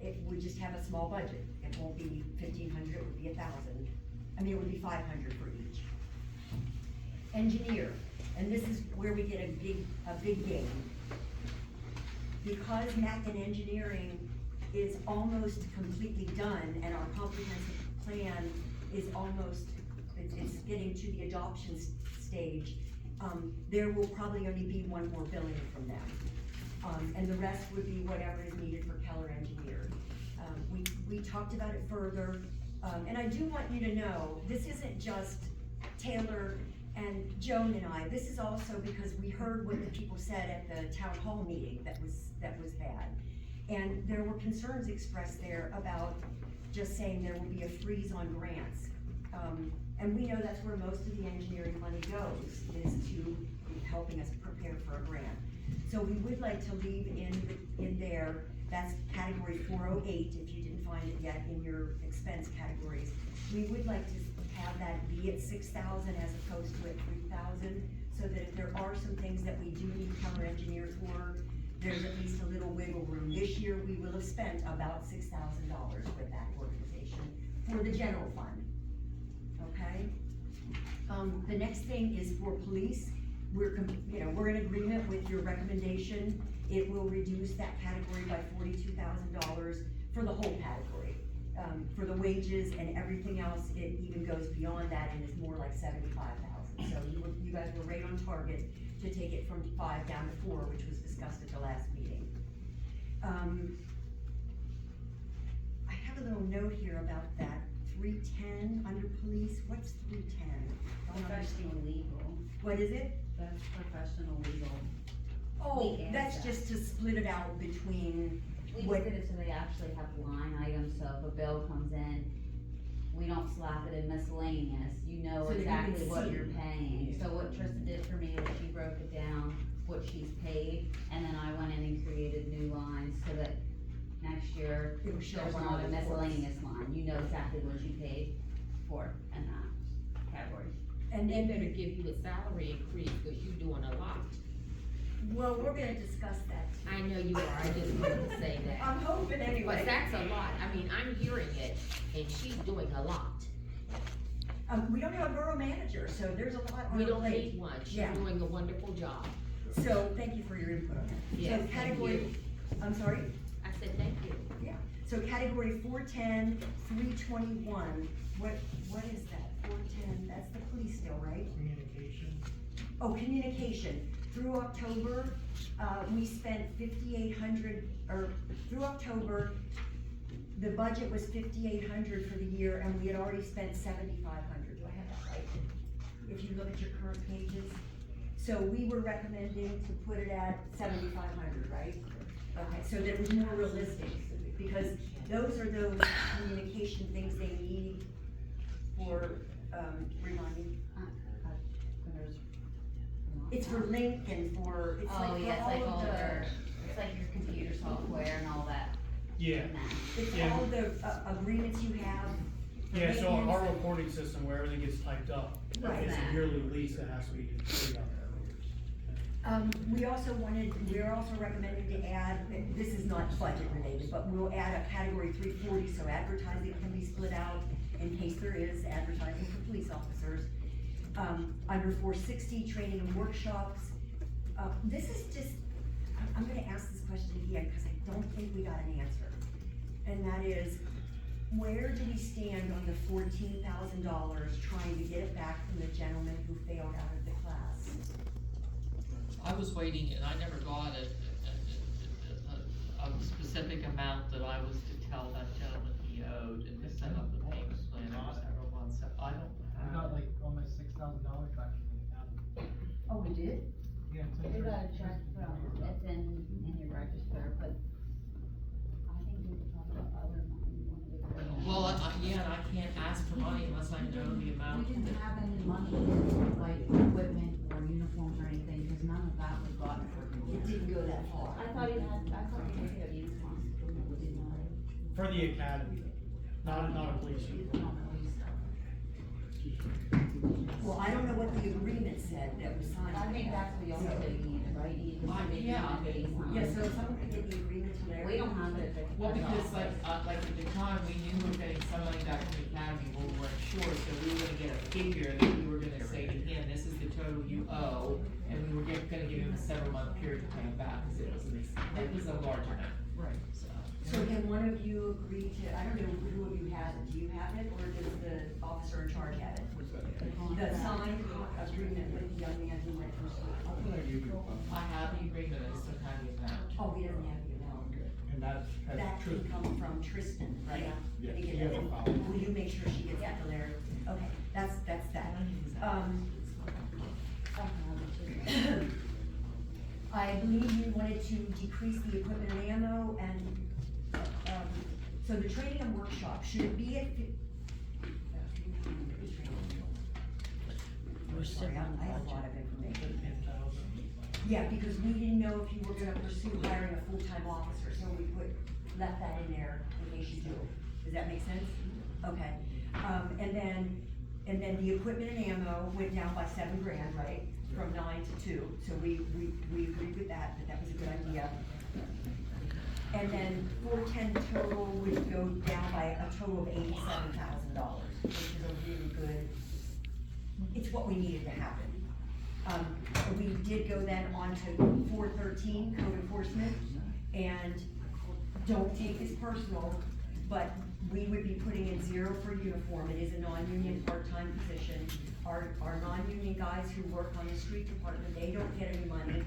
It would just have a small budget. It won't be 1,500, it would be 1,000. I mean, it would be 500 for each. Engineer, and this is where we get a big gain. Because Mackin Engineering is almost completely done, and our comprehensive plan is almost, it's getting to the adoption stage, there will probably only be one more billing from them. And the rest would be whatever is needed for Keller Engineered. We talked about it further, and I do want you to know, this isn't just Taylor and Joan and I, this is also because we heard what the people said at the town hall meeting that was had. And there were concerns expressed there about just saying there will be a freeze on grants. And we know that's where most of the engineering money goes, is to helping us prepare for a grant. So we would like to leave in there, that's category 408, if you didn't find it yet in your expense categories. We would like to have that be at 6,000 as opposed to at 3,000, so that if there are some things that we do need Keller Engineers for, there's at least a little wiggle room. This year, we will have spent about $6,000 with that organization for the general fund, okay? The next thing is for police. We're in agreement with your recommendation. It will reduce that category by $42,000 for the whole category. For the wages and everything else, it even goes beyond that and is more like $75,000. So you guys were right on target to take it from 5 down to 4, which was discussed at the last meeting. I have a little note here about that 310 under police. What's 310? Professional legal. What is it? That's professional legal. Oh, We add that's that. just to split it out between We just what, did it so they actually have line items, so if a bill comes in, we don't slap it in miscellaneous, you know So that you can exactly what see. you're paying. So what Trista did for me is she broke it down, what she's paid, and then I went in and created new lines so that next year, It will show there's on all not a the reports. miscellaneous line, you know exactly what you paid for in that category. and They then, better give you a salary increase, cause you're doing a lot. well, we're gonna discuss that. I know you are, I just wanted to say that. I'm hoping anyway. But that's a lot, I mean, I'm hearing it, and she's doing a lot. We don't have a borough manager, so there's a lot on We our don't plate. need one, she's Yeah. doing a wonderful job. So, thank you for your input on that. Yes, So thank category, you. I'm sorry? I said thank you. Yeah, so category 410, 321, what is that? 410, that's the police still, right? Communication. Oh, communication. Through October, we spent 5,800, or through October, the budget was 5,800 for the year, and we had already spent 7,500. Do I have that right? If you look at your current pages. So we were recommending to put it at 7,500, right? Okay, so that it was more realistic, because those are those communication things they need for, remind me. It's for Link and for, it's like Oh, for yeah, it's like all all of their, the, it's like your computer software and all that. Yeah, it's Yeah. all the agreements you have. for Yeah, so maintenance our and- reporting system where everything gets typed up, Right. it's a yearly lease that has to be paid out. We're also recommending to add, this is not budget related, but we'll add a category 340, so advertising can be split out in case there is advertising for police officers. Under 460, training and workshops. This is just, I'm gonna ask this question again, because I don't think we got an answer. And that is, where do we stand on the $14,000 trying to get it back from the gentleman who failed out of the class? I was waiting and I never got a specific amount that I was to tell that gentleman he owed and to set up the payment plan for several months. I don't I got like almost $6,000 back from the county. Oh, we did? Yeah, it's We like- got a check from, it's in your register, but I think we could talk about other money you wanna get. Well, yeah, and I can't ask for money unless I know the amount. We didn't have any money in like equipment or uniforms or anything, cause none of that was gotten for him. It didn't go that far. I thought he did have uniforms. Didn't I? For the academy, not a police uniform. Well, I don't know what the agreement said that was signed. I think that's the only thing you need, right? You just make Yeah. it easy. Yeah, so if someone could get the agreement to there. We don't have it. Well, because like at the time, we knew we were getting some money back from the academy, but we weren't sure, so we were gonna get a figure that we were gonna say to him, this is the total you owe, and we were gonna give him a several month period to pay him back, because it was a large amount. Right, so. So can one of you agree to, I don't know who of you has it, do you have it, or does the officer in charge have it? The signed agreement with the young man who went from school. I have the agreement, I just don't have the amount. Oh, he doesn't have the amount. And that's. That can come from Tristan, right? Yeah. Can you get Yeah. that? Will you make sure she gets that to Larry? Okay, that's that. I believe you wanted to decrease the equipment and ammo and, so the training and workshop, should it be at? Sorry, I have a lot of information. Yeah, because we didn't know if you were gonna pursue hiring a full-time officer, so we left that in there in case you do. Does that make sense? Okay, and then the equipment and ammo went down by $7,000, right? From 9 to 2, so we agreed with that was a good idea. And then 410 total would go down by a total of $87,000, which is a really good, it's what we needed to happen. We did go then on to 413, code enforcement, and don't take this personal, but we would be putting in 0 for uniform. It is a non-union part-time position. Our non-union guys who work on the street department, they don't get any money.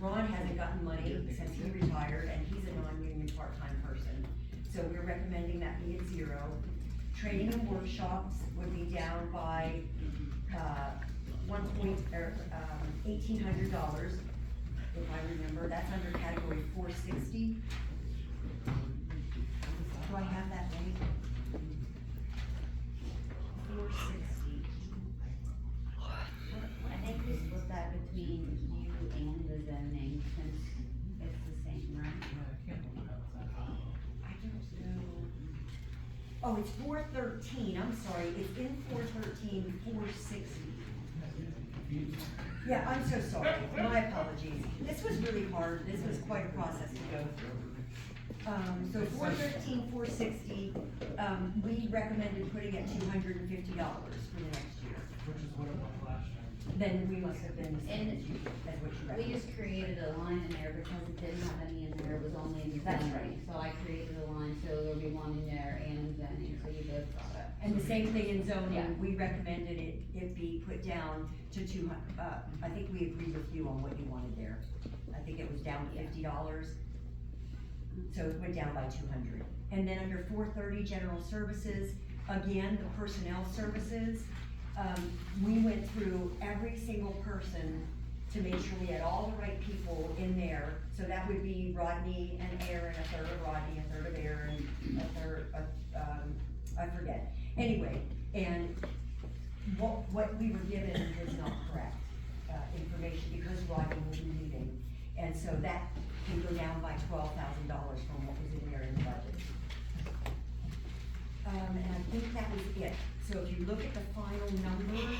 Ron hasn't gotten money since he retired, and he's a non-union part-time person. So we're recommending that be at 0. Training and workshops would be down by, $1,800, if I remember. That's under category 460. Do I have that right? 460. I think we split that between you and the zoning, since it's the same, right? I don't know. Oh, it's 413, I'm sorry, it's in 413, 460. Yeah, I'm so sorry, my apologies. This was really hard, this was quite a process to go through. So 413, 460, we recommended putting at $250 for the next year. Which is what it was last year. Then we must have been, And as what you we recommended. just created a line in there because it didn't have any in there, it was only in That's zoning. right. So I created a line, so there'll be one in there and in zoning, so you both got it. And the same thing in Yeah. zoning, we recommended it be put down to 200, I think we agreed with you on what you wanted there. I think it was down $50, so it went down by 200. And then under 430, general services, again, the personnel services, we went through every single person to make sure we had all the right people in there. So that would be Rodney and Aaron, a third of Rodney, a third of Aaron, a third, I forget. Anyway, and what we were given is not correct, information, because Rodney will be leaving. And so that can go down by $12,000 from what was in there in the budget. And I think that was it. So if you look at the final numbers,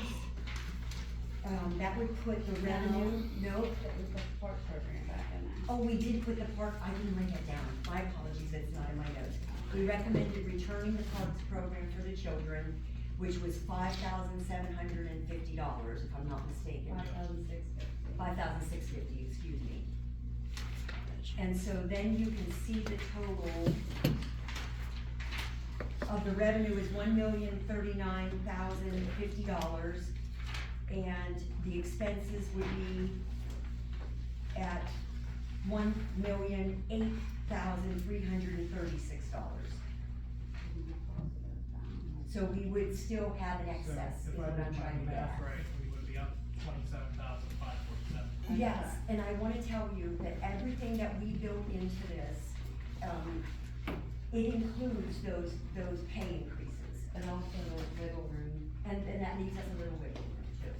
that would put the revenue, no? It was the park program back in there. Oh, we did put the park, I didn't write that down. My apologies, it's not in my notes. We recommended returning the parks program for the children, which was $5,750, if I'm not mistaken. $5,650, excuse me. And so then you can see the total of the revenue is $1,039,050, and the expenses would be at $1,008,336. So we would still have an excess, is If I what I'm did my trying to get math at. right, we would be up 27,547. Yes, and I wanna tell you that everything that we built into this, it includes those pay increases. And also the wiggle room. And that leaves us a little wiggle room too.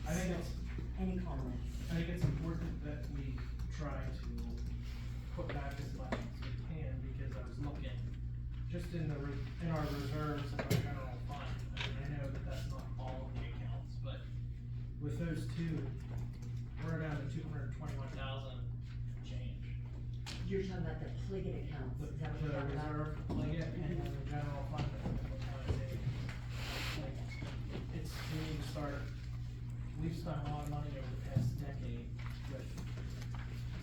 I think it's, Any comments? I think it's important that we try to put back as much as we can, because I was looking just in our reserves of our general fund. I mean, I know that that's not all of the accounts, but with those two, we're down to 221,000 change. You're talking about the Pliget accounts, The is that what you're talking about? reserve for Pliget and then the general fund that we've been trying to save. It's, we need to start, we've spent a lot of money over the past decade with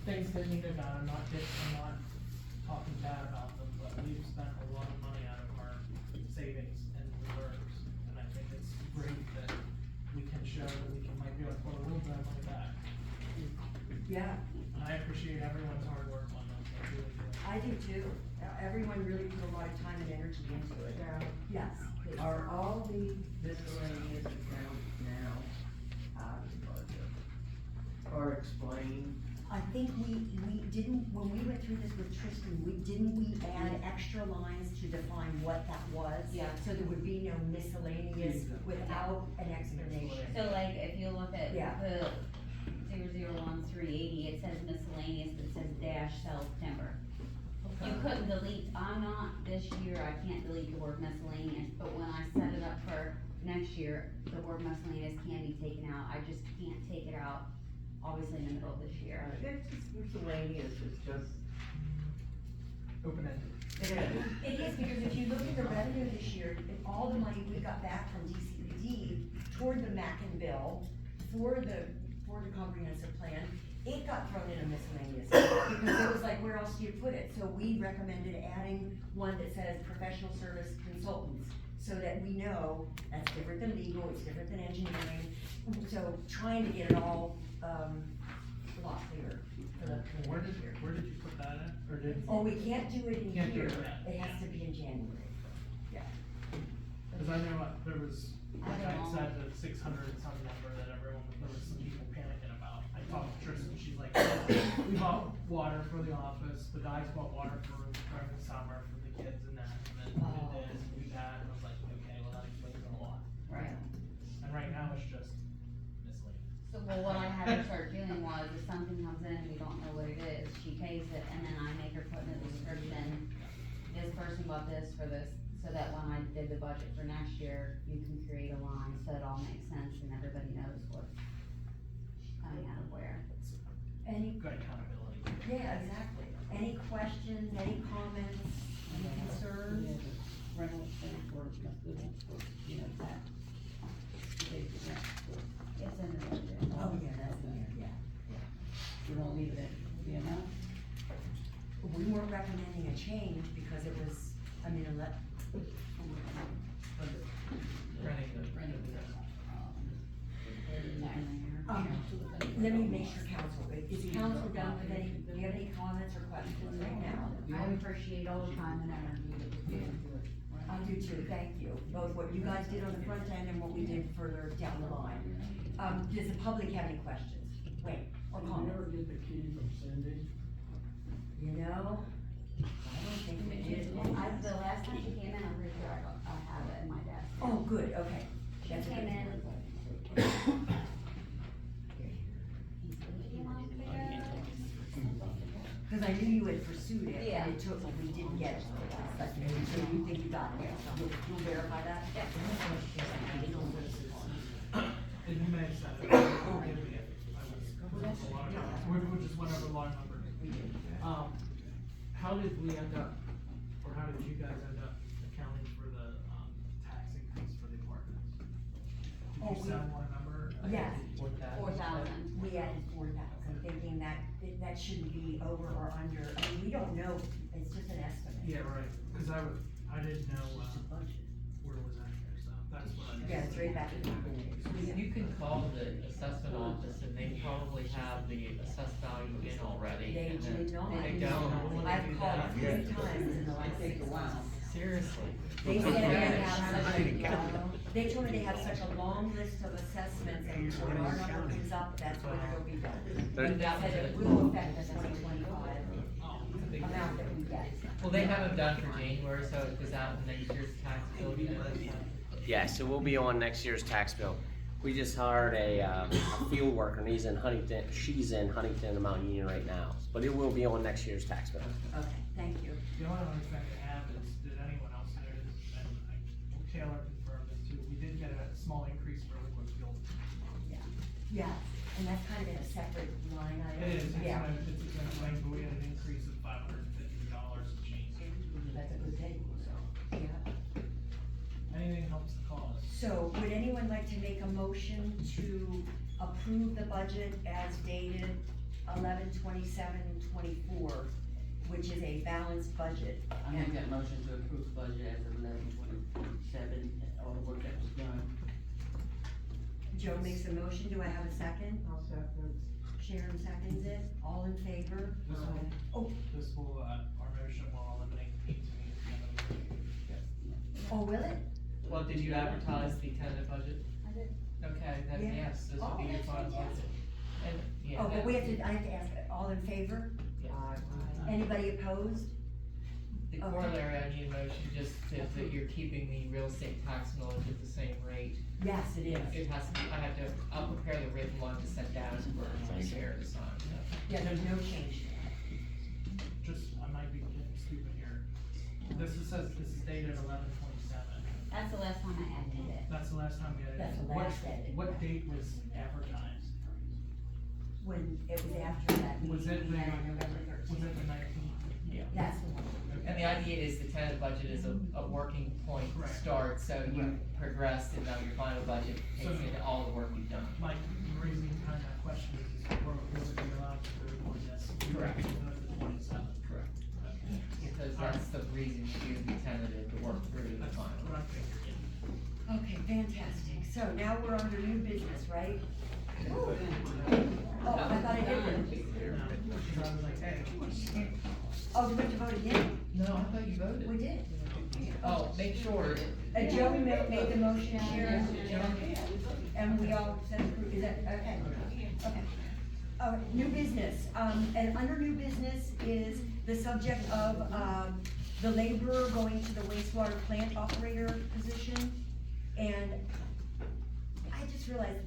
things that need to be done, I'm not talking bad about them, but we've spent a lot of money out of our savings and reserves. And I think it's great that we can show that we might be able to put a little bit of money back. Yeah, And I appreciate everyone's hard work on this, I really do. I do too. Everyone really put a lot of time and energy into it. Yes. Are all the miscellaneous accounts now out of the budget? Or explained? I think we didn't, when we went through this with Tristan, didn't we add extra lines to define what that was? Yeah. So there would be no miscellaneous without an explanation. So like, if you look at Yeah. the 001-380, it says miscellaneous, but it says dash September. You couldn't delete, I'm not, this year, I can't delete the word miscellaneous, but when I set it up for next year, the word miscellaneous can be taken out, I just can't take it out, obviously in the middle of this year. Miscellaneous is just Open-ended. It is, because if you look at the revenue this year, all the money we got back from DCD toward the Mackin bill for the comprehensive plan, it got thrown in a miscellaneous, because it was like, where else do you put it? So we recommended adding one that says professional service consultants, so that we know that's different than legal, it's different than engineering. So trying to get it all, a lot clearer for the Where next year. did you put that in, or did? Oh, we can't do it in Can't do here, it yet. it has to be in January. Yeah. Cause I know there was, like I don't know. said, the 600 and some number that everyone, there was some people panicking about. I talked to Tristan, she's like, we bought water for the office, the guys bought water during the summer for the kids and that, and then we did this, and we did that, and I was like, okay, well, that explains a lot. Right. And right now, it's just misleading. So, well, what I had her start doing was, if something comes in, we don't know what it is, she pays it, and then I make her put in a description, this person bought this for this, so that when I did the budget for next year, you can create a line, so it all makes sense, and everybody knows what's coming out of where. Any, Good accountability. yeah, exactly. Any questions, any comments, any concerns? Reynolds thing for, you know, that. It's in the budget. Oh, yeah, that's in there, yeah. You don't leave it, you know? We weren't recommending a change because it was, I mean, let me make sure council, is council done with any, do you have any comments or questions right now? I appreciate all the time and energy that was put into it. I do too, thank you, both what you guys did on the front end and what we did further down the line. Does the public have any questions? Wait, or comments? get the key from Cindy? You know, I don't think we did. The last time she came in, I'm pretty sure I have it in my desk. Oh, good, okay. She That's a came good in. point. Cause I knew you had pursued it, Yeah. and it took, but we didn't get it. But so you think you got it, so you'll verify that? And you may have said it, forgive me if I was, a lot of, we just went over a lot of numbers. How did we end up, or how did you guys end up accounting for the, tax increase for the apartments? Did Oh, you we- sound one number? Yes. 4,000. We added 4,000, thinking that shouldn't be over or under, I mean, we don't know, it's just an estimate. Yeah, right, cause I didn't know, where it was at here, so that's what I. Yeah, it's right back in the beginning. You can call the assessment office and they probably have the assessed value in already. They and then- did not. They don't. I've called 3 times in the last 6 months. Seriously. They said they have such they told me they have such a long list of assessments, and when our number comes up, that's when it'll be done. And they said it will affect the 2025 amount that we get. Well, they haven't done for January, so it goes out in next year's tax bill. Yeah, so we'll be on next year's tax bill. We just hired a field worker, and she's in Huntington, Mount Union right now, but it will be on next year's tax bill. Okay, thank you. The only other thing I have is, did anyone else notice, and Taylor confirmed this too, we did get a small increase for liquid fuel. Yeah, and that's kind of in a separate line item. It is, Yeah, it's a thing, but we had an increase of $550 and change. that's a good thing, so, yeah. Anything helps the cause. So would anyone like to make a motion to approve the budget as dated, 11/27/24, which is a balanced budget. I make that motion to approve the budget as of 11/27, all the work that was done. Joe makes a motion, do I have a second? I'll second. Sharon seconds it, all in favor? This will, Oh, this will, our motion will eliminate the need to meet at the end of the meeting. oh, will it? Well, did you advertise the tentative budget? I did. Okay, then Yeah. yes, this will be your Oh, final yes. budget. And, yeah. Oh, but we have to, I have to ask, all in favor? Anybody opposed? The Okay. corollary, I need a motion just that you're keeping the real estate tax millage at the same rate. Yes, it is. It has to, I'll prepare the written one to send down for my chair to sign. Yeah, there's no change. Just, I might be getting stupid here. This says, this is dated 11/27. That's the last time I added it. That's the last time we had it. That's the last edit. What date was advertised? When it was after that Was it meeting, we had on the- November Was 13th. it the 19th? Yeah. That's the one. And the idea is the tentative budget is a working point to Correct. start, so you Right. progress and now your final budget takes So- into all the work you've done. Like, the reason behind that question is, was it allowed to report this? Correct. The 27th. Correct. Okay. Because that's the reason you do the tentative, to work through the That's final. what I figured, yeah. Okay, fantastic. So now we're under new business, right? Oh, I thought I did. I was like, hey. Oh, we went to vote again? No, I thought you voted. We did. Oh, make sure. Joey made the motion, Sharon, and we all said approve, is that, okay? Okay. New business, and under new business is the subject of, the laborer going to the wastewater plant operator position. And I just realized,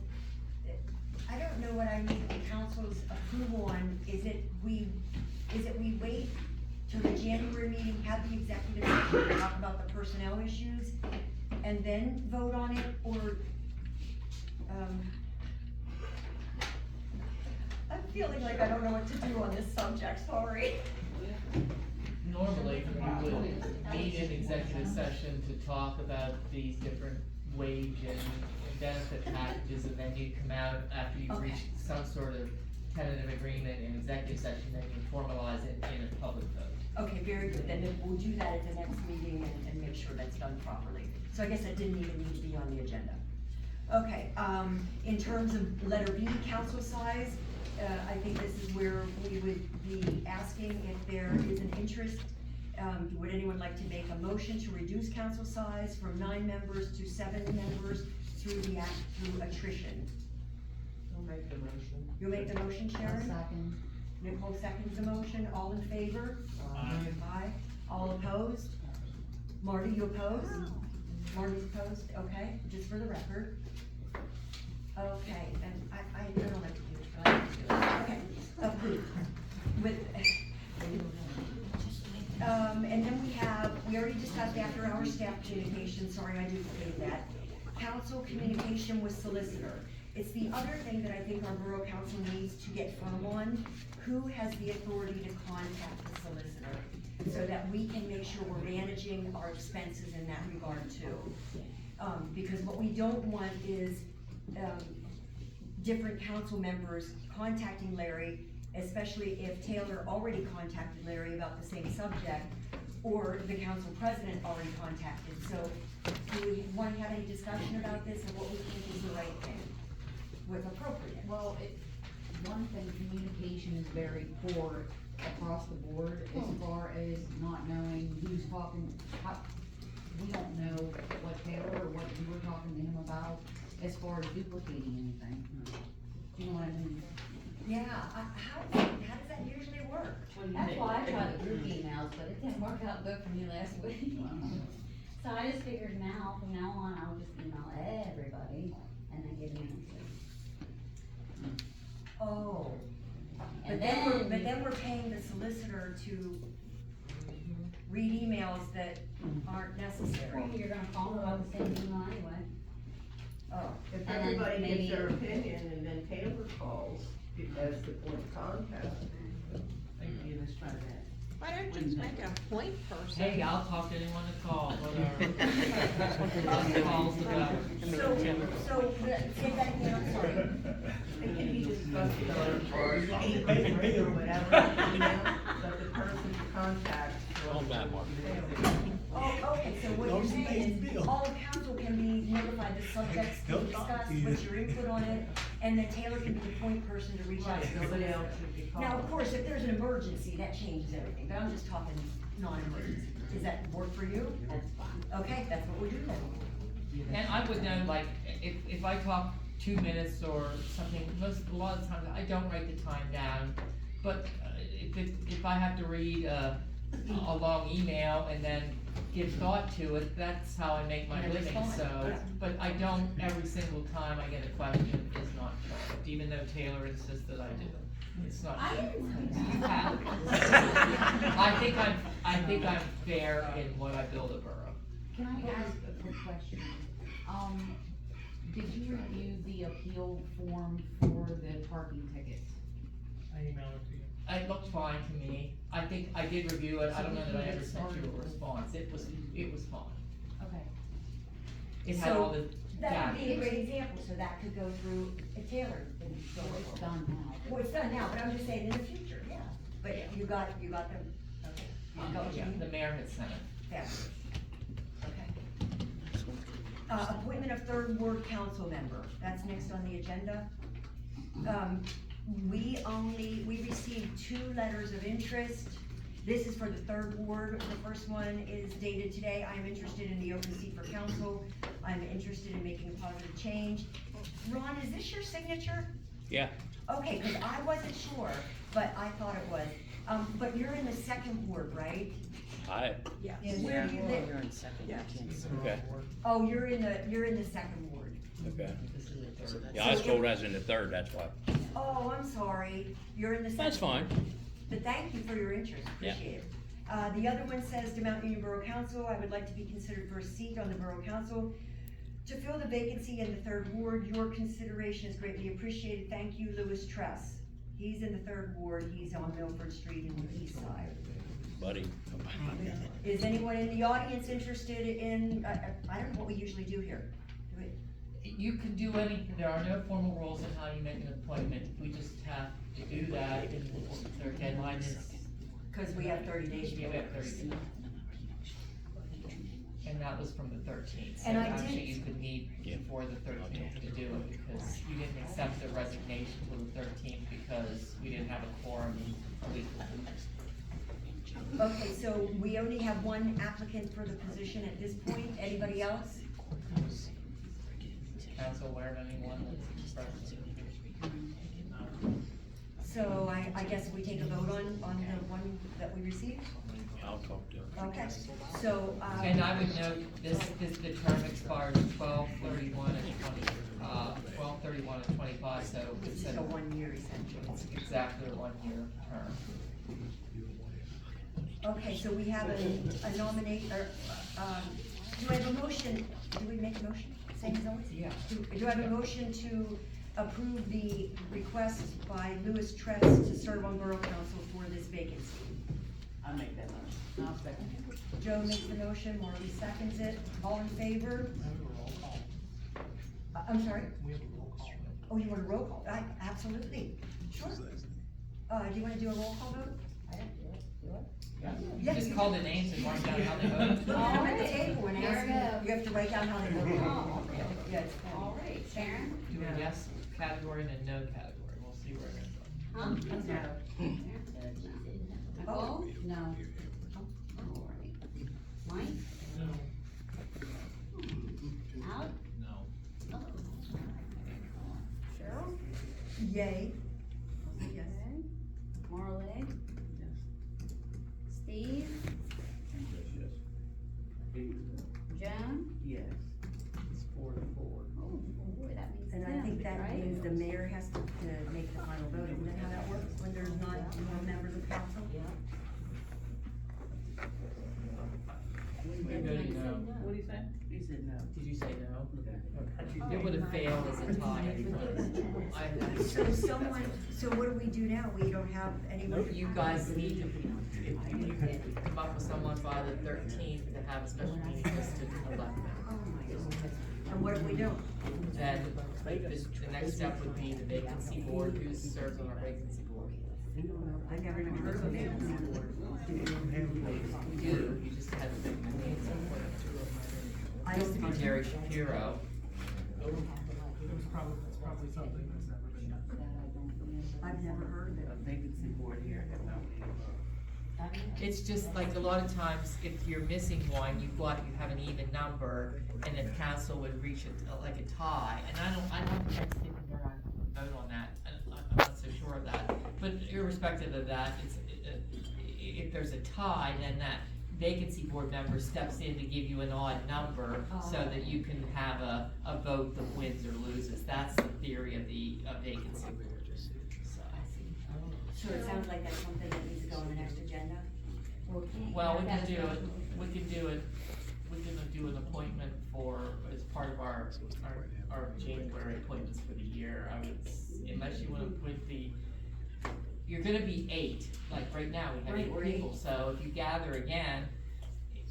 I don't know what I need the council's approval on. Is it we wait till the January meeting, have the executive session, talk about the personnel issues, and then vote on it, or, I'm feeling like I don't know what to do on this subject, sorry. Normally, you would meet in executive session to talk about these different wage and benefit packages, and then you come out after you've Okay. reached some sort of tentative agreement in executive session, then you formalize it in a public vote. Okay, very good, then we'll do that at the next meeting and make sure that's done properly. So I guess that didn't even need to be on the agenda. Okay, in terms of letter B, council size, I think this is where we would be asking if there is an interest. Would anyone like to make a motion to reduce council size from 9 members to 7 members through attrition? I'll make the motion. You'll make the motion, Sharon? Second. Nicole seconds the motion, all in favor? Aye. All opposed? Marty, you opposed? Marty's opposed, okay, just for the record. Okay, and I don't like to do it, but I have to do it. Okay, approved. With, and then we already discussed after-hour staff communication, sorry, I duplicated that. Council communication with solicitor. It's the other thing that I think our borough council needs to get firm on. Who has the authority to contact the solicitor? So that we can make sure we're managing our expenses in that regard too. Because what we don't want is, different council members contacting Larry, especially if Taylor already contacted Larry about the same subject, or the council president already contacted. So, do we want to have any discussion about this and what we think is the right thing? With appropriate. Well, one thing, communication is very poor across the board as far as not knowing who's talking, we don't know what Taylor or what you were talking to him about as far as duplicating anything. Do you know what I mean? Yeah, how does that usually work? That's why I tried the group emails, but it didn't work out good for me last week. So I just figured now, from now on, I'll just email everybody and then give an answer. Oh. But And then we're paying the solicitor to read emails that aren't necessary. You're gonna call them about the same email anyway. Oh. If And then everybody gives maybe- their opinion and then Taylor calls as the point of contact. Okay, let's try that. Why don't you just make a point person? Hey, I'll talk to anyone that calls, whatever. Calls about. So, say that again, I'm sorry. And can he just vote custodian or agent or whatever, you know, but the person to contact. Calm down, Mark. Oh, okay, so what you're saying is, all of council can be notified the subjects to discuss, what's your input on it, and then Taylor can be the point person to reach out to the Nobody solicitor. else should be called. Now, of course, if there's an emergency, that changes everything, but I'm just talking non-emergency. Does that work for you? That's fine. Okay, that's what we'll do then. And I would know, like, if I talk 2 minutes or something, a lot of times, I don't write the time down. But if I have to read a long email and then give thought to it, that's how I make my And living, respond. so. Yeah. But I don't, every single time I get a question, is not checked, even though Taylor insists that I do. It's not checked. You have. I think I'm fair in what I build a borough. Can I ask a quick question? Did you review the appeal form for the parking tickets? I emailed it to you. It looked fine to me. I think I did review it. I don't know that I ever sent you a response. It was fine. Okay. It had all the That would be a data. great example, so that could go through Taylor. and go Well, it's forward. done now. Well, it's done now, but I'm just saying in the future, yeah. But you got them, okay. You got what you Yeah, need? the mayor had sent it. Fabulous. Okay. Appointment of third ward council member, that's next on the agenda. We received 2 letters of interest. This is for the third ward. The first one is dated today. I am interested in the open seat for council. I'm interested in making a positive change. Ron, is this your signature? Yeah. Okay, cause I wasn't sure, but I thought it was. But you're in the second ward, right? Hi. Yeah. Where do you live? Okay. Oh, you're in the second ward. Okay. This is the third. Yeah, I was told I was in the third, that's why. Oh, I'm sorry. You're in the second. That's fine. But thank you for your interest, Yeah. appreciate it. The other one says to Mount Union Borough Council, I would like to be considered for a seat on the Borough Council. To fill the vacancy in the third ward, your consideration is greatly appreciated. Thank you, Louis Tress. He's in the third ward, he's on Milford Street in the east side. Buddy. Is anyone in the audience interested in, I don't know what we usually do here. Do we- You can do anything, there are no formal rules on how you make an appointment, we just have to do that, and their deadline is. Cause we have 30 days. Yeah, we have 30 days. And that was from the 13th, so And I actually did- you could meet before the 13th to do it, because you didn't accept the resignation till the 13th, because we didn't have a quorum a week before. Okay, so we only have one applicant for the position at this point, anybody else? Council aware of anyone that's expressed interest? So I guess we take a vote on the one that we received? I'll talk to her. Okay, so, And I would note, the term expires 12/31 and 12/31 so it's it's like a 1 year essentially. it's exactly a 1-year term. Okay, so we have a nominate, or, do I have a motion, do we make a motion, same as always? Yeah. Do I have a motion to approve the request by Louis Tress to serve on Borough Council for this vacancy? I make that motion. I'll second. Joe makes the motion, Marty seconds it, all in favor? I'm sorry? Oh, you want a roll call? Absolutely, sure. Do you wanna do a roll call vote? You Yes, just you call do. the names and mark down how they vote. Put them at the table and There ask we them, go. you have to write down how they vote. Yes. All right, Sharon? Do a yes category and a no category, we'll see where it ends up. Huh? Nicole? No. All right. Mike? Al? No. Cheryl? Yay. Yes. Marley? Steve? Joan? Yes. It's 4-4. Oh, boy, that means And I ten, think that right? means the mayor has to make the final vote, isn't that how that works, when there's not more members of council? We go to no. What did he say? He said no. Did you say no? Okay. It would have failed as a tie anyway. So what do we do now? We don't have anyone? You guys need to, if you can come up with someone by the 13th to have a special meeting just to elect them. Oh my goodness. And what do we do? Then the next step would be the vacancy board, who serves on our vacancy board. I never even heard of a vacancy board. We do, you just haven't been the names I Used to don't be Jerry Shapiro. That's probably something that's never been done. I've never heard of it. A vacancy board here. It's just like a lot of times, if you're missing one, you have an even number, and then council would reach like a tie, and I don't think I vote on that, I'm not so sure of that. But irrespective of that, if there's a tie, then that vacancy board member steps in to give you an odd number, so that you can have a vote that wins or loses. That's the theory of the vacancy board. So it sounds like that's something that needs to go on the next agenda? Well, we can do an appointment for, as part of our January appointments for the year. Unless you wanna put you're gonna be 8, like right now, we have 8 people, so if you gather again,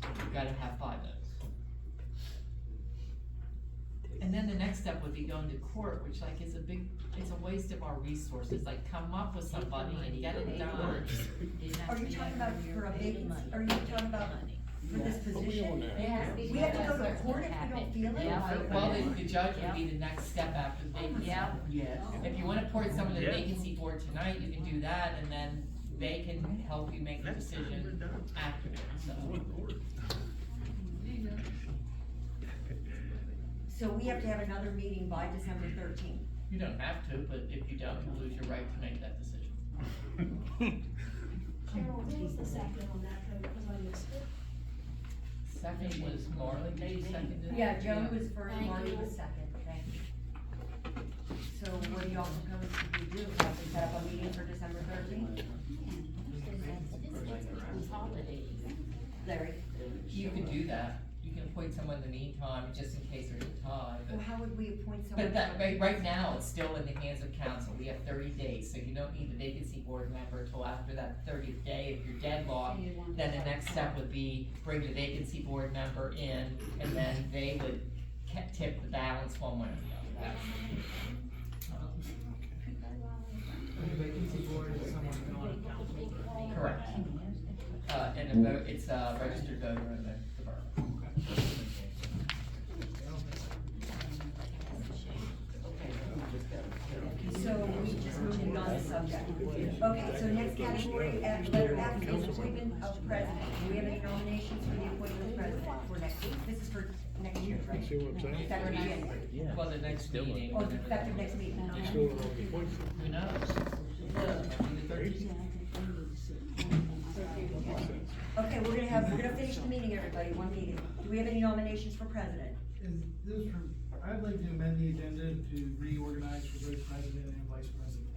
you've gotta have 5 votes. And then the next step would be going to court, which like is it's a waste of our resources, like come up with somebody and get it done. Are you talking about for a vacancy, are you talking about for this position? We have to go to court if we don't feel it? Well, the judge would be the next step after the vacancy. Yeah. If you wanna appoint someone to the vacancy board tonight, you can do that, and then they can help you make the decision after, so. So we have to have another meeting by December 13th. You don't have to, but if you don't, you lose your right to make that decision. Carol, who was the second on that vote, because I missed it? Second was Marley, they seconded it? Yeah, Joan was first, Thank Marty you. was second, thank you. So what do y'all propose to do? Have to set up a meeting for December 13th? Larry? You could do that, you can appoint someone in the meantime, just in case there's a tie, Well, but. how would we appoint someone? But that, right now, it's still in the hands of council, we have 30 days, so you don't need the vacancy board member till after that 30th day. If you're deadlocked, then the next step would be bring the vacancy board member in, and then they would tip the balance one way or the other. The vacancy board is someone not a council. Correct. And a vote, it's a registered voter in the borough. So we just moving on the subject. Okay, so next category, letter F is appointment of president. Do we have any nominations for the appointment of president for next week? This is for next year, right? See what I'm saying? Effective January. Well, the next meeting. Oh, it's effective next meeting. Okay. Who knows? The 13th. Okay, we're gonna finish the meeting, everybody, one meeting. Do we have any nominations for president? Is this for, I'd like to amend the agenda to reorganize for both president and vice president.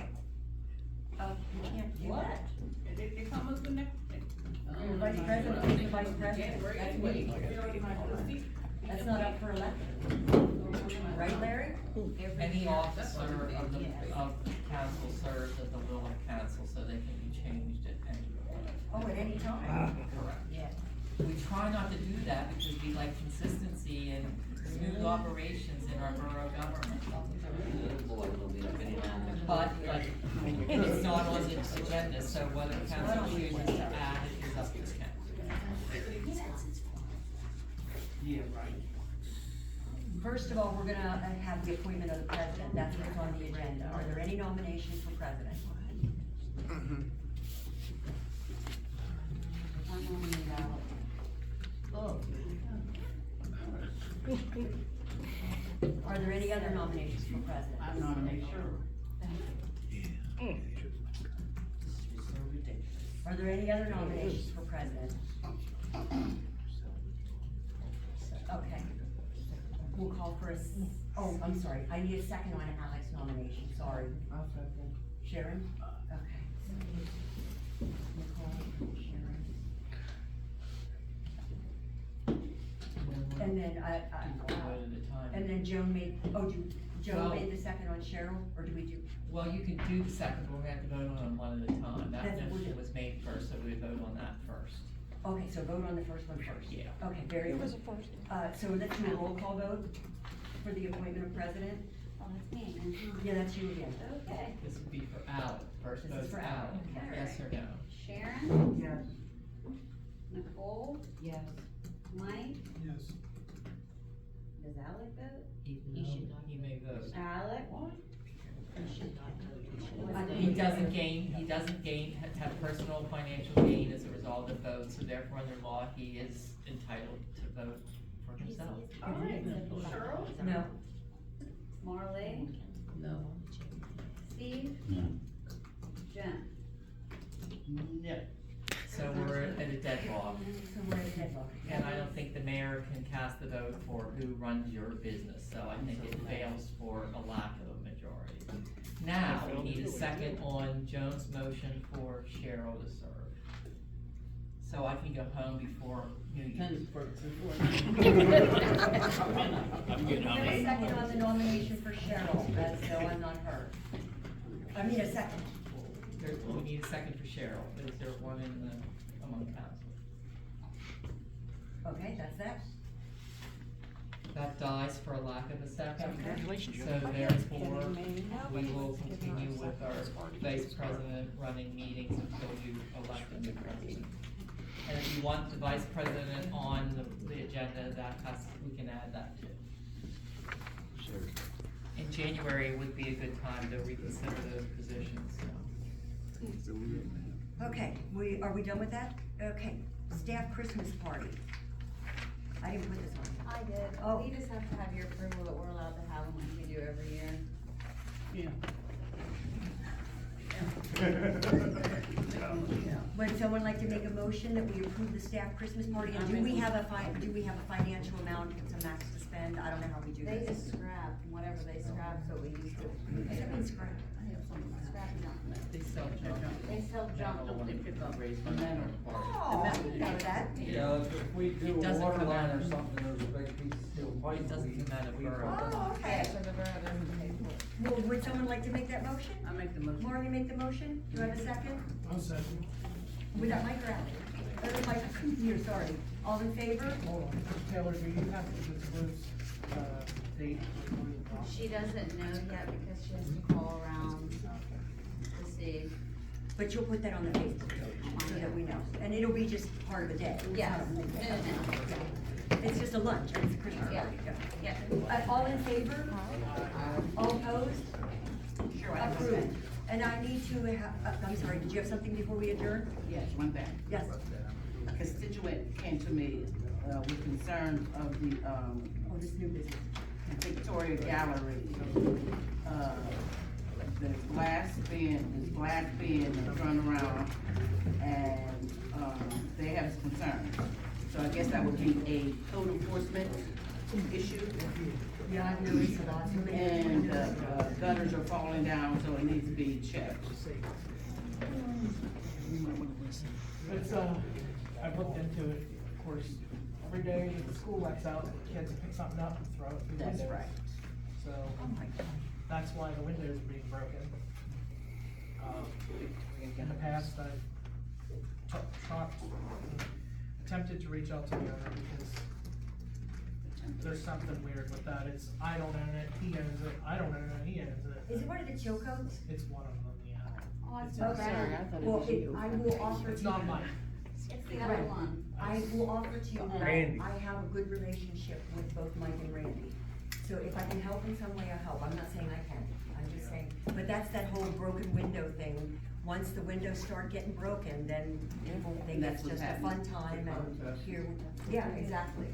You can't do that. It comes the next thing. The vice president is the vice president. That's me. That's not up for election. Right, Larry? Any officer of the council serves at the will of council, so they can be changed at any point. Oh, at any time? Correct. We try not to do that because we like consistency and smooth operations in our borough government. But, like, it's not on the agenda, so whether council chooses to add it is up to council. Yeah, right. First of all, we're gonna have the appointment of the president. That's what's on the agenda. Are there any nominations for president? Are there any other nominations for president? I nominate Cheryl. Are there any other nominations for president? Okay. We'll call for oh, I'm sorry, I need a second on Alex's nomination, sorry. I'll second. Sharon? Okay. Nicole, Sharon. And then, One vote at a time. and then Joan made, Joan Well- made the second on Cheryl, or do we do? Well, you can do the second, but we have to vote on them one at a time. That That's what we're motion was made first, so we vote on that first. Okay, so vote on the first one first. Yeah. Okay, very good. So let's do a roll call vote. for the appointment of president? Oh, that's me. Yeah, that's you again. Okay. This would be for Alec, first This is vote's for for Alec. Alec, Okay. yes or no? Sharon, Yes. Nicole, Yes. Mike, Yes. does Alec vote? He may vote. Alec? He doesn't gain, have personal financial gain as a result of the vote, so therefore under law, he is entitled to vote for himself. All right. Cheryl? No. Marley? No. Steve? No. Jen? No. So we're at a deadlock. So we're at a deadlock. And I don't think the mayor can cast the vote for who runs your business, so I think it fails for a lack of a majority. Now, we need a second on Joan's motion for Cheryl to serve. So I can go home before New Year's. I'm getting We have a second on the nomination for Cheryl, that's no, I'm not her. I mean, a second. We need a second for Cheryl, but is there one among council? Okay, that's that. That dies for a lack of a second. Congratulations. So therefore, we will continue with our vice president running meetings until you elect a new president. And if you want the vice president on the agenda, we can add that too. Sure. In January would be a good time to reconsider those positions, so. Okay, are we done with that? Okay, staff Christmas party. I didn't put this on. I did. Oh. We just have to have your approval that we're allowed to have them like we do every year. Yeah. Would someone like to make a motion that we approve the staff Christmas party? And do we have a financial amount, it's a max to spend? I don't know how we do They this. just scrap, whatever they scrap, so we used to. Does that mean scrap? I have some scrap junk. They sell junk. They sell junk. They pick up. Raise money. Oh, I didn't know that. Yeah, if we do It a doesn't water come line out or of- something, there's a big piece of steel pipe. It doesn't come out of borough. Oh, okay. So the borough doesn't pay for it. Well, would someone like to make that motion? I make the motion. Marty make the motion? Do I have a second? I'll second. With that mic or out? Mike, here, sorry. All in favor? Hold on, Taylor, do you have the Bruce, date? She doesn't know yet because she has to call around to see. But you'll put that on the Facebook page so that we know. And it'll be just part of the day. It's Yes. not a whole day. No. It's just a lunch, and it's a Christmas Yeah. party. Yeah. All in favor? All opposed? Sure. Approved. And I need to have, I'm sorry, did you have something before we adjourn? Yes, one thing. Yes. A constituent came to me, with concerns of the, Oh, this new business. Victoria Gallery. The glass bin is run around, and, they have concerns. So I guess that would be a code enforcement issue. Yeah, I've noticed a lot. And, gutters are falling down, so it needs to be checked. It's, I've looked into it, of course, every day the school lets out, kids will pick something up and throw it through the That's windows. right. So, Oh my God. that's why the windows are being broken. In the past, I've attempted to reach out to the owner because there's something weird with that. It's, I don't own it, he owns it, I don't own it, he owns it. Is it one of the chill codes? It's one of them, yeah. Oh, it's Oh, so bad. Well, I will offer to you. It's not mine. It's the other one. I will offer to you, Randy. I have a good relationship with both Mike and Randy. So if I can help in some way, I'll help. I'm not saying I can, I'm just saying, but that's that whole broken window thing. Once the windows start getting broken, then people think That's it's what's just a fun happening. time and here, yeah, exactly.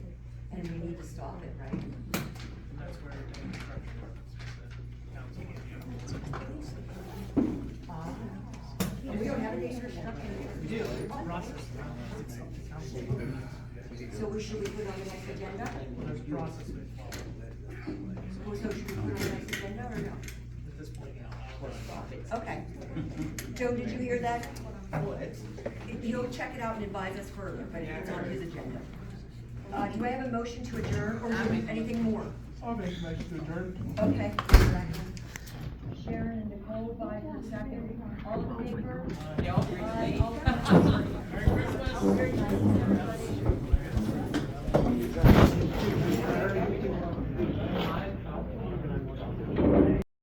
And we need to stop it, right? And that's where the infrastructure works. The council. We don't have a dangerous structure. We do, it's a process. So should we put it on the next agenda? There's a process we follow. Or so should we put it on the next agenda or no? At this point, yeah. Okay. Joe, did you hear that? He'll check it out and advise us further, but it's on his agenda. Do I have a motion to adjourn or anything more? I'll make a motion to adjourn. Okay. Sharon and Nicole, by for second. All in favor? Y'all agree with me? All opposed? Merry Christmas. Everybody.